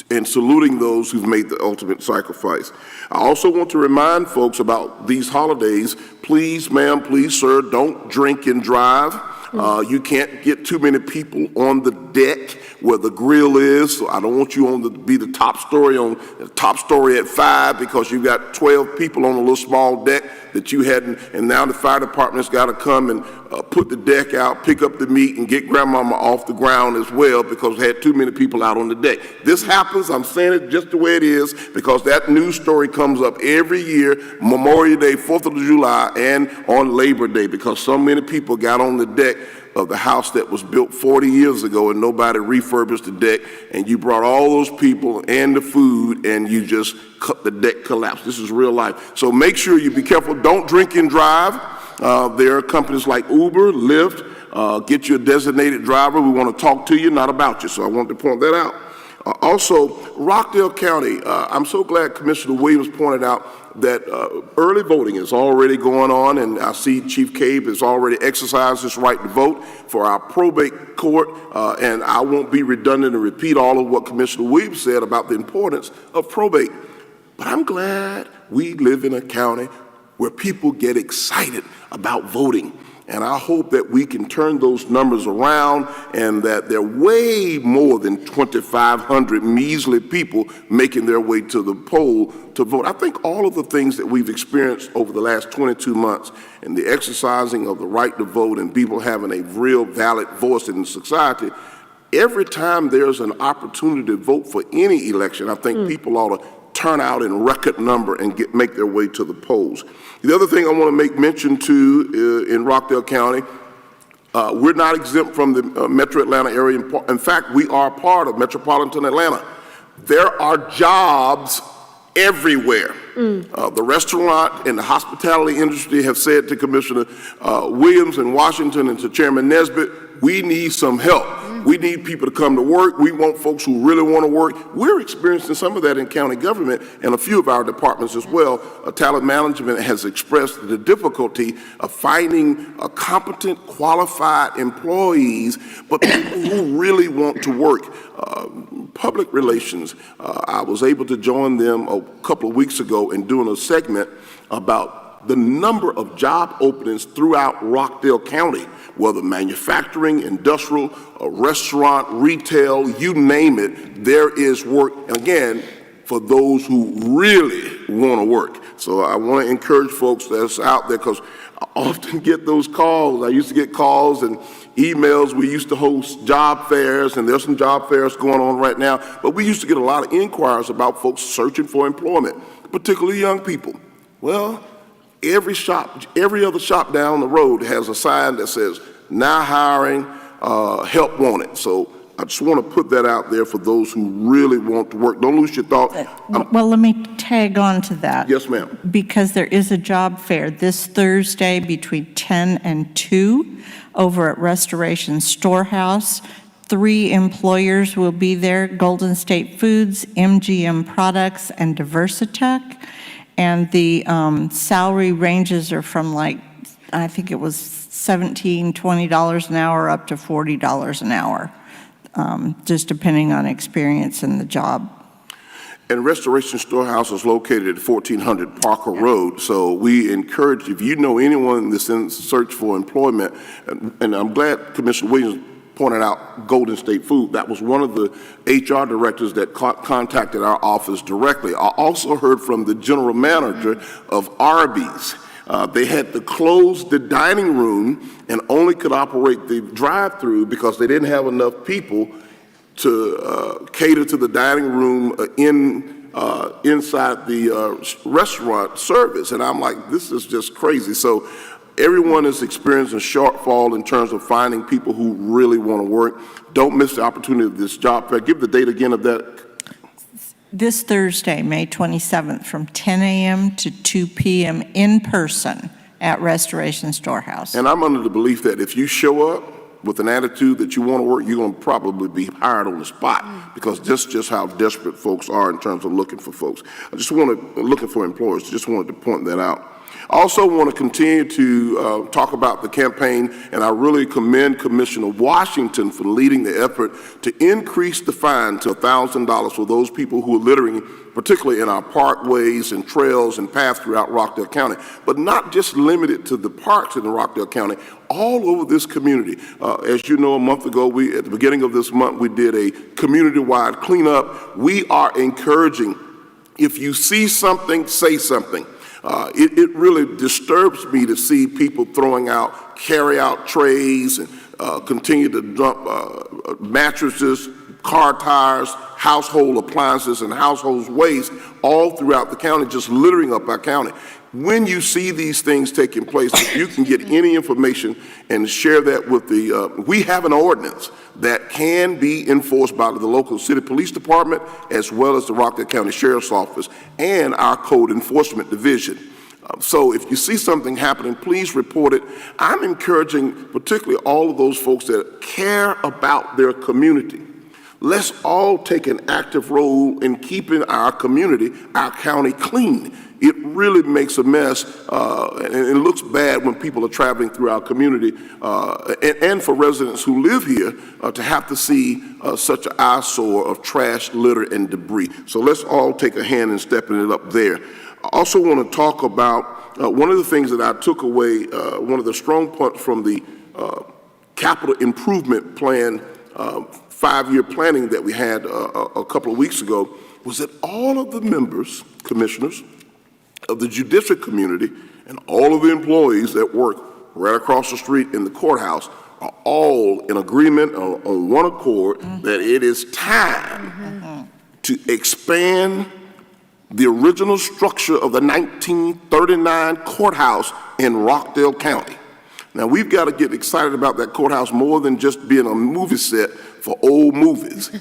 Speaker 6: and saluting those who've made the ultimate sacrifice. I also want to remind folks about these holidays. Please, ma'am, please, sir, don't drink and drive. You can't get too many people on the deck where the grill is. So I don't want you to be the top story at 5 because you've got 12 people on a little small deck that you hadn't, and now the fire department's got to come and put the deck out, pick up the meat, and get grandmama off the ground as well because we had too many people out on the deck. This happens, I'm saying it just the way it is, because that news story comes up every year, Memorial Day, 4th of July, and on Labor Day, because so many people got on the deck of the house that was built 40 years ago and nobody refurbished the deck, and you brought all those people and the food and you just cut the deck collapse. This is real life. So make sure you be careful. Don't drink and drive. There are companies like Uber, Lyft, get you a designated driver. We want to talk to you, not about you. So I want to point that out. Also, Rockdale County, I'm so glad Commissioner Williams pointed out that early voting is already going on, and I see Chief Cave has already exercised his right to vote for our probate court, and I won't be redundant and repeat all of what Commissioner Williams said about the importance of probate. But I'm glad we live in a county where people get excited about voting. And I hope that we can turn those numbers around and that there are way more than 2,500 measly people making their way to the poll to vote. I think all of the things that we've experienced over the last 22 months and the exercising of the right to vote and people having a real valid voice in society, every time there's an opportunity to vote for any election, I think people ought to turn out in record number and make their way to the polls. The other thing I want to make mention to in Rockdale County, we're not exempt from the Metro Atlanta area. In fact, we are part of metropolitan Atlanta. There are jobs everywhere. The restaurant and the hospitality industry have said to Commissioner Williams in Washington and to Chairman Nesbitt, we need some help. We need people to come to work. We want folks who really want to work. We're experiencing some of that in county government and a few of our departments as well. Talent management has expressed the difficulty of finding competent, qualified employees, but people who really want to work. Public relations, I was able to join them a couple of weeks ago in doing a segment about the number of job openings throughout Rockdale County, whether manufacturing, industrial, restaurant, retail, you name it, there is work, again, for those who really want to work. So I want to encourage folks that's out there, because I often get those calls. I used to get calls and emails. We used to host job fairs, and there's some job fairs going on right now, but we used to get a lot of inquiries about folks searching for employment, particularly young people. Well, every other shop down the road has a sign that says, now hiring, help wanted. So I just want to put that out there for those who really want to work. Don't lose your thought.
Speaker 20: Well, let me tag on to that.
Speaker 6: Yes, ma'am.
Speaker 20: Because there is a job fair this Thursday between 10 and 2 over at Restoration Storehouse. 3 employers will be there: Golden State Foods, MGM Products, and Diversitech. And the salary ranges are from, like, I think it was $17, $20 an hour up to $40 an hour, just depending on experience in the job.
Speaker 6: And Restoration Storehouse is located at 1400 Parker Road. So we encourage, if you know anyone that's in search for employment, and I'm glad Commissioner Williams pointed out Golden State Food. That was one of the HR directors that contacted our office directly. I also heard from the general manager of Arby's. They had to close the dining room and only could operate the drive-through because they didn't have enough people to cater to the dining room inside the restaurant service. And I'm like, this is just crazy. So everyone is experiencing a shortfall in terms of finding people who really want to work. Don't miss the opportunity of this job fair. Give the date again of that.
Speaker 20: This Thursday, May 27th, from 10 a.m. to 2 p.m. in person at Restoration Storehouse.
Speaker 6: And I'm under the belief that if you show up with an attitude that you want to work, you're going to probably be hired on the spot, because that's just how desperate folks are in terms of looking for folks. Looking for employers. Just wanted to point that out. I also want to continue to talk about the campaign, and I really commend Commissioner Washington for leading the effort to increase the fine to $1,000 for those people who are littering, particularly in our parkways and trails and paths throughout Rockdale County, but not just limited to the parks in Rockdale County, all over this community. As you know, a month ago, at the beginning of this month, we did a community-wide cleanup. We are encouraging, if you see something, say something. It really disturbs me to see people throwing out carry-out trays and continue to dump mattresses, car tires, household appliances, and household waste all throughout the county, just littering up our county. When you see these things taking place, if you can get any information and share that with we have an ordinance that can be enforced by the local city police department as well as the Rockdale County Sheriff's Office and our code enforcement division. So if you see something happening, please report it. I'm encouraging particularly all of those folks that care about their community. Let's all take an active role in keeping our community, our county clean. It really makes a mess, and it looks bad when people are traveling through our community, and for residents who live here to have to see such an eyesore of trash, litter, and debris. So let's all take a hand in stepping it up there. I also want to talk about one of the things that I took away, one of the strong points from the capital improvement plan, 5-year planning that we had a couple of weeks ago, was that all of the members, commissioners, of the judicial community and all of the employees that work right across the street in the courthouse are all in agreement on one accord that it is time to expand the original structure of the 1939 courthouse in Rockdale County. Now, we've got to get excited about that courthouse more than just being a movie set for old movies.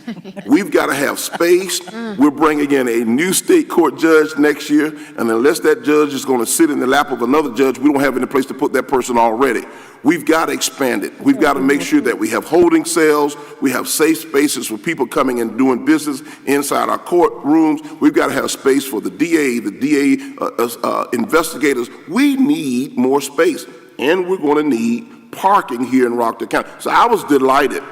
Speaker 6: We've got to have space. We're bringing in a new state court judge next year, and unless that judge is going to sit in the lap of another judge, we don't have any place to put that person already. We've got to expand it. We've got to make sure that we have holding cells, we have safe spaces for people coming and doing business inside our courtrooms. We've got to have space for the DA, investigators. We need more space, and we're going to need parking here in Rockdale County. So I was delighted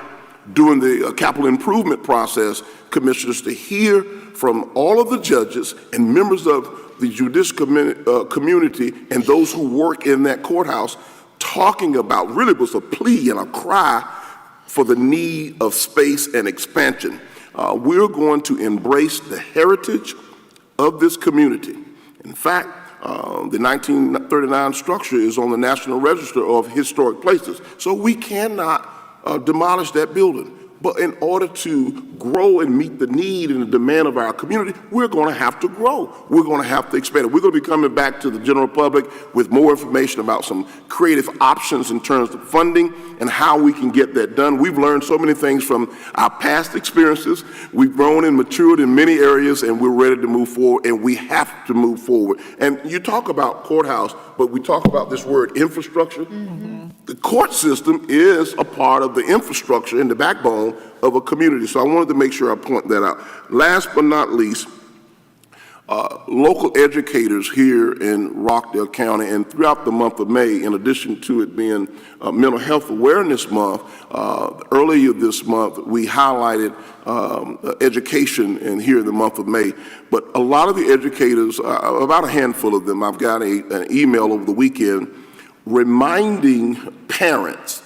Speaker 6: during the capital improvement process, commissioners, to hear from all of the judges and members of the judicial community and those who work in that courthouse talking about, really was a plea and a cry for the need of space and expansion. We're going to embrace the heritage of this community. In fact, the 1939 structure is on the National Register of Historic Places, so we cannot demolish that building. But in order to grow and meet the need and the demand of our community, we're going to have to grow. We're going to have to expand it. We're going to be coming back to the general public with more information about some creative options in terms of funding and how we can get that done. We've learned so many things from our past experiences. We've grown and matured in many areas, and we're ready to move forward, and we have to move forward. And you talk about courthouse, but we talk about this word infrastructure. The court system is a part of the infrastructure and the backbone of a community. So I wanted to make sure I point that out. Last but not least, local educators here in Rockdale County and throughout the month of May, in addition to it being Mental Health Awareness Month, earlier this month we highlighted education here in the month of May. But a lot of the educators, about a handful of them, I've got an email over the weekend reminding parents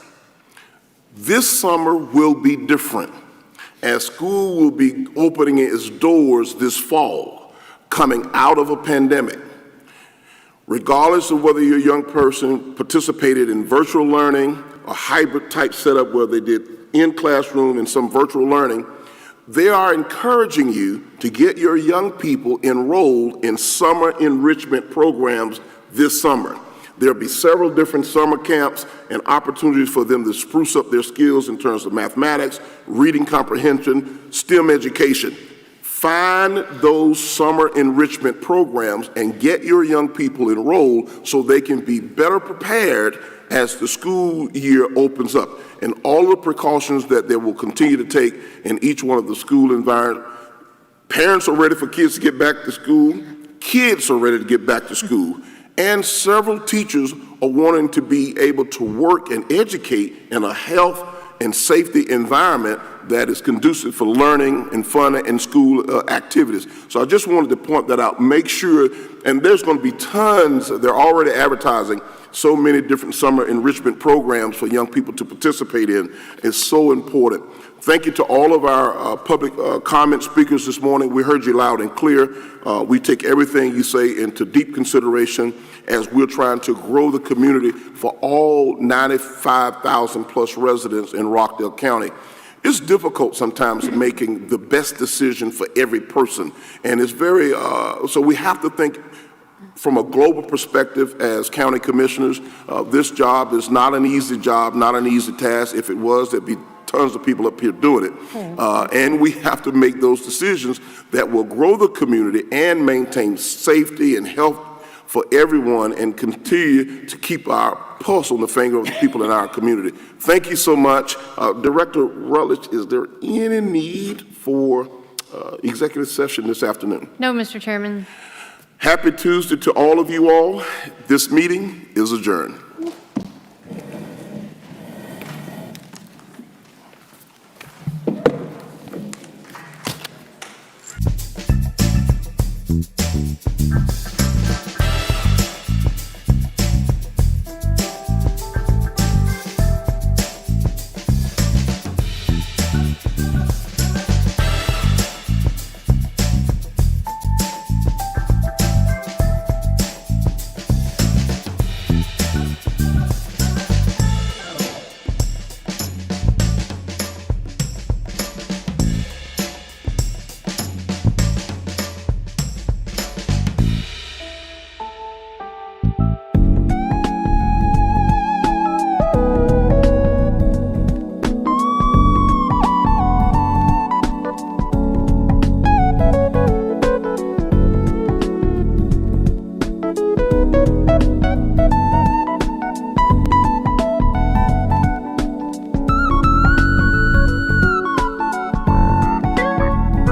Speaker 6: this summer will be different, as school will be opening its doors this fall, coming out of a pandemic. Regardless of whether your young person participated in virtual learning, a hybrid type setup where they did in classroom and some virtual learning, they are encouraging you to get your young people enrolled in summer enrichment programs this summer. There'll be several different summer camps and opportunities for them to spruce up their skills in terms of mathematics, reading comprehension, STEM education. Find those summer enrichment programs and get your young people enrolled so they can be better prepared as the school year opens up. And all the precautions that they will continue to take in each one of the school environments. Parents are ready for kids to get back to school. Kids are ready to get back to school. and several teachers are wanting to be able to work and educate in a health and safety environment that is conducive for learning and fun and school activities. So I just wanted to point that out. Make sure, and there's going to be tons, they're already advertising so many different summer enrichment programs for young people to participate in. It's so important. Thank you to all of our public comment speakers this morning. We heard you loud and clear. We take everything you say into deep consideration as we're trying to grow the community for all 95,000 plus residents in Rockdale County. It's difficult sometimes making the best decision for every person. And it's very, so we have to think from a global perspective as county commissioners. This job is not an easy job, not an easy task. If it was, there'd be tons of people up here doing it. And we have to make those decisions that will grow the community and maintain safety and health for everyone and continue to keep our pulse on the finger of the people in our community. Thank you so much. Director Rutledge, is there any need for executive session this afternoon?
Speaker 2: No, Mr. Chairman.
Speaker 6: Happy Tuesday to all of you all. This meeting is adjourned.